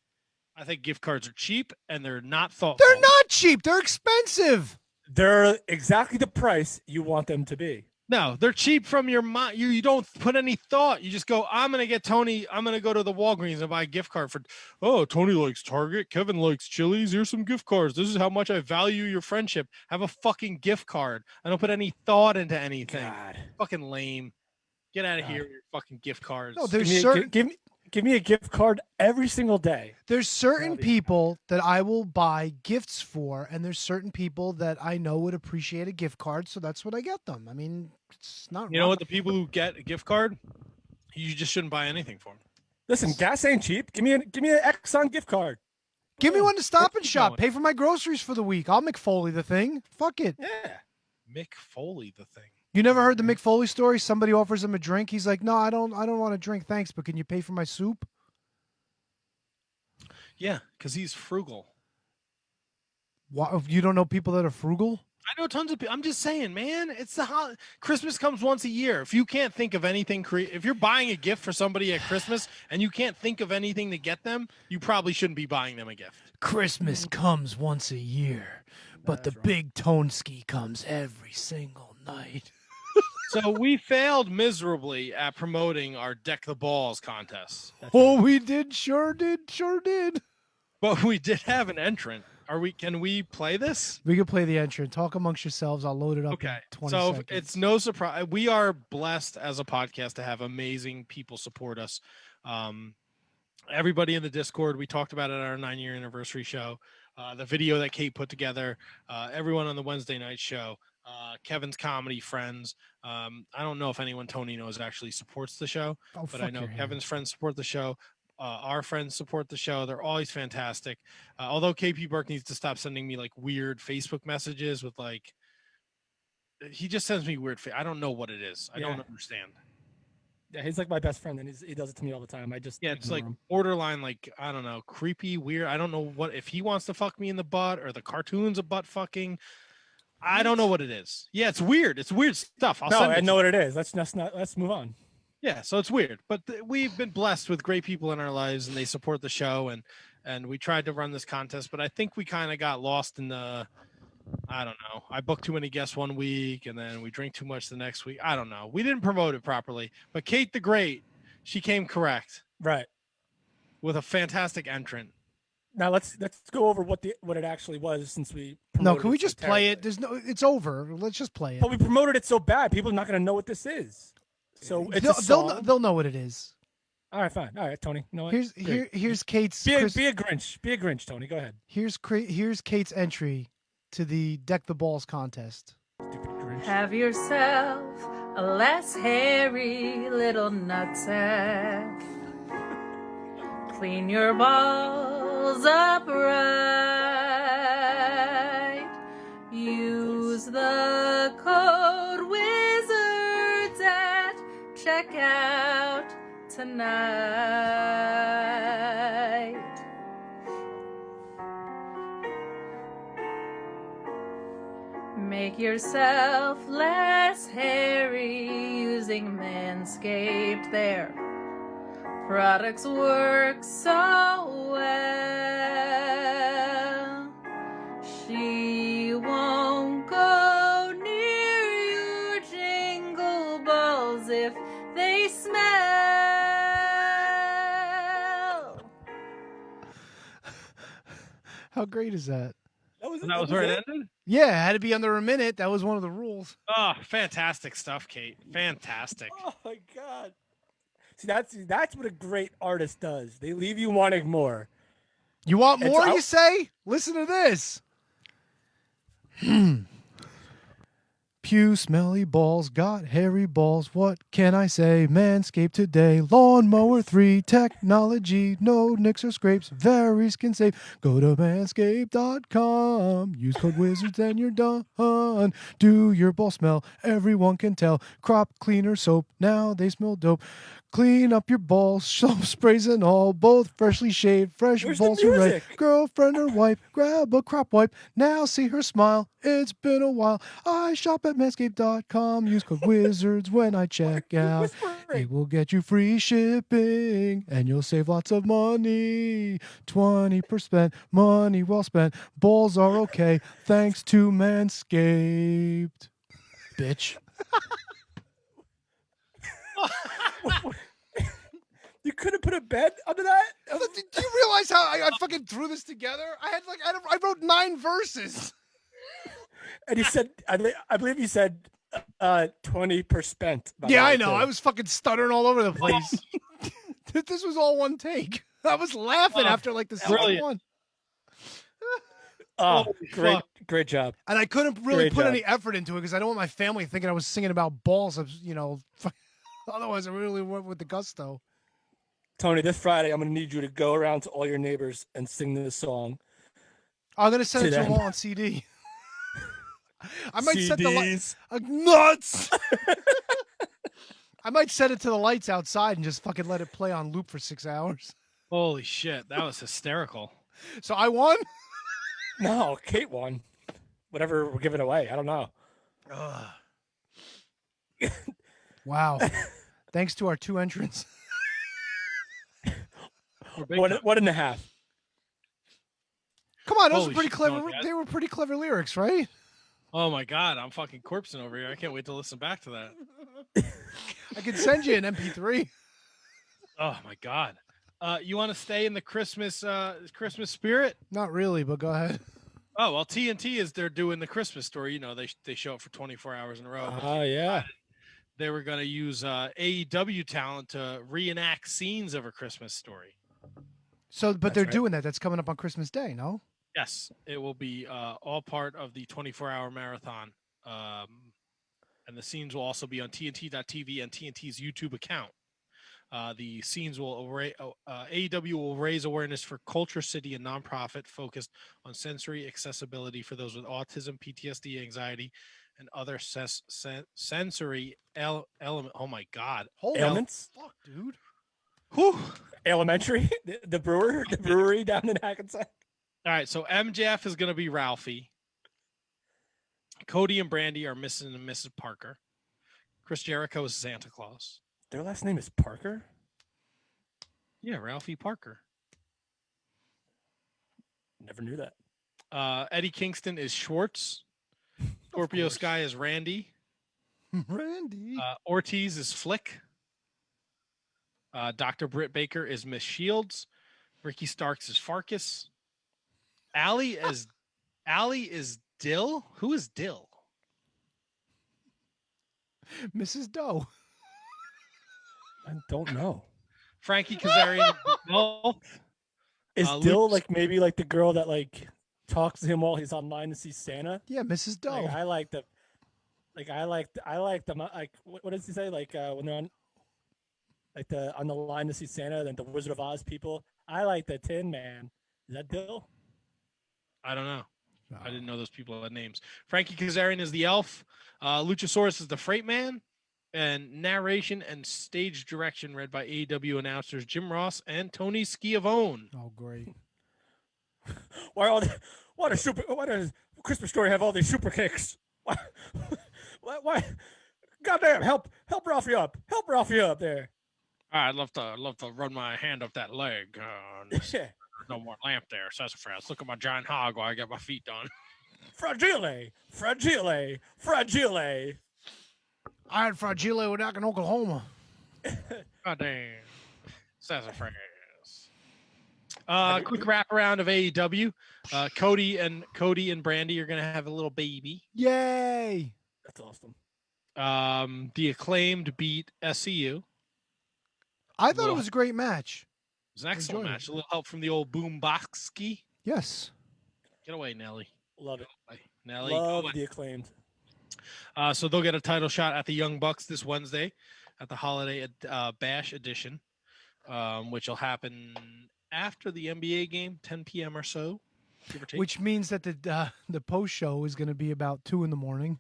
I think gift cards are cheap and they're not thoughtful. They're not cheap. They're expensive. They're exactly the price you want them to be. No, they're cheap from your mind. You don't put any thought. You just go, I'm going to get Tony. I'm going to go to the Walgreens and buy a gift card for, Tony likes Target. Kevin likes Chili's. Here's some gift cards. This is how much I value your friendship. Have a fucking gift card. I don't put any thought into anything. God. Fucking lame. Get out of here with your fucking gift cards. No, there's give me a gift card every single day. There's certain people that I will buy gifts for, and there's certain people that I know would appreciate a gift card, so that's what I get them. I mean, it's not. You know what? The people who get a gift card, you just shouldn't buy anything for them. Listen, gas ain't cheap. Give me an Exxon gift card. Give me one to Stop and Shop. Pay for my groceries for the week. I'll McFoley the thing. Fuck it. Yeah. Mick Foley the thing. You never heard the Mick Foley story? Somebody offers him a drink. He's like, "No, I don't want a drink, thanks. But can you pay for my soup?" Yeah, because he's frugal. What? You don't know people that are frugal? I know tons of people. I'm just saying, man. It's the Christmas comes once a year. If you can't think of anything, if you're buying a gift for somebody at Christmas and you can't think of anything to get them, you probably shouldn't be buying them a gift. Christmas comes once a year, But the big tone ski comes every single night. So we failed miserably at promoting our Deck the Balls contest. We did. Sure did. But we did have an entrant. Can we play this? We can play the entrant. Talk amongst yourselves. I'll load it up in 20 seconds. It's no surprise. We are blessed as a podcast to have amazing people support us. Everybody in the Discord, we talked about it at our 9-year anniversary show. The video that Kate put together, everyone on the Wednesday night show, Kevin's comedy friends. I don't know if anyone Tony knows actually supports the show, but I know Kevin's friends support the show. Our friends support the show. They're always fantastic. Although KP Burke needs to stop sending me like weird Facebook messages with like, he just sends me weird. I don't know what it is. I don't understand. Yeah, he's like my best friend, and he does it to me all the time. It's like borderline, like, I don't know, creepy, weird. I don't know what, if he wants to fuck me in the butt or the cartoon's a butt fucking. I don't know what it is. Yeah, it's weird. It's weird stuff. I know what it is. Let's move on. Yeah, so it's weird, but we've been blessed with great people in our lives, and they support the show, and we tried to run this contest, but I think we kind of got lost in the. I don't know. I booked too many guests one week, and then we drink too much the next week. I don't know. We didn't promote it properly. But Kate the Great, she came correct. Right. With a fantastic entrant. Now let's go over what it actually was, since we. No, can we just play it? It's over. Let's just play it. But we promoted it so bad, people are not going to know what this is. So it's they'll know what it is. All right, fine. All right, Tony. You know what? Here's Kate's. Be a Grinch. Be a Grinch, Tony. Go ahead. Here's Kate's entry to the Deck the Balls contest. Have yourself a less hairy little nutsack. Clean your balls up right. Use the code WIZARDS at checkout tonight. Make yourself less hairy using Manscaped. Their products work so well. She won't go near your jingle balls if they smell. How great is that? That was where it ended? Yeah, it had to be under a minute. That was one of the rules. Oh, fantastic stuff, Kate. Fantastic. Oh my God. See, that's what a great artist does. They leave you wanting more. You want more, you say? Listen to this. Pew smelly balls got hairy balls. What can I say? Manscaped today. Lawnmower 3 technology. No nicks or scrapes. Very skin safe. Go to manscaped.com. Use code WIZARDS and you're done. Do your ball smell? Everyone can tell. Crop cleaner soap. Now they smell dope. Clean up your balls, soap sprays and all, both freshly shaved, fresh balls are right. Girlfriend or wife, grab a crop wipe, now see her smile, it's been a while. I shop at manscaped.com, use code WIZARDS when I check out. It will get you free shipping, and you'll save lots of money. 20% money well spent, balls are okay, thanks to Manscaped. Bitch. You couldn't put a bed under that? Do you realize how I fucking threw this together? I wrote 9 verses. And you said, I believe you said 20%. Yeah, I know. I was fucking stuttering all over the place. This was all one take. I was laughing after like the second one. Oh, great job. And I couldn't really put any effort into it because I don't want my family thinking I was singing about balls. Otherwise, I really went with the gusto. Tony, this Friday, I'm going to need you to go around to all your neighbors and sing this song. I'm going to send it to them all on CD. I might set the lights. Nuts! I might set it to the lights outside and just fucking let it play on loop for 6 hours. Holy shit, that was hysterical. So I won? No, Kate won. Whatever we're giving away, I don't know. Wow. Thanks to our 2 entrants. 1.5. Come on, those Holy were pretty shit, clever. no, They were pretty clever lyrics, right? Oh my God, I'm fucking corpsing over here. I can't wait to listen back to that. I can send you an MP3. Oh my God. You want to stay in the Christmas spirit? Not really, but go ahead. Oh well, TNT they're doing the Christmas story. You know, they show it for 24 hours in a row. Oh yeah. They were going to use AEW talent to reenact scenes of a Christmas story. So, but they're doing that. That's coming up on Christmas Day, no? Yes, it will be all part of the 24-hour marathon. And the scenes will also be on TNT.tv and TNT's YouTube account. The scenes will AEW will raise awareness for Culture City, a nonprofit focused on sensory accessibility for those with autism, PTSD, anxiety, and other sensory element. Oh my God, Ailments. Fuck, dude. Whew. Elementary, the brewery down in Hackensack. All right, so MJF is going to be Ralphie. Cody and Brandy are Mrs. and Mrs. Parker. Chris Jericho is Santa Claus. Their last name is Parker? Yeah, Ralphie Parker. Never knew that. Eddie Kingston is Schwartz. Scorpio Sky is Randy. Randy. Ortiz is Flick. Dr. Britt Baker is Miss Shields. Ricky Starks is Farkas. Allie is Dill. Who is Dill? Mrs. Doe. I don't know. Frankie Kazarian is Dill like maybe like the girl that like talks to him while he's online to see Santa? Yeah, Mrs. Doe. Like, I like what does he say? Like when they're on the line to see Santa, then the Wizard of Oz people. I like the Tin Man. Is that Dill? I don't know. I didn't know those people had names. Frankie Kazarian is the elf. Luchasaurus is the freight man. And narration and stage direction read by AEW announcers Jim Ross and Tony Schiavone. Oh, great. Why does Christmas Story have all these super kicks? Why? Goddamn, help Ralphie up. Help Ralphie up there. I'd love to run my hand up that leg. No more lamp there, sassafras. Look at my giant hog while I get my feet done. Fragile. I had Fragile with that in Oklahoma. God damn. Sassafras. Quick wraparound of AEW. Cody and Brandy are going to have a little baby. Yay. That's awesome. The Acclaimed beat SCU. I thought it was a great match. It was an excellent match. A little help from the old Boomboxski. Yes. Get away, Nelly. Love it. Nelly. Love the Acclaimed. So they'll get a title shot at the Young Bucks this Wednesday at the Holiday Bash edition, which will happen after the NBA game, 10 p.m. or so, give or take. Which means that the post show is going to be about 2 a.m.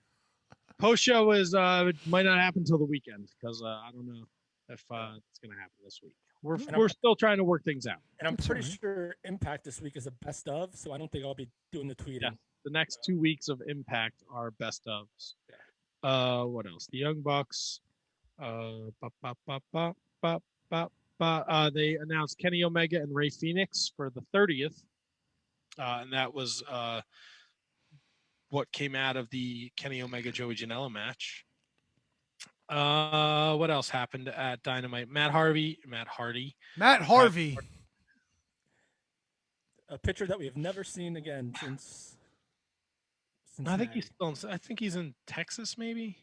Post show is might not happen until the weekend because I don't know if it's going to happen this week. We're still trying to work things out. And I'm pretty sure Impact this week is a best of, so I don't think I'll be doing the tweeting. Yeah. The next 2 weeks of Impact are best ofs. What else? The Young Bucks. They announced Kenny Omega and Rey Fenix for the 30th. And that was what came out of the Kenny Omega Joey Janela match. What else happened at Dynamite? Matt Hardy. A picture that we have never seen again since. I think he's still. I think he's in Texas, maybe.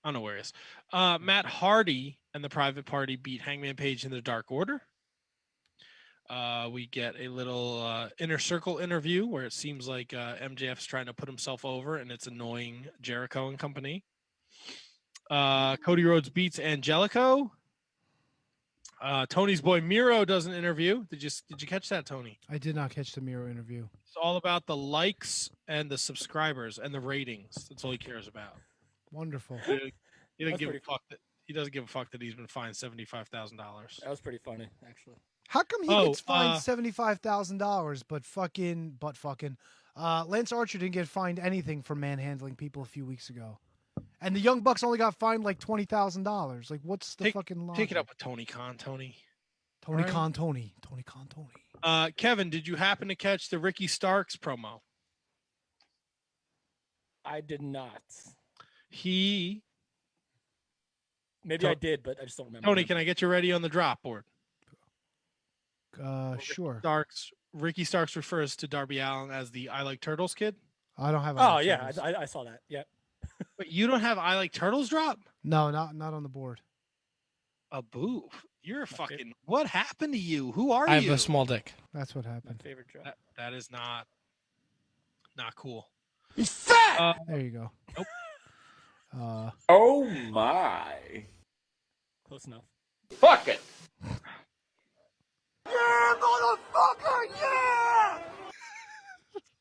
I don't know where he is. Matt Hardy and the Private Party beat Hangman Page in the Dark Order. We get a little Inner Circle interview where it seems like MJF's trying to put himself over, and it's annoying Jericho and company. Cody Rhodes beats Angelico. Tony's boy Miro does an interview. Did you catch that, Tony? I did not catch the Miro interview. It's all about the likes and the subscribers and the ratings. That's all he cares about. Wonderful. He doesn't give a fuck that he's been fined $75,000. That was pretty funny, actually. How come he gets fined $75,000, but Lance Archer didn't get fined anything for manhandling people a few weeks ago? And the Young Bucks only got fined like $20,000. Like, what's the fucking line? Take it up with Tony Khan, Tony. Tony Khan. Kevin, did you happen to catch the Ricky Starks promo? I did not. Maybe I did, but I just don't remember. Tony, can I get you ready on the drop board? Sure. Ricky Starks refers to Darby Allin as the I Like Turtles kid. I don't have. Oh yeah, I saw that. Yeah. But you don't have I Like Turtles drop? No, not on the board. A boo. You're a fucking. What happened to you? Who are I you? have a small dick. That's what happened. My favorite drop. That is not cool. He's fat. There you go. Nope. Oh my. Close enough. Fuck it. Yeah, motherfucker, yeah!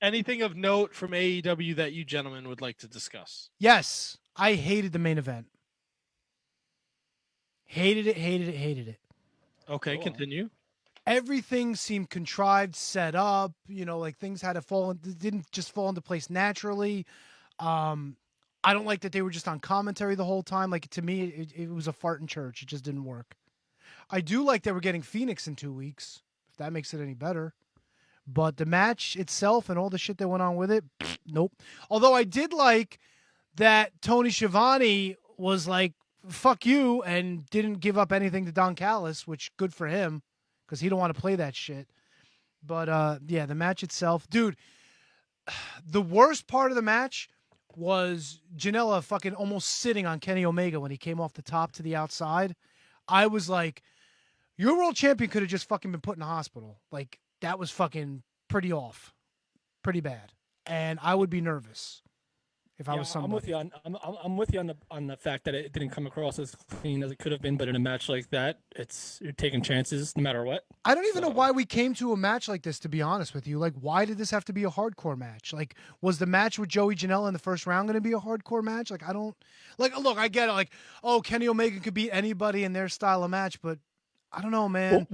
Anything of note from AEW that you gentlemen would like to discuss? Yes, I hated the main event. Hated it. Okay, continue. Everything seemed contrived, set up. Like things had to didn't just fall into place naturally. I don't like that they were just on commentary the whole time. Like, to me, it was a fart in church. It just didn't work. I do like that we're getting Phoenix in 2 weeks, if that makes it any better. But the match itself and all the shit that went on with it, nope. Although I did like that Tony Schiavone was like, fuck you, and didn't give up anything to Don Callis, which good for him, because he don't want to play that shit. But, yeah, the match itself. Dude, the worst part of the match was Janela fucking almost sitting on Kenny Omega when he came off the top to the outside. I was like, your world champion could have just fucking been put in a hospital. Like, that was fucking pretty off. Pretty bad. And I would be nervous if I was somebody. I'm with you on the fact that it didn't come across as clean as it could have been, but in a match like that, you're taking chances no matter what. I don't even know why we came to a match like this, to be honest with you. Like, why did this have to be a hardcore match? Like, was the match with Joey Janela in the first round going to be a hardcore match? Like, I don't... Like, look, I get it. Like, oh, Kenny Omega could beat anybody in their style of match, but I don't know, man.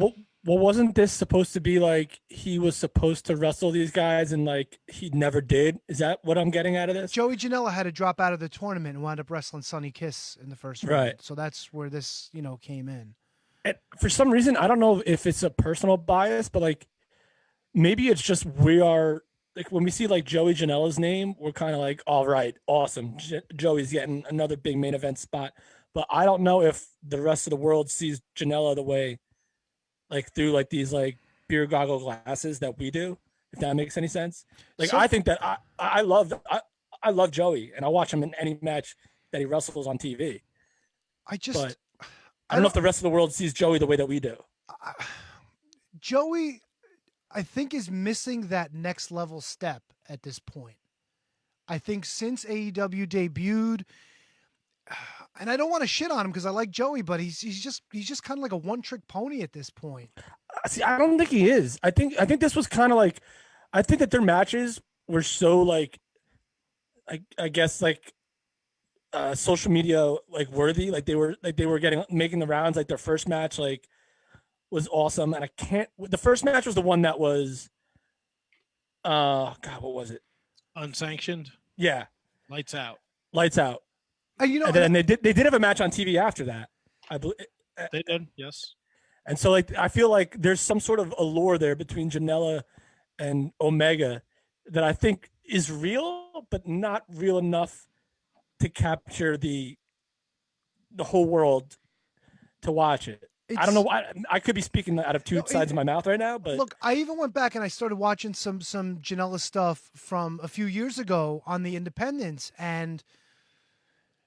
Well, wasn't this supposed to be like he was supposed to wrestle these guys and like he never did? Is that what I'm getting out of this? Joey Janela had to drop out of the tournament and wound up wrestling Sonny Kiss in the first round. Right. So that's where this, came in. And for some reason, I don't know if it's a personal bias, but like maybe it's just we are like when we see like Joey Janela's name, we're kind of like, all right, awesome. Joey's getting another big main event spot. But I don't know if the rest of the world sees Janela the way, like through like these like beer goggle glasses that we do, if that makes any sense. Like, so, I think that I love Joey, and I watch him in any match that he wrestles on TV. I don't know if the rest of the world sees Joey the way that we do. Joey, I think, is missing that next level step at this point. I think since AEW debuted, and I don't want to shit on him because I like Joey, but he's just kind of like a one-trick pony at this point. See, I don't think he is. I think this was kind of like, I think that their matches were so like, I guess like, social media like worthy. Like they were making the rounds. Like their first match like was awesome, and the first match was the one that was, God, what was it? Unsanctioned. Yeah. Lights out. And then they did have a match on TV after that. I believe they did. Yes. And so like I feel like there's some sort of allure there between Janela and Omega that I think is real, but not real enough to capture the whole world to watch it. I don't know. I could be speaking out of two sides of my mouth right now, but look, I even went back and I started watching some Janela stuff from a few years ago on the Independents, and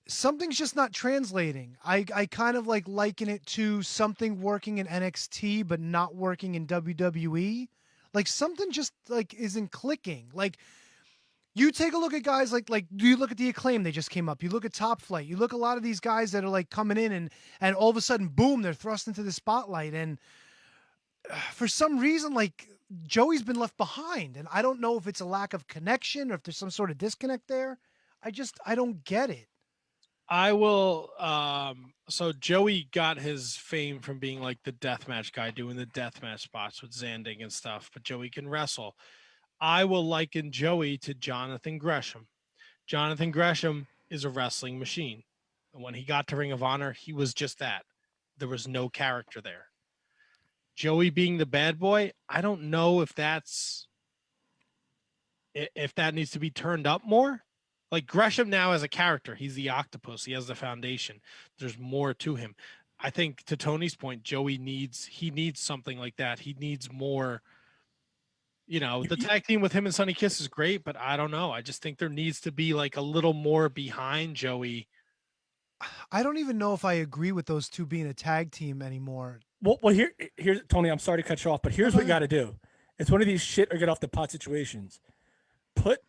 something's just not translating. I kind of like liken it to something working in NXT but not working in WWE. Like something just like isn't clicking. Like you take a look at guys like you look at the Acclaim, they just came up. You look at Top Flight. You look at a lot of these guys that are like coming in and all of a sudden, boom, they're thrust into the spotlight. And for some reason, like Joey's been left behind. And I don't know if it's a lack of connection or if there's some sort of disconnect there. I don't get it. I will. So Joey got his fame from being like the deathmatch guy, doing the deathmatch spots with Zandig and stuff. But Joey can wrestle. I will liken Joey to Jonathan Gresham. Jonathan Gresham is a wrestling machine. And when he got to Ring of Honor, he was just that. There was no character there. Joey being the bad boy, I don't know if that needs to be turned up more. Like Gresham now as a character, he's the octopus. He has the foundation. There's more to him. I think to Tony's point, Joey needs something like that. He needs more. The tag team with him and Sonny Kiss is great, but I don't know. I just think there needs to be like a little more behind Joey. I don't even know if I agree with those two being a tag team anymore. Well, here's Tony. I'm sorry to cut you off, but here's what you got to do. It's one of these shit or get off the pot situations. Put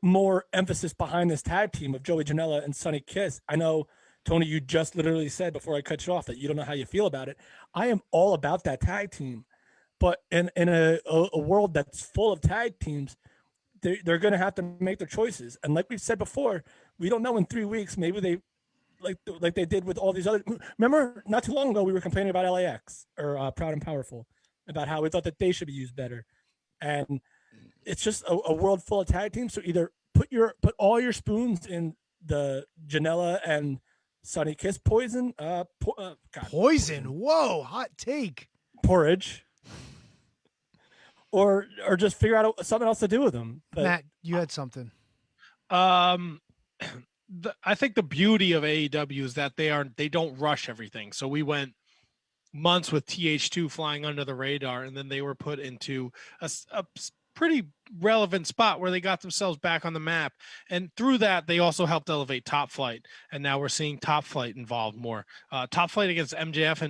more emphasis behind this tag team of Joey Janela and Sonny Kiss. I know, Tony, you just literally said before I cut you off that you don't know how you feel about it. I am all about that tag team, but in a world that's full of tag teams, they're going to have to make their choices. And like we've said before, we don't know in 3 weeks. Maybe they like they did with all these other. Remember, not too long ago we were complaining about LAX or Proud and Powerful, about how we thought that they should be used better, and it's just a world full of tag teams. So either put all your spoons in the Janela and Sonny Kiss poison. Poison. Whoa, hot take. Porridge. Or just figure out something else to do with them. But, Matt, you had something. I think the beauty of AEW is that they don't rush everything. So we went months with TH2 flying under the radar, and then they were put into a pretty relevant spot where they got themselves back on the map. And through that, they also helped elevate Top Flight. And now we're seeing Top Flight involved more. Top Flight against MJF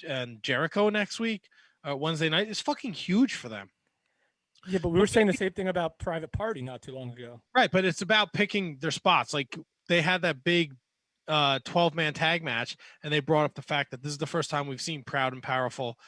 and Jericho next week, Wednesday night, is fucking huge for them. Yeah, but we were saying the same thing about Private Party not too long ago. Right, but it's about picking their spots. Like they had that big 12-man tag match, and they brought up the fact that this is the first time we've seen Proud and Powerful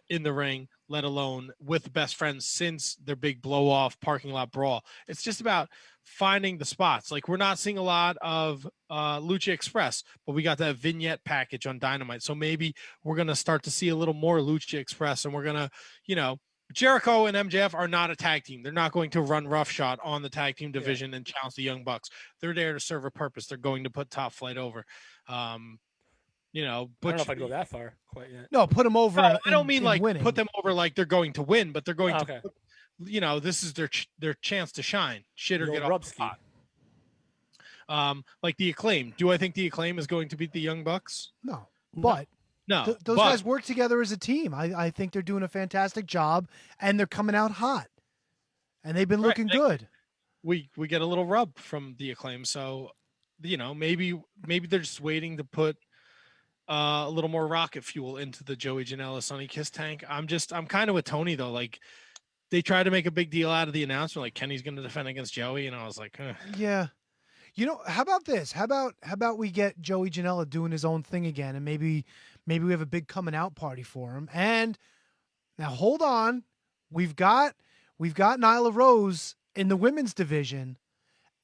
in the ring, let alone with best friends since their big blow-off parking lot brawl. It's just about finding the spots. Like we're not seeing a lot of Lucha Express, but we got that vignette package on Dynamite. So maybe we're going to start to see a little more Lucha Express, and we're going to, Jericho and MJF are not a tag team. They're not going to run roughshod on the tag team division and challenge the Young Bucks. They're there to serve a purpose. They're going to put Top Flight over. But I don't know if I'd go that far quite yet. No, put them over. No, I don't mean like winning. put them over like they're going to win, but they're going to. This is their chance to shine. Shit or get off the pot. Like the Acclaim. Do I think the Acclaim is going to beat the Young Bucks? No, but. No, those guys work together as a team. I think they're doing a fantastic job, and they're coming out hot, and they've been looking good. We get a little rub from the Acclaim, so maybe they're just waiting to put a little more rocket fuel into the Joey Janela Sonny Kiss tank. I'm kind of with Tony though. Like they tried to make a big deal out of the announcement, like Kenny's going to defend against Joey, and I was like, yeah. How about this? How about we get Joey Janela doing his own thing again, and maybe we have a big coming out party for him. And now hold on, we've got Nyla Rose in the women's division,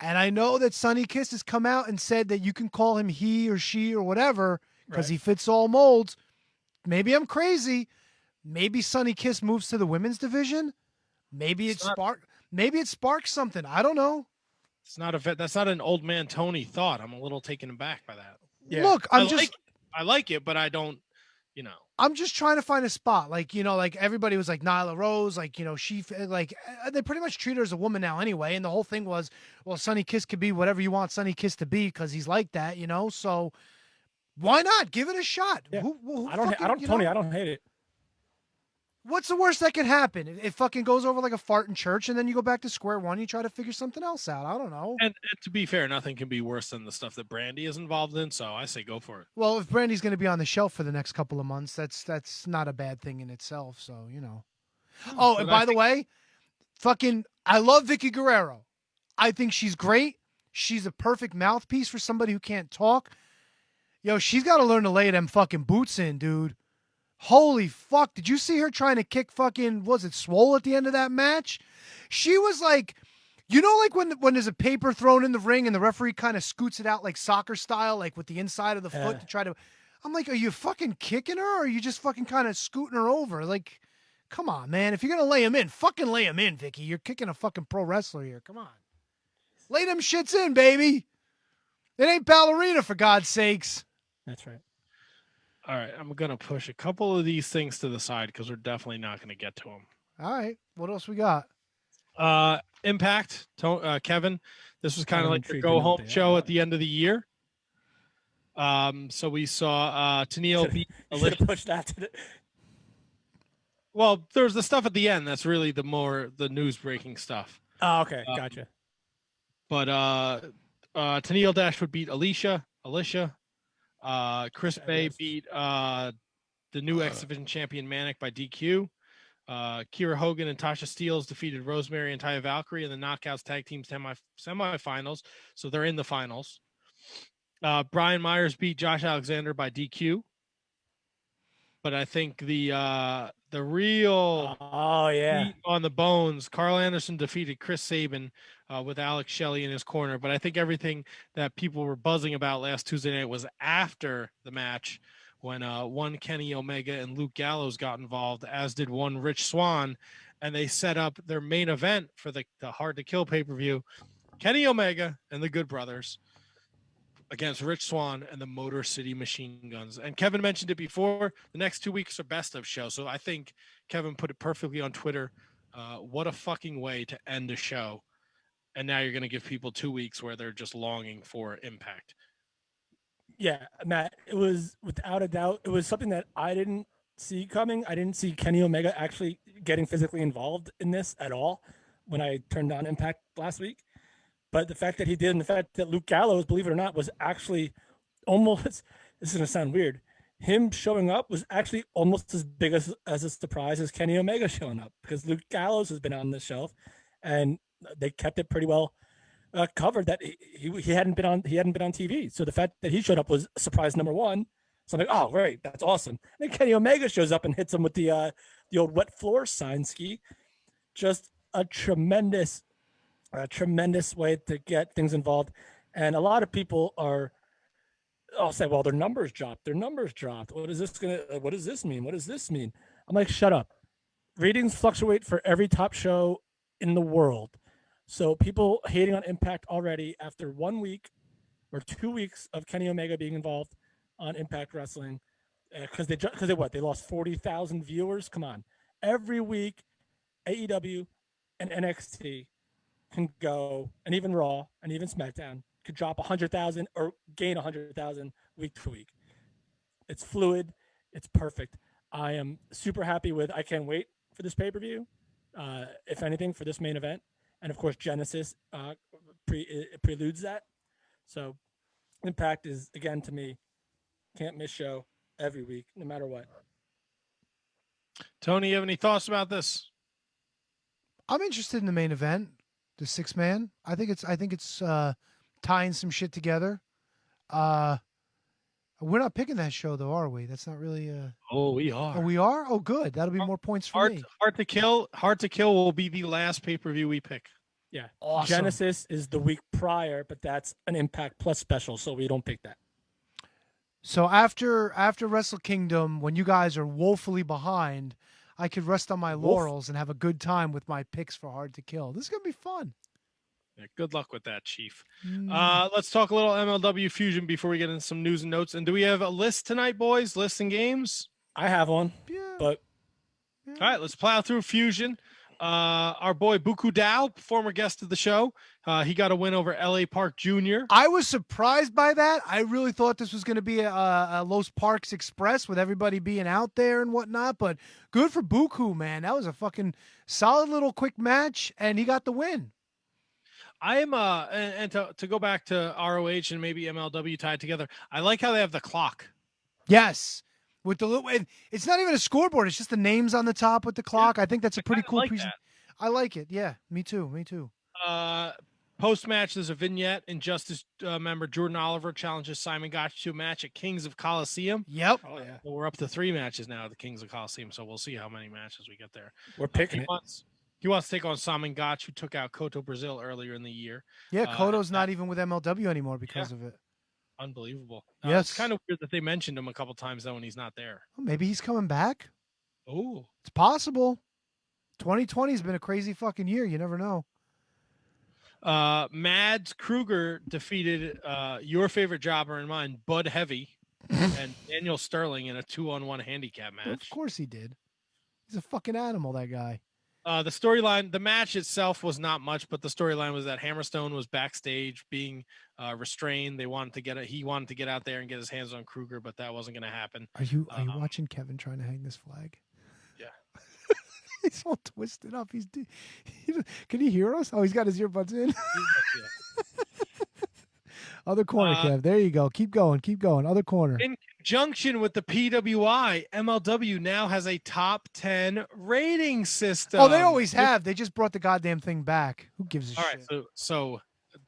and I know that Sonny Kiss has come out and said that you can call him he or she or whatever because he fits all molds. Maybe I'm crazy. Maybe Sonny Kiss moves to the women's division. Maybe it sparks something. I don't know. That's not an old man Tony thought. I'm a little taken aback by that. Yeah. Look, I like it, but I don't, I'm just trying to find a spot. Like, like everybody was like Nyla Rose, like, she, like, they pretty much treat her as a woman now anyway. And the whole thing was, well, Sonny Kiss could be whatever you want Sonny Kiss to be because he's like that, so why not give it a shot? Yeah. Who I don't hate it. What's the worst that could happen? It fucking goes over like a fart in church, and then you go back to square one. You try to figure something else out. I don't know. And to be fair, nothing can be worse than the stuff that Brandy is involved in. So I say go for it. Well, if Brandy's going to be on the shelf for the next couple of months, that's not a bad thing in itself. So Oh, and by the way, I love Vicky Guerrero. I think she's great. She's a perfect mouthpiece for somebody who can't talk. She's got to learn to lay them fucking boots in, dude. Holy fuck. Did you see her trying to kick fucking, was it Swole at the end of that match? She was like, like when there's a paper thrown in the ring and the referee kind of scoots it out like soccer style, like with the inside of the foot to try to, I'm like, are you fucking kicking her or are you just fucking kind of scooting her over? Like, come on, man. If you're going to lay him in, fucking lay him in, Vicky. You're kicking a fucking pro wrestler here. Come on. Lay them shits in, baby. It ain't ballerina, for God's sakes. That's right. All right, I'm gonna push a couple of these things to the side because we're definitely not gonna get to them. All right, what else we got? Impact, Kevin. This was kind of I'm like the intrigued go to know home what they show are. at the end of the year. So we saw Tennille beat Should Alicia. have pushed that to the. Well, there's the stuff at the end that's really the news breaking stuff. Oh, okay, gotcha. But Tennille Dashwood beat Alicia. Chris Bay beat the new X Division champion Manic by DQ. Kira Hogan and Tasha Steeles defeated Rosemary and Taya Valkyrie in the Knockouts Tag Team semifinals, so they're in the finals. Brian Myers beat Josh Alexander by DQ. But I think the real meat on the bones, Carl Anderson defeated Chris Sabin with Alex Shelley in his corner. But I think everything that people were buzzing about last Tuesday night was after the match when one Kenny Omega and Luke Gallows got involved, as did one Rich Swann, and they set up their main event for the Hard to Kill pay-per-view, Kenny Omega and the Good Brothers against Rich Swann and the Motor City Machine Guns. And Kevin mentioned it before, the next 2 weeks are best of show. So I think Kevin put it perfectly on Twitter. What a fucking way to end a show. And now you're going to give people 2 weeks where they're just longing for Impact. Yeah, Matt, it was without a doubt, it was something that I didn't see coming. I didn't see Kenny Omega actually getting physically involved in this at all when I turned on Impact last week. But the fact that he did, and the fact that Luke Gallows, believe it or not, was actually almost, this is going to sound weird, him showing up was actually almost as big as a surprise as Kenny Omega showing up, because Luke Gallows has been on the shelf and they kept it pretty well covered that he hadn't been on TV. So the fact that he showed up was surprise number one. So I'm like, oh, great, that's awesome. And then Kenny Omega shows up and hits him with the old wet floor sign ski. Just a tremendous way to get things involved. And a lot of people I'll say, well, their numbers dropped. What does this mean? What does this mean? I'm like, shut up. Ratings fluctuate for every top show in the world. So people hating on Impact already after 1 week or 2 weeks of Kenny Omega being involved on Impact Wrestling, because they lost 40,000 viewers. Come on, every week AEW and NXT can go, and even Raw and even SmackDown could drop 100,000 or gain 100,000 week to week. It's fluid. It's perfect. I am super happy with. I can't wait for this pay-per-view. If anything, for this main event. And of course, Genesis preludes that. So Impact is, again, to me, can't miss show every week, no matter what. Tony, you have any thoughts about this? I'm interested in the main event, the 6-man. I think it's tying some shit together. We're not picking that show though, are we? That's not really. Oh, we are. Oh, we are. Oh, good. That'll be more points for me. Hard to Kill will be the last pay-per-view we pick. Yeah. Awesome. Genesis is the week prior, but that's an Impact Plus special, so we don't pick that. So after Wrestle Kingdom, when you guys are woefully behind, I could rest on my laurels and have a good time with my picks for Hard to Kill. This is gonna be fun. Yeah, good luck with that, Chief. Let's talk a little MLW Fusion before we get into some news and notes. And do we have a list tonight, boys? Lists and games? I have one. Yeah. But all right, let's plow through Fusion. Our boy Buku Dao, former guest of the show, he got a win over LA Park Jr. I was surprised by that. I really thought this was going to be a Los Parks Express with everybody being out there and whatnot, but good for Buku, man. That was a fucking solid little quick match, and he got the win. I am and to go back to ROH and maybe MLW tied together, I like how they have the clock. Yes. With the little, it's not even a scoreboard. It's just the names on the top with the clock. I think that's a pretty cool piece. I like it. Yeah, me too. Post-match, there's a vignette. Injustice member Jordan Oliver challenges Simon Gotch to a match at Kings of Coliseum. Yep. Oh, yeah. Well, we're up to 3 matches now at the Kings of Coliseum, so we'll see how many matches we get there. We're picking it. He wants to take on Simon Gotch, who took out Koto Brazil earlier in the year. Yeah, Koto's not even with MLW anymore because of it. Unbelievable. Yes. It's kind of weird that they mentioned him a couple times, though, when he's not there. Well, maybe he's coming back. Oh. It's possible. 2020 has been a crazy fucking year. You never know. Mads Kruger defeated your favorite jobber and mine, Bud Heavy. and Daniel Sterling in a 2-on-1 handicap match. Of course he did. He's a fucking animal, that guy. The storyline, the match itself was not much, but the storyline was that Hammerstone was backstage being restrained. He wanted to get out there and get his hands on Kruger, but that wasn't going to happen. Are you watching Kevin trying to hang this flag? Yeah. He's all twisted up. Can he hear us? Oh, he's got his earbuds in. Other corner, Kev. There you go. Keep going. Other corner. In conjunction with the PWI, MLW now has a top 10 rating system. Oh, they always have. They just brought the goddamn thing back. Who gives a shit? All right, so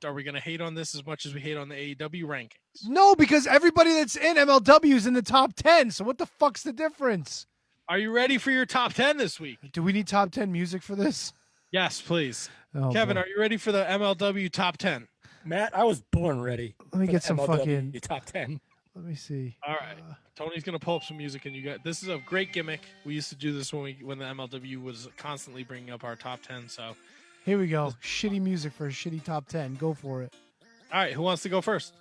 are we going to hate on this as much as we hate on the AEW rankings? No, because everybody that's in MLW is in the top 10. So what the fuck's the difference? Are you ready for your top 10 this week? Do we need top 10 music for this? Yes, please. Oh, Kevin, boy. are you ready for the MLW top 10? Matt, I was born ready. Let me get some MLW fucking top 10. Let me see. All right. Tony's going to pull up some music, and you got this is a great gimmick. We used to do this when the MLW was constantly bringing up our top 10. So Here we go. Shitty music for a shitty top 10. Go for it. All right, who wants to go first?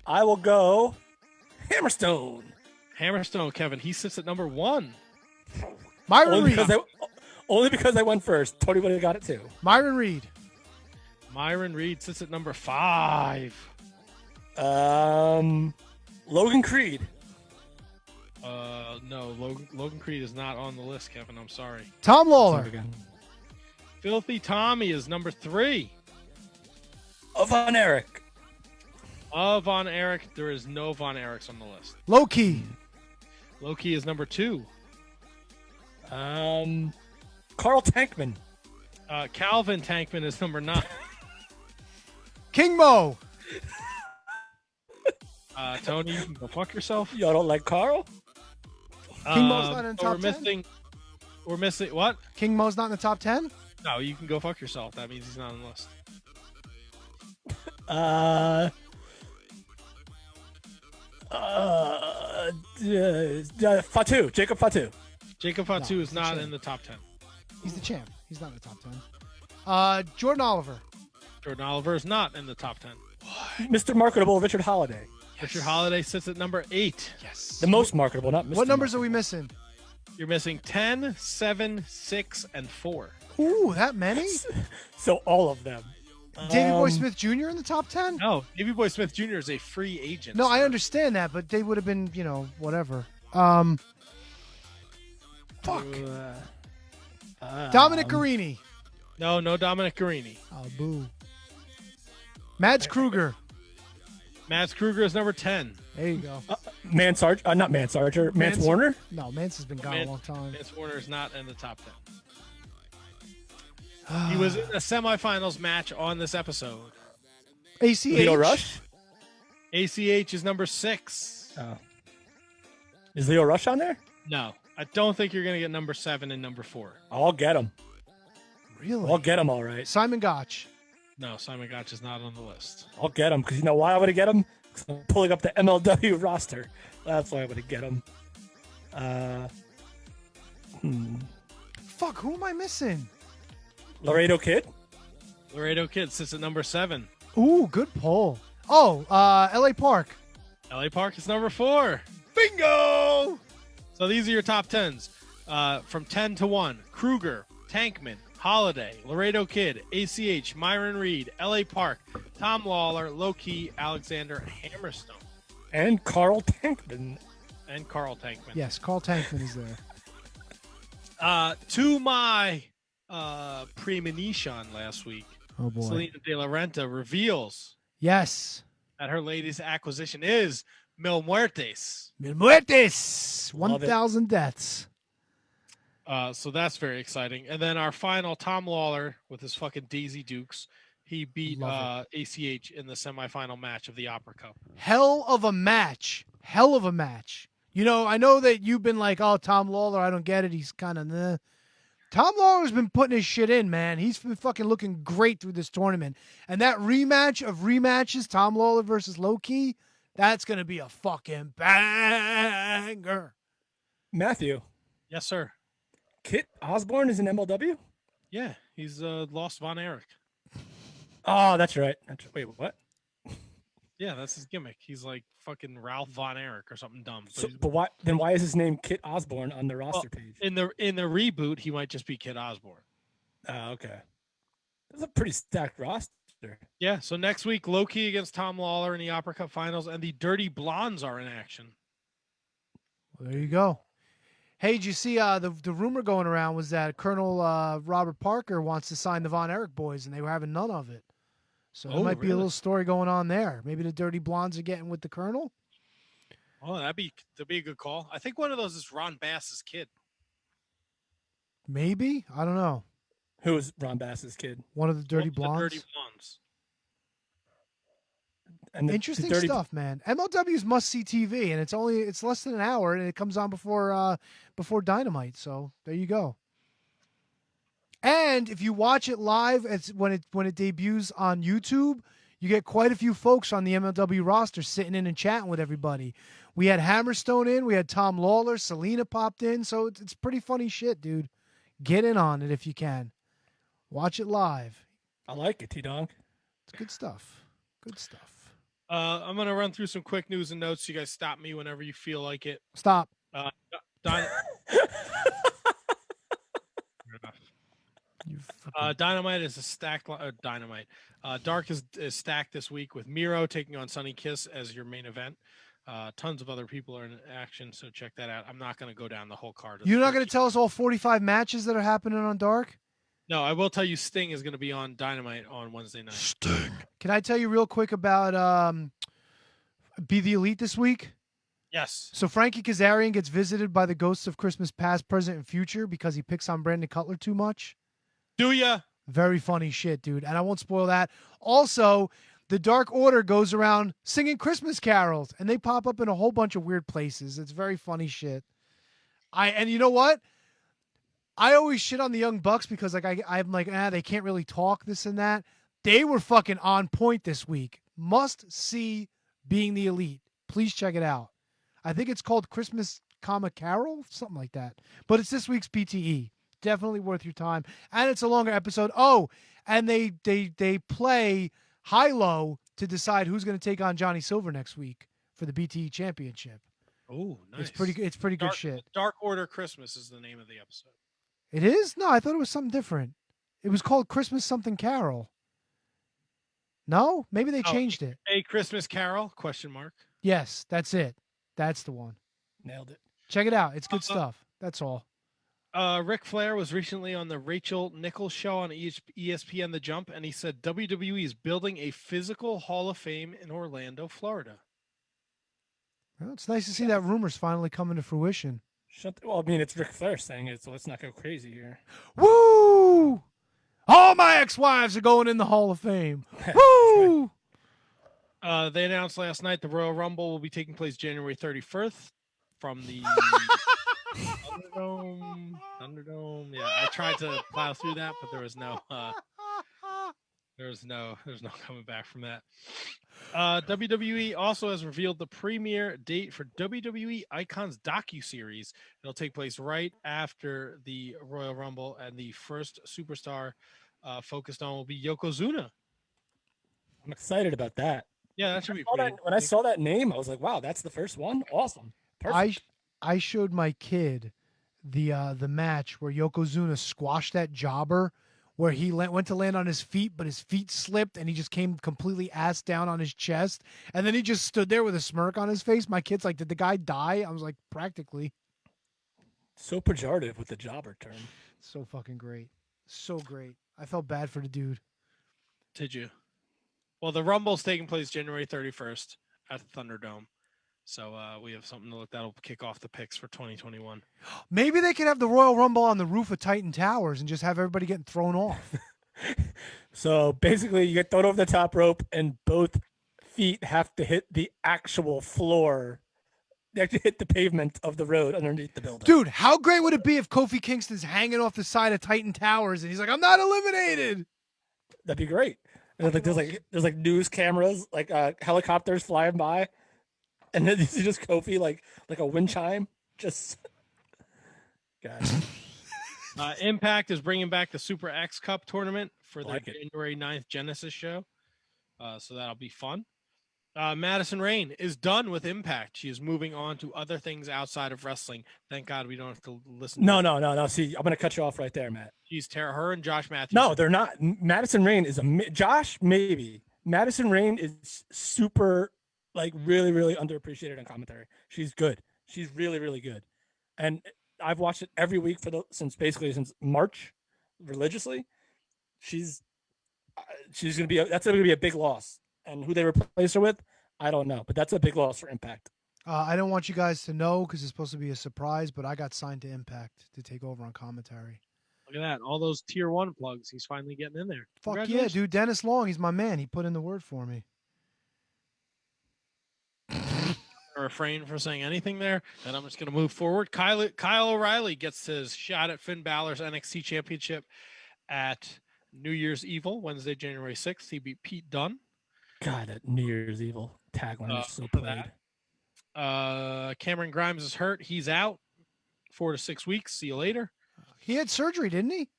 I will go Hammerstone. Hammerstone, Kevin. He sits at number 1. Myron Reed. Only because I went first. Tony would have got it too. Myron Reed. Myron Reed sits at number 5. Logan Creed. No, Logan Creed is not on the list, Kevin. I'm sorry. Tom Lawler. Filthy Tommy is number 3. Von Erich. Von Erich. There is no Von Erichs on the list. Low-Key. Low-Key is number 2. Carl Tankman. Calvin Tankman is number 9. King Mo. Tony, you can go fuck yourself. Y'all don't like Carl? King Mo's not in the top 10? We're missing what? King Mo's not in the top 10? No, you can go fuck yourself. That means he's not on the list. Fatu. Jacob Fatu. Jacob Fatu is not in the top 10. He's the champ. He's not in the top 10. Jordan Oliver. Jordan Oliver is not in the top 10. Mr. Marketable, Richard Holiday. Yes. Richard Holiday sits at number 8. Yes. The most marketable, not Mr. What numbers are we missing? You're missing 10, 7, 6, and 4. Ooh, that many? So all of them. Davey Boy Smith Jr. in the top 10? No, Davey Boy Smith Jr. is a free agent. No, I understand that, but they would have been, whatever. Fuck. Dominic Guarini. No Dominic Guarini. Oh, boo. Mads Kruger. Mads Kruger is number 10. There you go. Mance Warner? No, Mance has been gone a long time. Mance Warner is not in the top 10. He was in a semifinals match on this episode. ACH. Leo Rush? ACH is number 6. Oh. Is Leo Rush on there? No. I don't think you're going to get number 7 and number 4. I'll get him. Really? I'll get him all right. Simon Gotch. No, Simon Gotch is not on the list. I'll get him because you know why I would get him? Because I'm pulling up the MLW roster. That's why I would get him. Fuck, who am I missing? Laredo Kid? Laredo Kid sits at number 7. Ooh, good pull. Oh, LA Park. LA Park is number 4. Bingo! So these are your top 10s. From 10 to 1. Kruger, Tankman, Holiday, Laredo Kid, ACH, Myron Reed, LA Park, Tom Lawler, Low-Key, Alexander Hammerstone. And Carl Tankman. Yes, Carl Tankman is there. To my premonition last week, Oh, boy. Selena De La Renta reveals Yes. that her latest acquisition is Mil Muertes. Mil Muertes. 1,000 deaths. So that's very exciting. And then our final, Tom Lawler with his fucking Daisy Dukes. He beat ACH in the semifinal match of the Opera Cup. Hell of a match. Hell of a match. I know that you've been like, oh, Tom Lawler, I don't get it. He's kind of nah. Tom Lawler's been putting his shit in, man. He's been fucking looking great through this tournament. And that rematch of rematches, Tom Lawler versus Low-Key, that's going to be a fucking banger. Matthew. Yes, sir. Kit Osborne is in MLW? Yeah, he's lost Von Erich. Oh, that's right. Wait, what? Yeah, that's his gimmick. He's like fucking Ralph Von Erich or something dumb. So, but why is his name Kit Osborne on the roster page? In the reboot, he might just be Kit Osborne. Oh, okay. That's a pretty stacked roster. Yeah. So next week, Low-Ki against Tom Lawler in the Opera Cup Finals, and the Dirty Blondes are in action. Well, there you go. Hey, did you see the rumor going around was that Colonel Robert Parker wants to sign the Von Erich boys, and they were having none of it. So there might be a little story going on there. Maybe the Dirty Blondes are getting with the Colonel. Oh, that'd be a good call. I think one of those is Ron Bass's kid. Maybe, I don't know. Who is Ron Bass's kid? One of the Dirty Blondes. The Dirty Blondes. And interesting stuff, man. MLW's must-see TV, and it's less than an hour, and it comes on before Dynamite. So there you go. And if you watch it live, it's when it debuts on YouTube, you get quite a few folks on the MLW roster sitting in and chatting with everybody. We had Hammerstone in, we had Tom Lawler, Selena popped in, so it's pretty funny shit, dude. Get in on it if you can. Watch it live. I like it, T-Donk. It's good stuff. Good stuff. I'm going to run through some quick news and notes. You guys stop me whenever you feel like it. Stop. Dynamite is a stacked Dynamite. Dark is stacked this week with Miro taking on Sonny Kiss as your main event. Tons of other people are in action, so check that out. I'm not going to go down the whole card. You're not going to tell us all 45 matches that are happening on Dark? No, I will tell you Sting is going to be on Dynamite on Wednesday night. Sting. Can I tell you real quick about Be the Elite this week? Yes. So Frankie Kazarian gets visited by the ghosts of Christmas past, present, and future because he picks on Brandon Cutler too much. Do ya? Very funny shit, dude. And I won't spoil that. Also, the Dark Order goes around singing Christmas carols, and they pop up in a whole bunch of weird places. It's very funny shit. And you know what? I always shit on the Young Bucks because I'm like, they can't really talk this and that. They were fucking on point this week. Must see Being the Elite. Please check it out. I think it's called Christmas, Carol, something like that. But it's this week's PTE. Definitely worth your time. And it's a longer episode. Oh, and they play high-low to decide who's going to take on Johnny Silver next week for the BTE championship. Oh, nice. It's pretty good shit. Dark Order Christmas is the name of the episode. It is? No, I thought it was something different. It was called Christmas something Carol. No? Maybe they changed it. A Christmas Carol? ? Yes, that's it. That's the one. Nailed it. Check it out. It's good stuff. That's all. Ric Flair was recently on the Rachel Nichols show on ESPN The Jump, and he said WWE is building a physical Hall of Fame in Orlando, Florida. Well, it's nice to see that rumor's finally coming to fruition. Well, I mean, it's Ric Flair saying it, so let's not go crazy here. Woo! All my ex-wives are going in the Hall of Fame. Woo! They announced last night the Royal Rumble will be taking place January 31st from the Thunderdome. Yeah, I tried to plow through that, but there was no coming back from that. WWE also has revealed the premiere date for WWE Icons docuseries. It'll take place right after the Royal Rumble, and the first superstar focused on will be Yokozuna. I'm excited about that. Yeah, that should be when I saw that name, I was like, wow, that's the first one? Awesome. Perfect. I showed my kid the match where Yokozuna squashed that jobber, where he went to land on his feet, but his feet slipped and he just came completely ass down on his chest. And then he just stood there with a smirk on his face. My kid's like, did the guy die? I was like, practically. So pejorative with the jobber term. So fucking great. So great. I felt bad for the dude. Did you? Well, the Rumble's taking place January 31st at the Thunderdome. So we have something to look. That'll kick off the picks for 2021. Maybe they could have the Royal Rumble on the roof of Titan Towers and just have everybody getting thrown off. So basically, you get thrown over the top rope, and both feet have to hit the actual floor. They have to hit the pavement of the road underneath the building. Dude, how great would it be if Kofi Kingston's hanging off the side of Titan Towers and he's like, I'm not eliminated? That'd be great. And there's news cameras, helicopters flying by. And then you see just Kofi like a wind chime. Just God. Impact is bringing back the Super X Cup tournament for the Like it. January 9th Genesis show. So that'll be fun. Madison Rain is done with Impact. She is moving on to other things outside of wrestling. Thank God we don't have to listen. No. See, I'm gonna cut you off right there, Matt. She's her and Josh Matthews. No, they're not. Madison Rain is Josh, maybe. Madison Rain is super, like, really, really underappreciated on commentary. She's good. She's really, really good. And I've watched it every week since March, religiously. She's gonna be that's gonna be a big loss. And who they replace her with, I don't know, but that's a big loss for Impact. I don't want you guys to know because it's supposed to be a surprise, but I got signed to Impact to take over on commentary. Look at that. All those tier 1 plugs. He's finally getting in there. Fuck yeah, dude. Dennis Long, he's my man. He put in the word for me. Refrain from saying anything there, and I'm just going to move forward. Kyle O'Reilly gets his shot at Finn Balor's NXT Championship at New Year's Evil, Wednesday, January 6th. He beat Pete Dunne. God, that New Year's Evil tagline is so played. Cameron Grimes is hurt. He's out 4 to 6 weeks. See you later. He had surgery, didn't he?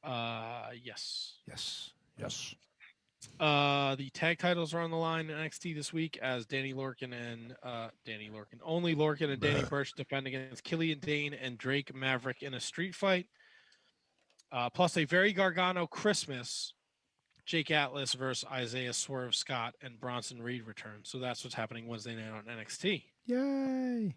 Yes. Yes. The tag titles are on the line in NXT this week as Only Lorcan and Danny Burch defend against Killian Dane and Drake Maverick in a street fight. Plus a very Gargano Christmas. Jake Atlas versus Isaiah Swerve Scott and Bronson Reed return. So that's what's happening Wednesday night on NXT. Yay.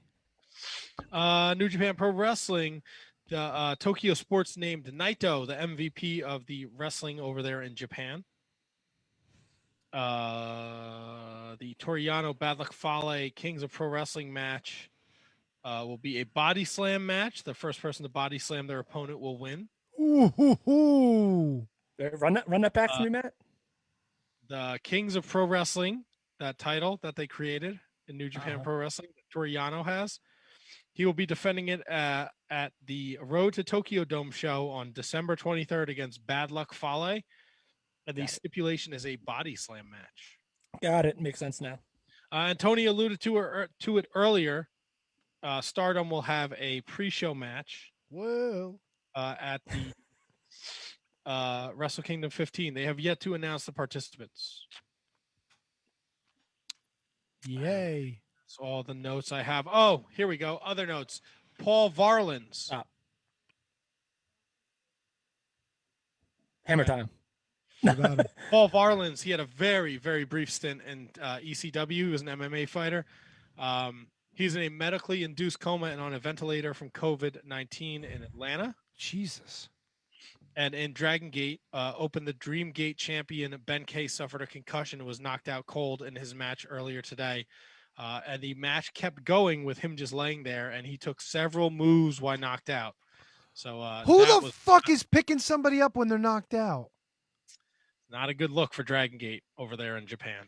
New Japan Pro Wrestling. The Tokyo Sports named Naito the MVP of the wrestling over there in Japan. The Toriano Bad Luck Fale Kings of Pro Wrestling match will be a body slam match. The first person to body slam their opponent will win. Ooh. Run that back for me, Matt. The Kings of Pro Wrestling, that title that they created in New Japan Pro Wrestling, that Toriano has. He will be defending it at the Road to Tokyo Dome show on December 23rd against Bad Luck Fale. And the stipulation is a body slam match. Got it. Makes sense now. And Tony alluded to it earlier. Stardom will have a pre-show match. Whoa. At the Wrestle Kingdom 15. They have yet to announce the participants. Yay. That's all the notes I have. Oh, here we go. Other notes. Paul Varlins. Hammer time. Paul Varlins, he had a very, very brief stint in ECW. He was an MMA fighter. He's in a medically induced coma and on a ventilator from COVID-19 in Atlanta. Jesus. And in Dragon Gate, the Dream Gate champion Ben K suffered a concussion and was knocked out cold in his match earlier today. And the match kept going with him just laying there, and he took several moves while knocked out. So who the fuck is picking somebody up when they're knocked out? Not a good look for Dragon Gate over there in Japan.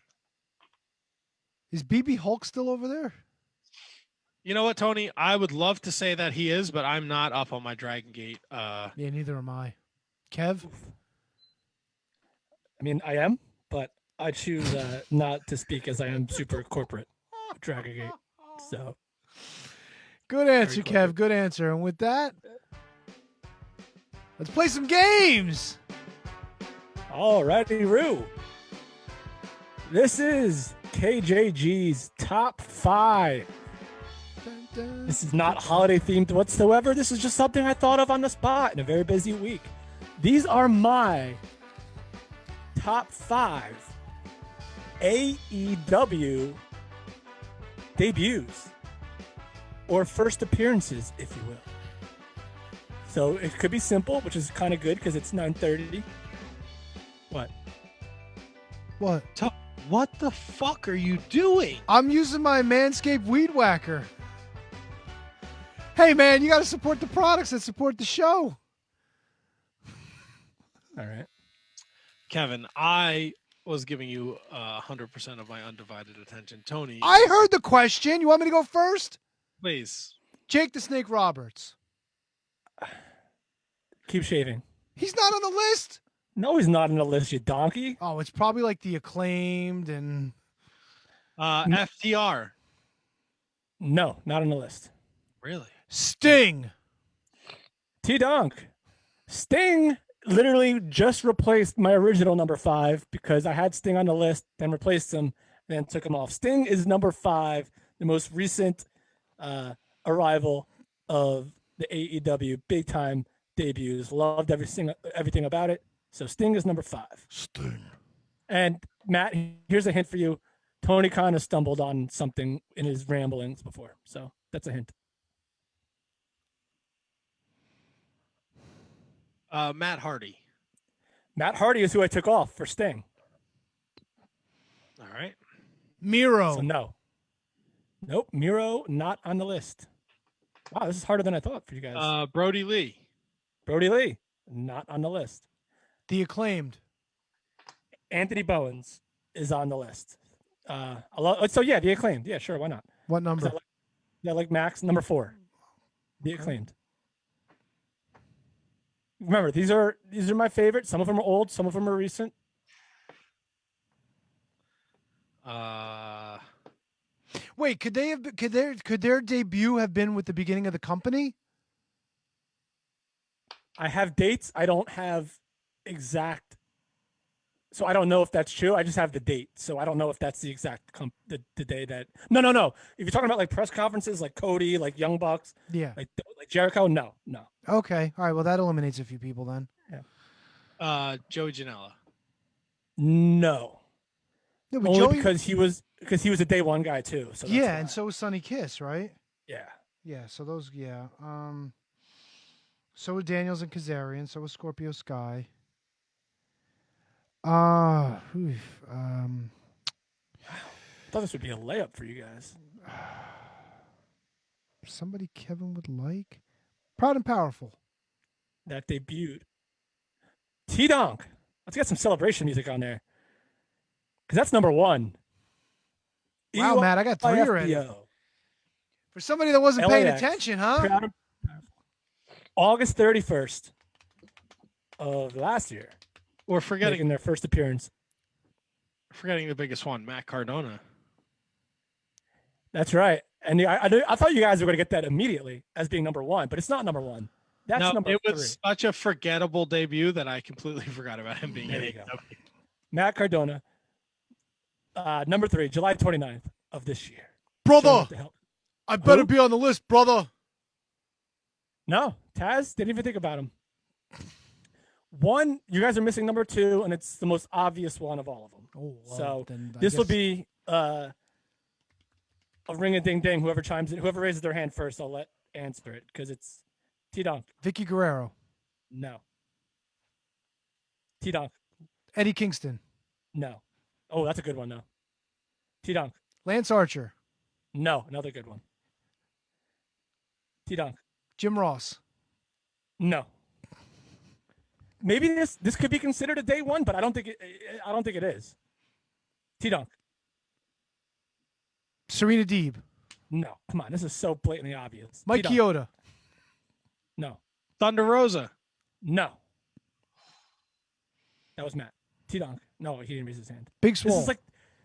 Is BB Hulk still over there? You know what, Tony? I would love to say that he is, but I'm not up on my Dragon Gate. Yeah, neither am I. Kev? I mean, I am, but I choose not to speak as I am super corporate Dragon Gate. So, good answer, Kev. Good answer. And with that, let's play some games. All righty, Roo. This is KJG's top 5. This is not holiday themed whatsoever. This is just something I thought of on the spot in a very busy week. These are my top 5 AEW debuts or first appearances, if you will. So it could be simple, which is kind of good because it's 9:30. What? What the fuck are you doing? I'm using my Manscaped Weed Whacker. Hey, man, you got to support the products that support the show. All right. Kevin, I was giving you 100% of my undivided attention. Tony. I heard the question. You want me to go first? Please. Jake the Snake Roberts. Keep shaving. He's not on the list. No, he's not on the list, you donkey. Oh, it's probably like the Acclaimed and... FTR. No, not on the list. Really? Sting. T-Dunk. Sting literally just replaced my original number 5 because I had Sting on the list, then replaced him, then took him off. Sting is number 5, the most recent arrival of the AEW big time debuts. Loved everything about it. So Sting is number 5. Sting. And Matt, here's a hint for you. Tony kind of stumbled on something in his ramblings before. So that's a hint. Matt Hardy. Matt Hardy is who I took off for Sting. All right. Miro. So no. Nope. Miro not on the list. Wow, this is harder than I thought for you guys. Brody Lee. Brody Lee, not on the list. The Acclaimed. Anthony Bowens is on the list. So yeah, the Acclaimed. Yeah, sure, why not? What number? I like Max, number 4. The Acclaimed. Remember, these are my favorites. Some of them are old, some of them are recent. Wait, could their debut have been with the beginning of the company? I have dates. I don't have exact. So I don't know if that's true. I just have the date. So I don't know if that's the exact the day that. No. If you're talking about like press conferences, like Cody, like Young Bucks, Yeah. like Jericho, no. Okay. All right. Well, that eliminates a few people then. Joey Janela. No. Yeah, but Only Joey- because he was a day one guy too. So that's yeah, why. and so was Sonny Kiss, right? Yeah. Yeah. So those. Yeah. So was Daniels and Kazarian. So was Scorpio Sky. I thought this would be a layup for you guys. Somebody Kevin would like. Proud and Powerful. That debuted. T-Donk. Let's get some celebration music on there. Because that's number 1. Wow, Matt, I got 3 already. For somebody that wasn't paying LAX. attention, huh? Proud and Powerful. August 31st of last year. We're forgetting making their first appearance. Forgetting the biggest one, Matt Cardona. That's right. And I thought you guys were going to get that immediately as being number 1, but it's not number 1. That's No, number it 3. was such a forgettable debut that I completely forgot about him being There in you go. AEW. Matt Cardona. Number 3, July 29th of this year. Brother, Showing up to help. I better Who? be on the list, brother. No, Taz didn't even think about him. 1, you guys are missing number 2, and it's the most obvious one of all of them. Oh, well, so then I this will guess- be a ring-a-ding-ding. Whoever chimes in, whoever raises their hand first, I'll let answer it because it's T-Donk. Vicky Guerrero. No. T-Donk. Eddie Kingston. No. Oh, that's a good one, though. T-Donk. Lance Archer. No, another good one. T-Donk. Jim Ross. No. Maybe this could be considered a day one, but I don't think it is. T-Donk. Serena Deeb. No, come on, this is so blatantly obvious. Mike T-Donk. Chioda. No. Thunder Rosa. No. That was Matt. T-Donk. No, he didn't raise his hand. Big Swole.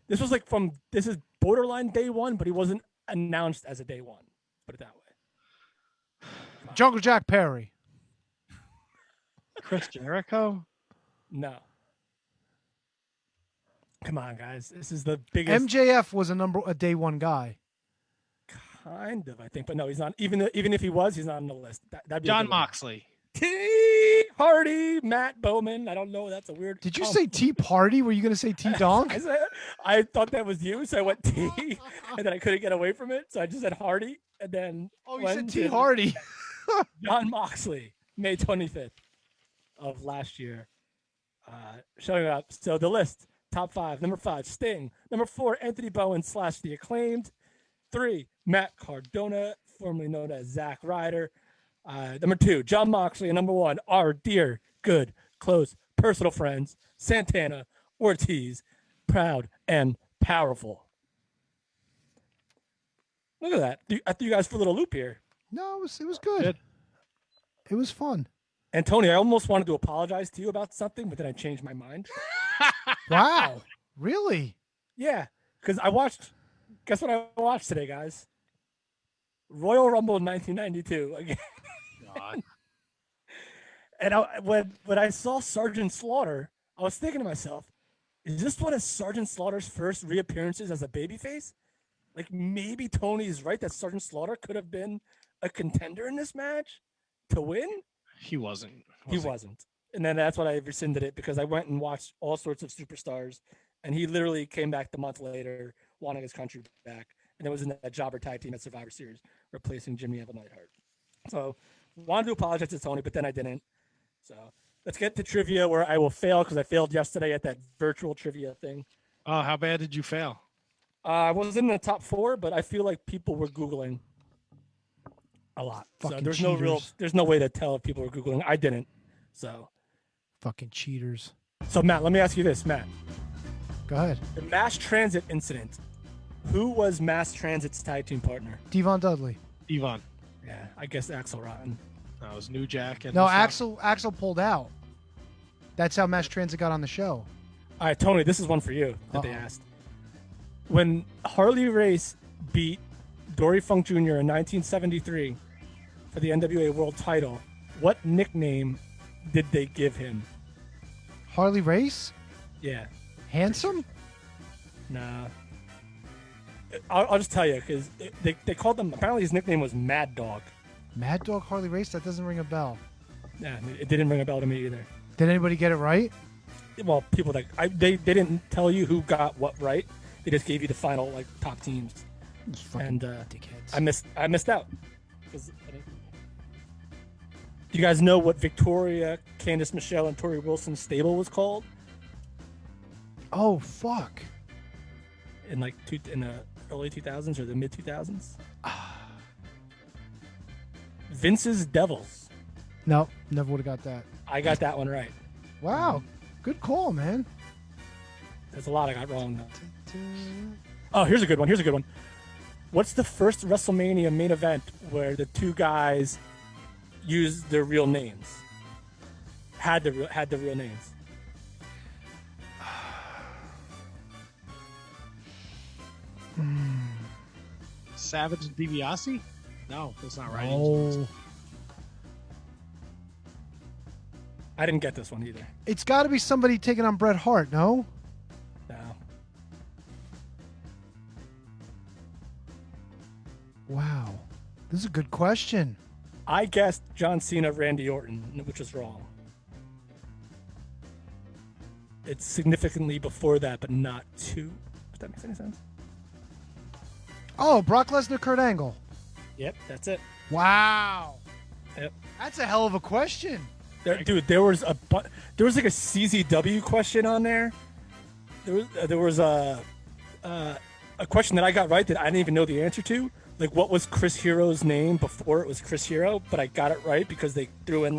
This is borderline day one, but he wasn't announced as a day one. Put it that way. Jungle Jack Perry. Chris Jericho. No. Come on, guys. This is the biggest. MJF was a day one guy. Kind of, I think, but no, he's not. Even if he was, he's not on the list. That'd be John Moxley. T Hardy, Matt Bowman. I don't know. That's a weird. Did you say T Party? Were you going to say T Donk? I thought that was you, so I went T, and then I couldn't get away from it, so I just said Hardy, and then you said T Hardy. John Moxley, May 25th of last year, showing up. So the list: top 5. Number 5, Sting. Number 4, Anthony Bowen / The Acclaimed. 3, Matt Cardona, formerly known as Zack Ryder. Number 2, John Moxley. And number 1, our dear, good, close, personal friends, Santana Ortiz, proud and powerful. Look at that. I threw you guys for a little loop here. No, it was good. It was fun. And Tony, I almost wanted to apologize to you about something, but then I changed my mind. Wow. Really? Yeah, because I watched. Guess what I watched today, guys? Royal Rumble 1992 again. God. And when I saw Sergeant Slaughter, I was thinking to myself, is this one of Sergeant Slaughter's first reappearances as a babyface? Like maybe Tony is right that Sergeant Slaughter could have been a contender in this match to win. He wasn't. He wasn't. And then that's what I rescinded it because I went and watched all sorts of superstars, and he literally came back the month later wanting his country back. And it was in that jobber tag team at Survivor Series, replacing Jimmy Evil Neidhart. So wanted to apologize to Tony, but then I didn't. So let's get to trivia where I will fail because I failed yesterday at that virtual trivia thing. Oh, how bad did you fail? I was in the top 4, but I feel like people were Googling a lot. Fucking so cheaters. there's no way to tell if people were Googling. I didn't. So Fucking cheaters. So Matt, let me ask you this, Matt. Go ahead. The mass transit incident. Who was Mass Transit's tag team partner? Devon Dudley. Devon. Yeah, I guess Axel Rotten. That was New Jack. And No, Axel pulled out. That's how Mass Transit got on the show. All right, Tony, this is one for you that they asked. When Harley Race beat Dory Funk Jr. in 1973 for the NWA World Title, what nickname did they give him? Harley Race? Yeah. Handsome? Nah. I'll just tell you because they called him. Apparently, his nickname was Mad Dog. Mad Dog Harley Race? That doesn't ring a bell. Yeah, it didn't ring a bell to me either. Did anybody get it right? Well, people that they didn't tell you who got what right. They just gave you the final top teams. And dickheads. I missed out. Do you guys know what Victoria, Candice Michelle, and Tori Wilson's stable was called? Oh fuck! In the early 2000s or the mid 2000s? Vince's Devils. No, never would have got that. I got that one right. Wow, good call, man. There's a lot I got wrong though. Oh, here's a good one. What's the first WrestleMania main event where the two guys used their real names? Had the real names. Savage and DiBiase? No, that's not right. Oh. I didn't get this one either. It's got to be somebody taking on Bret Hart, no? No. Wow. This is a good question. I guessed John Cena, Randy Orton, which was wrong. It's significantly before that, but not too. If that makes any sense. Oh, Brock Lesnar, Kurt Angle. Yep, that's it. Wow. Yep. That's a hell of a question. There was like a CZW question on there. There was a question that I got right that I didn't even know the answer to. Like, what was Chris Hero's name before it was Chris Hero? But I got it right because they threw in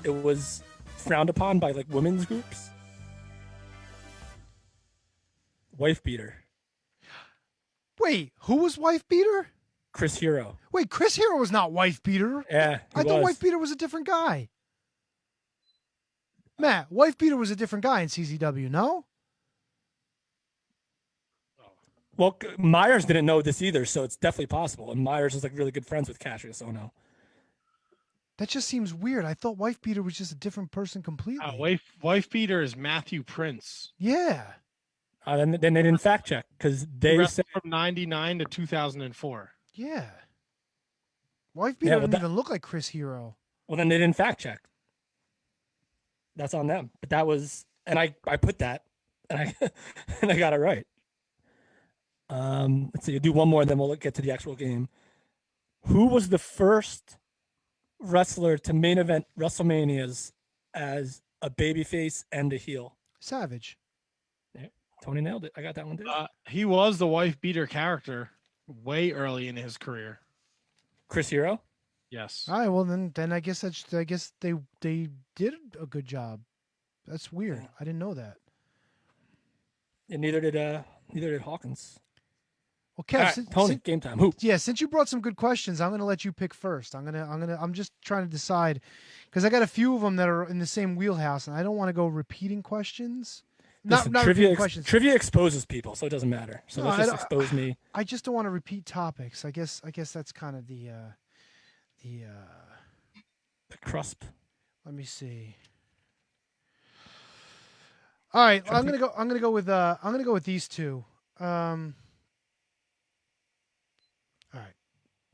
it was frowned upon by women's groups. Wife beater. Wait, who was wife beater? Chris Hero. Wait, Chris Hero was not wife beater. Yeah, I thought wife beater was a different guy. Matt, wife beater was a different guy in CZW, no? Well, Myers didn't know this either, so it's definitely possible. And Myers is really good friends with Cassius Ohno. That just seems weird. I thought wife beater was just a different person completely. Wife beater is Matthew Prince. Yeah. Then they didn't fact check because they said from 99 to 2004. Yeah. Wife beater didn't even look like Chris Hero. Well, then they didn't fact check. That's on them. But that was, and I put that, and I got it right. Let's see. I'll do one more, and then we'll get to the actual game. Who was the first wrestler to main event WrestleManias as a babyface and a heel? Savage. Yeah, Tony nailed it. I got that one too. He was the wife beater character way early in his career. Chris Hero? Yes. All right. Well, then I guess they did a good job. That's weird. I didn't know that. And neither did Hawkins. Well, Kev, right, Tony, game time. Who? Yeah, since you brought some good questions, I'm going to let you pick first. I'm just trying to decide because I got a few of them that are in the same wheelhouse, and I don't want to go repeating questions. Listen, not trivia, repeating questions. Trivia exposes people, so it doesn't matter. So let's just expose me. I just don't want to repeat topics. I guess that's kind of the crusp. Let me see. All right, I'm gonna go with these two. All right,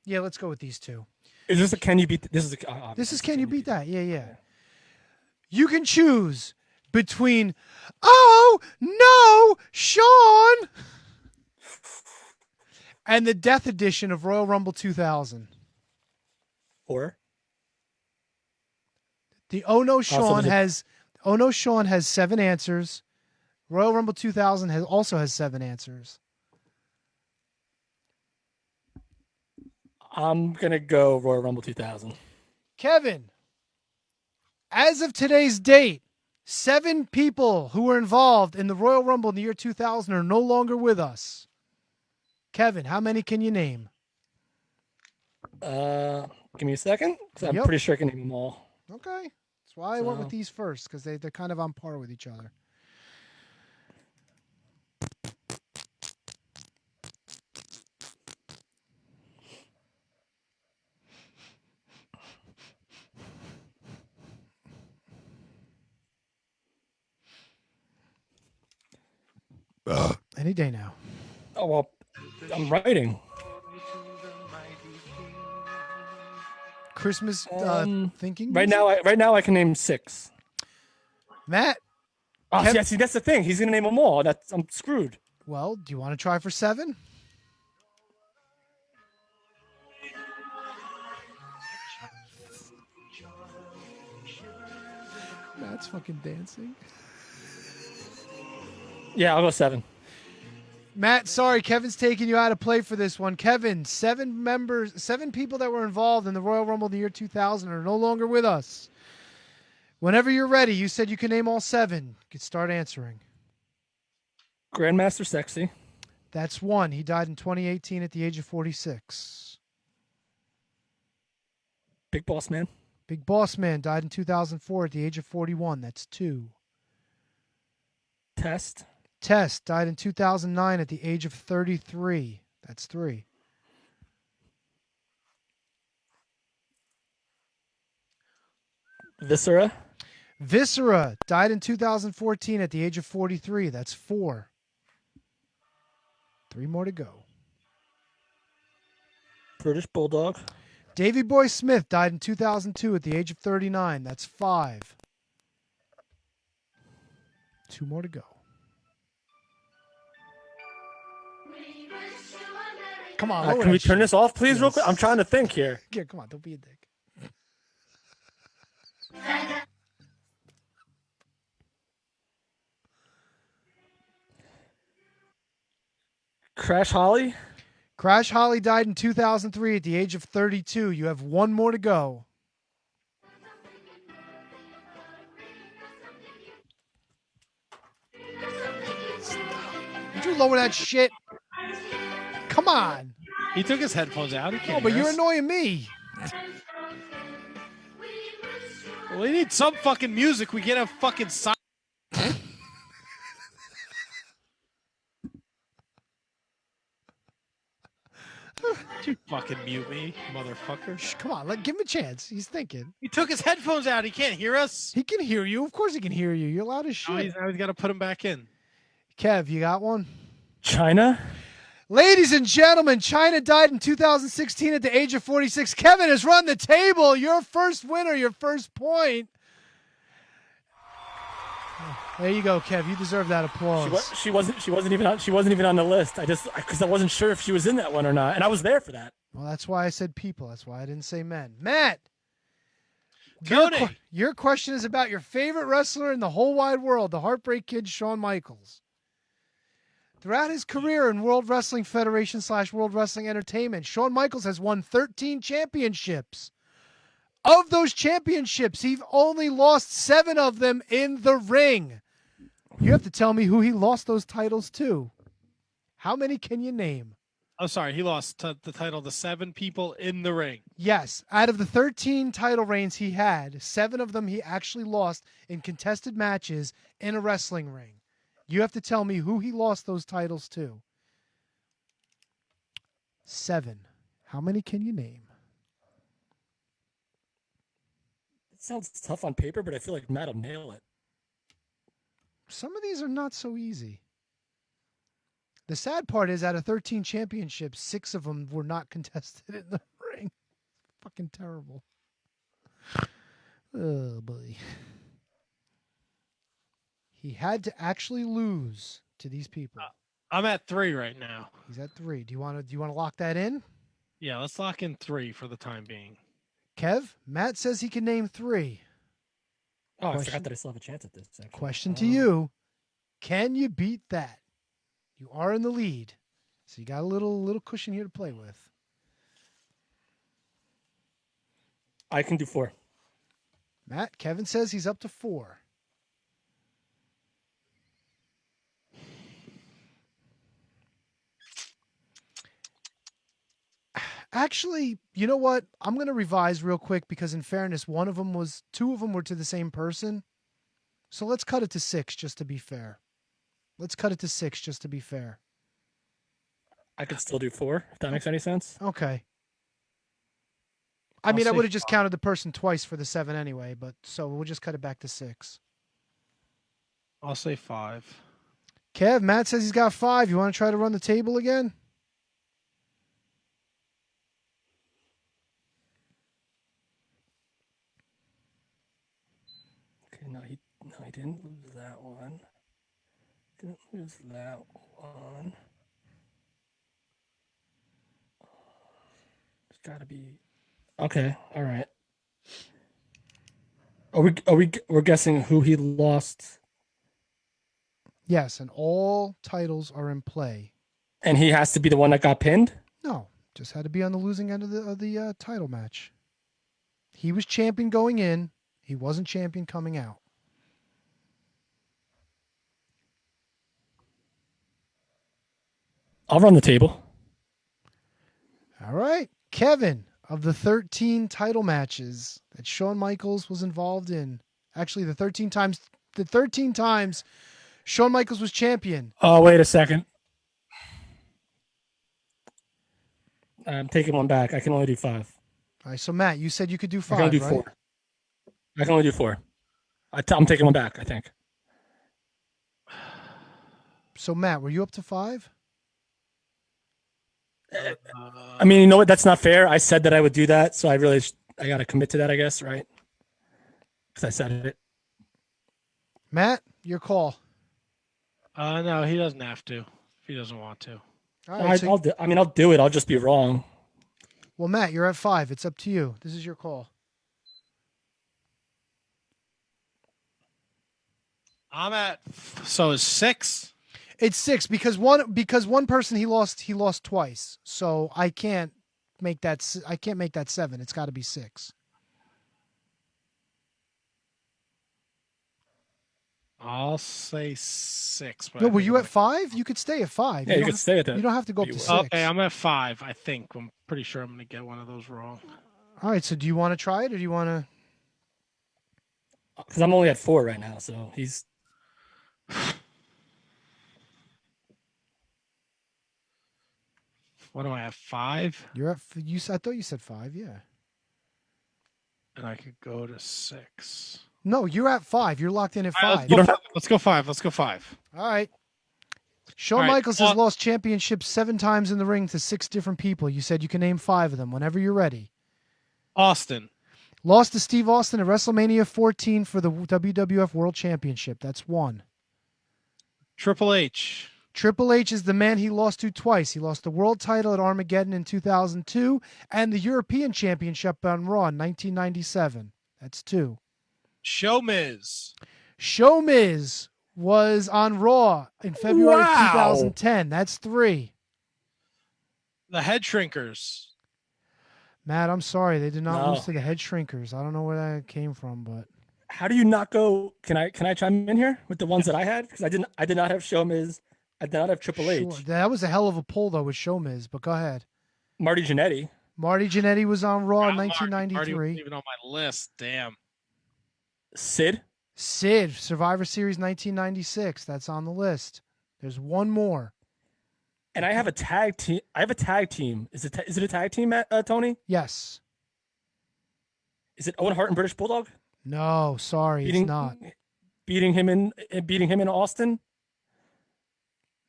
yeah, let's go with these two. Is this a can you beat? This is Can you beat that? Yeah. You can choose between "Oh no, Sean" and the Death Edition of Royal Rumble 2000. Or the "Oh no, Sean" has 7 answers. Royal Rumble 2000 also has 7 answers. I'm gonna go Royal Rumble 2000. Kevin, as of today's date, 7 people who were involved in the Royal Rumble in the year 2000 are no longer with us. Kevin, how many can you name? Give me a second, because I'm pretty sure I can name them all. Okay. That's why I went with these first, because they're kind of on par with each other. Any day now. Oh, well, I'm writing. Christmas thinking. Right now I can name 6. Matt. Oh, see, that's the thing. He's gonna name them all. I'm screwed. Well, do you want to try for 7? Matt's fucking dancing. Yeah, I'll go 7. Matt, sorry, Kevin's taking you out of play for this one. Kevin, 7 people that were involved in the Royal Rumble in the year 2000 are no longer with us. Whenever you're ready, you said you can name all 7. You can start answering. Grandmaster Sexy. That's 1. He died in 2018 at the age of 46. Big Boss Man. Big Boss Man died in 2004 at the age of 41. That's 2. Test died in 2009 at the age of 33. That's 3. Viscera died in 2014 at the age of 43. That's 4. 3 more to go. British Bulldog. Davey Boy Smith died in 2002 at the age of 39. That's 5. 2 more to go. Come on. Can we turn this off, please, real quick? I'm trying to think here. Yeah, come on. Don't be a dick. Crash Holly. Crash Holly died in 2003 at the age of 32. You have 1 more to go. Would you lower that shit? Come on. He took his headphones out. He can't but hear you're us. annoying me. Well, we need some fucking music. We can't have fucking silence. You fucking mute me, motherfucker. Shh, come on, give him a chance. He's thinking. He took his headphones out. He can't hear us. He can hear you. Of course he can hear you. You're loud as shit. Now he's got to put him back in. Kev, you got one? China. Ladies and gentlemen, China died in 2016 at the age of 46. Kevin has run the table. Your first winner, your first point. There you go, Kev. You deserve that applause. She wasn't even on the list. Because I wasn't sure if she was in that one or not, and I was there for that. Well, that's why I said people. That's why I didn't say men. Matt, your question is about your favorite wrestler in the whole wide world, the Heartbreak Kid, Shawn Michaels. Throughout his career in World Wrestling Federation / World Wrestling Entertainment, Shawn Michaels has won 13 championships. Of those championships, he's only lost 7 of them in the ring. You have to tell me who he lost those titles to. How many can you name? Oh, sorry. He lost the title to 7 people in the ring. Yes. Out of the 13 title reigns he had, 7 of them he actually lost in contested matches in a wrestling ring. You have to tell me who he lost those titles to. 7. How many can you name? It sounds tough on paper, but I feel like Matt will nail it. some of these are not so easy. The sad part is, out of 13 championships, 6 of them were not contested in the ring. Fucking terrible. Oh, boy. He had to actually lose to these people. I'm at 3 right now. He's at 3. Do you want to lock that in? Yeah, let's lock in 3 for the time being. Kev, Matt says he can name 3. Oh, I forgot that I still have a chance at this. Actually. Question to you. Can you beat that? You are in the lead. So you got a little cushion here to play with. I can do 4. Matt, Kevin says he's up to 4. Actually, you know what? I'm going to revise real quick because in fairness, 2 of them were to the same person. So let's cut it to 6 just to be fair. I could still do 4, if that makes any sense. Okay. I would have just counted the person twice for the 7 anyway, but so we'll just cut it back to 6. I'll say 5. Kev, Matt says he's got 5. You want to try to run the table again? Okay, no, he didn't lose that one. Didn't lose that one. It's got to be. Okay, all right. We're guessing who he lost, Yes, and all titles are in play. and he has to be the one that got pinned? No, just had to be on the losing end of the title match. He was champion going in. He wasn't champion coming out. I'll run the table. All right. Kevin, of the 13 title matches that Shawn Michaels was involved in, actually the 13 times Shawn Michaels was champion. Oh, wait a second. I'm taking one back. I can only do 5. All right, so Matt, you said you could do 5, I can only do right? 4. I can only do 4. I'm taking one back, I think. So Matt, were you up to 5? I mean, you know what? That's not fair. I said that I would do that, so I got to commit to that, I guess, right? Because I said it. Matt, your call. No, he doesn't have to if he doesn't want to. All right, I'll do it. I'll just be wrong. Well, Matt, you're at 5. It's up to you. This is your call. I'm at so it's 6. It's 6 because one person he lost twice. So I can't make that 7. It's got to be 6. I'll say 6. No, were you at 5? You could stay at 5. Yeah, you could stay at that. You don't have to go up to 6. Okay, I'm at 5. I think I'm pretty sure I'm going to get one of those wrong. All right. So do you want to try it or do you want to? Because I'm only at 4 right now, so he's. What do I have? 5? You're at you. I thought you said 5. Yeah. And I could go to 6. No, you're at 5. You're locked in at 5. Let's go 5. Let's go 5. All right. Shawn All right, Michaels has lost championships 7 times in the ring to 6 different people. You said you can name 5 of them whenever you're ready. Austin. Lost to Steve Austin at WrestleMania 14 for the WWF World Championship. That's 1. Triple H. Triple H is the man he lost to twice. He lost the world title at Armageddon in 2002 and the European Championship on Raw in 1997. That's 2. Show Miz. Show Miz was on Raw in February of 2010. That's 3. The Head Shrinkers. Matt, I'm sorry. They did not No. lose to the Head Shrinkers. I don't know where that came from, but How do you not go? Can I chime in here with the ones that I had? Because I did not have Show Miz. I did not have Triple H. Sure. That was a hell of a pull, though, with Show Miz, but go ahead. Marty Jannetty. Marty Jannetty was on Raw in Marty 1993. wasn't even on my list. Damn. Sid. Survivor Series 1996. That's on the list. There's one more. And I have a tag team. Is it a tag team, Tony? Yes. Is it Owen Hart and British Bulldog? No, sorry, it's not. beating him in Austin?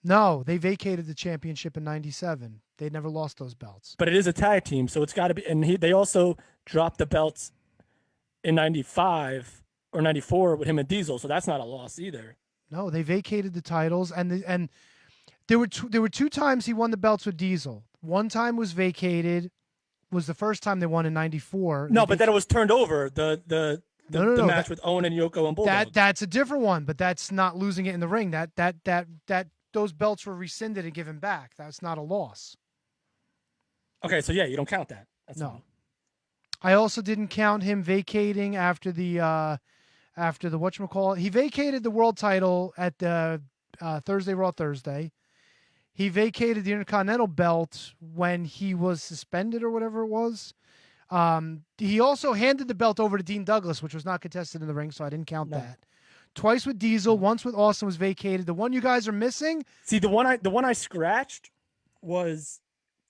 No, they vacated the championship in '97. They never lost those belts. But it is a tag team, so it's got to be. And they also dropped the belts in '95 or '94 with him and Diesel, so that's not a loss either. No, they vacated the titles, and there were two times he won the belts with Diesel. One time was vacated, was the first time they won in '94. No, but then it was turned over. The match with Owen and Yoko and Bulldog. That's a different one, but that's not losing it in the ring. That those belts were rescinded and given back. That's not a loss. Okay, so yeah, you don't count that. That's no. Fine. I also didn't count him vacating after the whatchamacallit. He vacated the world title at the Thursday Raw Thursday. He vacated the Intercontinental belt when he was suspended or whatever it was. He also handed the belt over to Dean Douglas, which was not contested in the ring, so I didn't count that. Twice with Diesel, once with Austin was vacated. The one you guys are missing. See, the one I scratched was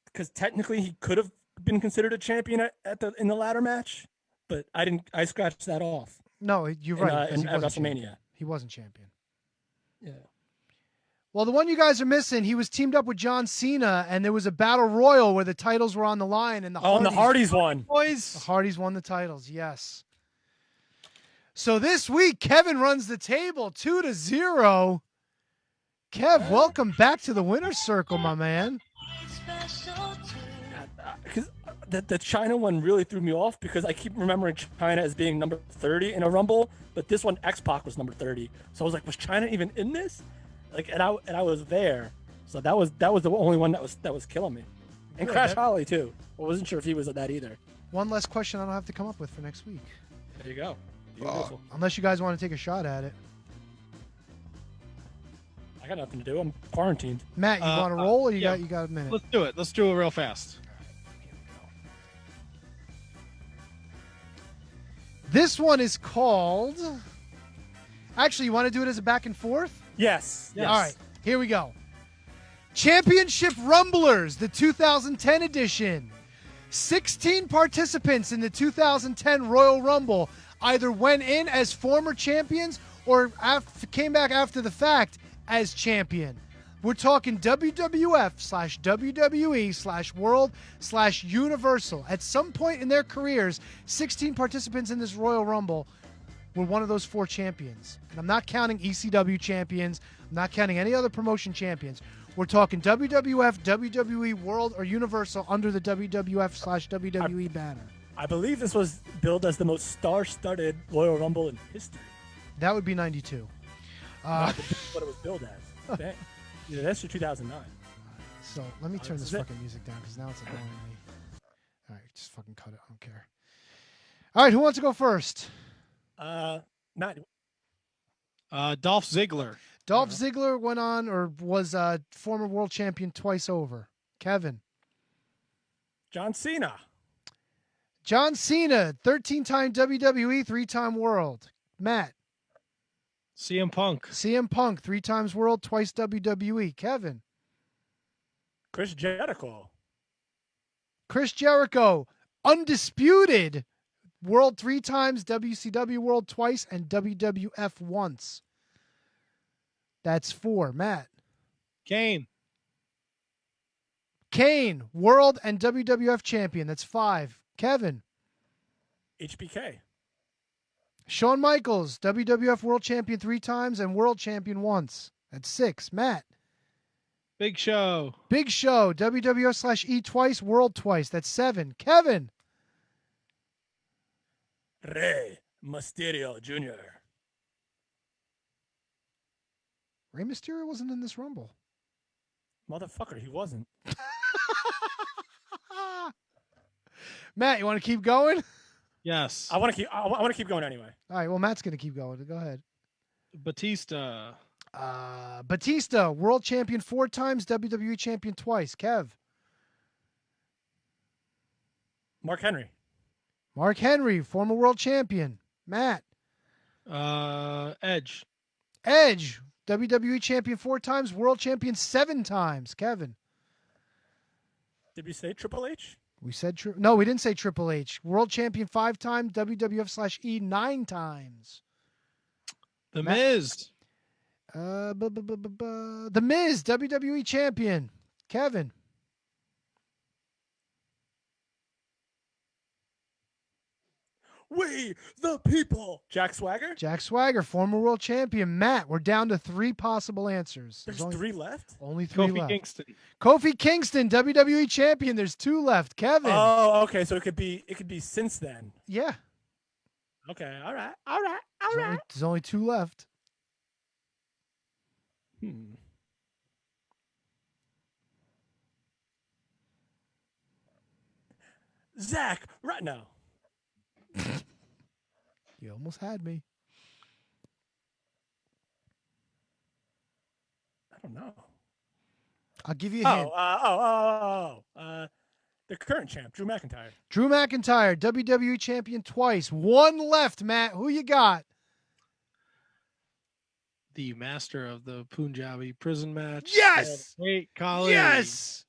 because technically he could have been considered a champion in the ladder match, but I scratched that off. No, you're right. At WrestleMania, he wasn't champion. Yeah. Well, the one you guys are missing, he was teamed up with John Cena, and there was a battle royal where the titles were on the line, and the Hardys won. Boys, the Hardys won the titles. Yes. So this week, Kevin runs the table 2-0. Kev, welcome back to the winner's circle, my man. Because the China one really threw me off because I keep remembering China as being number 30 in a Rumble, but this one X-Pac was number 30. So I was like, was China even in this? And I was there. So that was the only one that was killing me. And Good, Crash Holly too. I wasn't sure if he was that either. One less question I don't have to come up with for next week. There you go. Unless you guys want to take a shot at it. I got nothing to do. I'm quarantined. Matt, you want to roll or you got a minute? Let's do it. Let's do it real fast. This one is called... Actually, you want to do it as a back and forth? Yes. All right, here we go. Championship Rumblers, the 2010 edition. 16 participants in the 2010 Royal Rumble either went in as former champions or came back after the fact as champion. We're talking WWF/WWE/World/Universal. At some point in their careers, 16 participants in this Royal Rumble were one of those 4 champions. And I'm not counting ECW champions. I'm not counting any other promotion champions. We're talking WWF, WWE, World, or Universal under the WWF/WWE banner. I believe this was billed as the most star-studded Royal Rumble in history. That would be 92. What it was billed as. Dang. Yeah, that's for 2009. So let me turn this fucking music down because now it's annoying me. All right, just fucking cut it. I don't care. All right, who wants to go first? Matt. Dolph Ziggler. Dolph Ziggler went on or was a former world champion twice over. Kevin. John Cena. John Cena, 13-time WWE, 3-time world. Matt. CM Punk. CM Punk, 3 times world, twice WWE. Kevin. Chris Jericho. Chris Jericho, undisputed world 3 times, WCW world twice, and WWF once. That's 4. Matt. Kane. Kane, world and WWF champion. That's 5. Kevin. HBK. Shawn Michaels, WWF world champion 3 times and world champion once. That's 6. Matt. Big Show. Big Show, WWF/E twice, world twice. That's 7. Kevin. Rey Mysterio Jr. Rey Mysterio wasn't in this Rumble. Motherfucker, he wasn't. Matt, you want to keep going? Yes. I want to keep going anyway. All right, well, Matt's going to keep going. Go ahead. Batista. Batista, world champion 4 times, WWE champion twice. Kev. Mark Henry. Mark Henry, former world champion. Matt. Edge. Edge, WWE champion 4 times, world champion 7 times. Kevin. Did we say Triple H? We said no, we didn't say Triple H. World champion 5 times, WWF/E 9 times. The Miz. The Miz, WWE champion. Kevin. We the people. Jack Swagger. Jack Swagger, former world champion. Matt, we're down to 3 possible answers. There's only 3 left? Only 3 Kofi left. Kingston. Kofi Kingston, WWE champion. There's 2 left. Kevin. Oh, okay. So it could be since then. Yeah. Okay. All right. There's only 2 left. Zach, right now. You almost had me. I don't know. I'll give you a hint. The current champ, Drew McIntyre. Drew McIntyre, WWE champion twice. 1 left, Matt. Who you got? The master of the Punjabi prison match. Yes! Great Khali. Yes!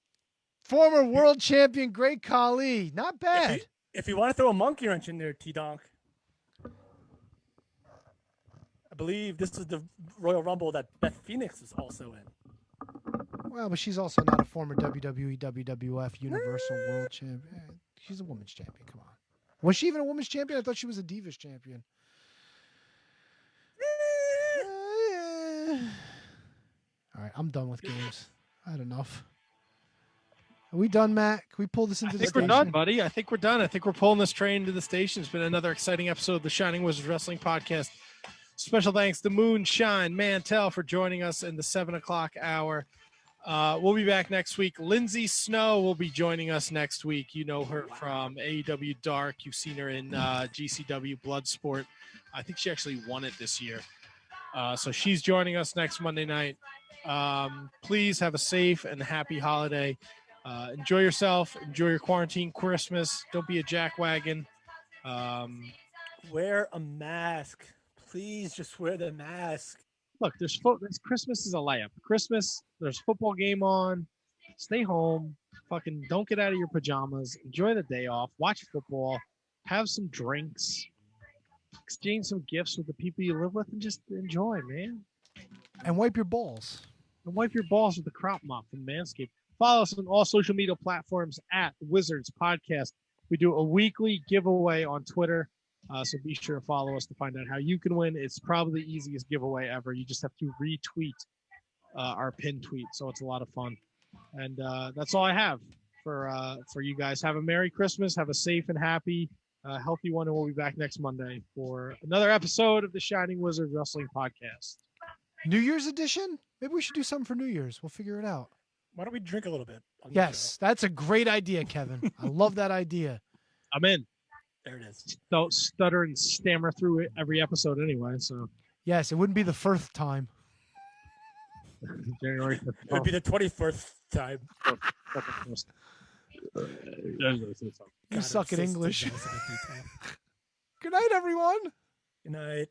Former world champion Great Khali. Not bad. If you want to throw a monkey wrench in there, T-Donk. I believe this is the Royal Rumble that Beth Phoenix is also in. Well, but she's also not a former WWE, WWF Universal World Champion. She's a women's champion. Come on. Was she even a women's champion? I thought she was a Divas champion. All right, I'm done with games. I had enough. Are we done, Matt? Can we pull this into the I think we're station? done, buddy. I think we're done. I think we're pulling this train into the station. It's been another exciting episode of the Shining Wizards Wrestling Podcast. Special thanks to Moonshine Mantell for joining us in the 7 o'clock hour. We'll be back next week. Lindsay Snow will be joining us next week. You know her from AEW Dark. You've seen her in GCW Bloodsport. I think she actually won it this year. So she's joining us next Monday night. Please have a safe and happy holiday. Enjoy yourself. Enjoy your quarantine Christmas. Don't be a jackwagon. Wear a mask. Please just wear the mask. Look, there's Christmas is a layup. Christmas, there's football game on. Stay home. Fucking don't get out of your pajamas. Enjoy the day off. Watch football. Have some drinks. Exchange some gifts with the people you live with and just enjoy, man. And wipe your balls. And wipe your balls with the crop mop from Manscaped. Follow us on all social media platforms at Wizards Podcast. We do a weekly giveaway on Twitter. So be sure to follow us to find out how you can win. It's probably the easiest giveaway ever. You just have to retweet our pinned tweet. So it's a lot of fun. And that's all I have for you guys. Have a Merry Christmas. Have a safe and happy, healthy one. And we'll be back next Monday for another episode of the Shining Wizard Wrestling Podcast. New Year's edition? Maybe we should do something for New Year's. We'll figure it out. Why don't we drink a little bit? Yes, that's a great idea, Kevin. I love that idea. I'm in. There it is. Don't stutter and stammer through it every episode anyway. So yes, it wouldn't be the first time. January 5th. It would be the 21st time. You suck at English. Good night, everyone. Good night.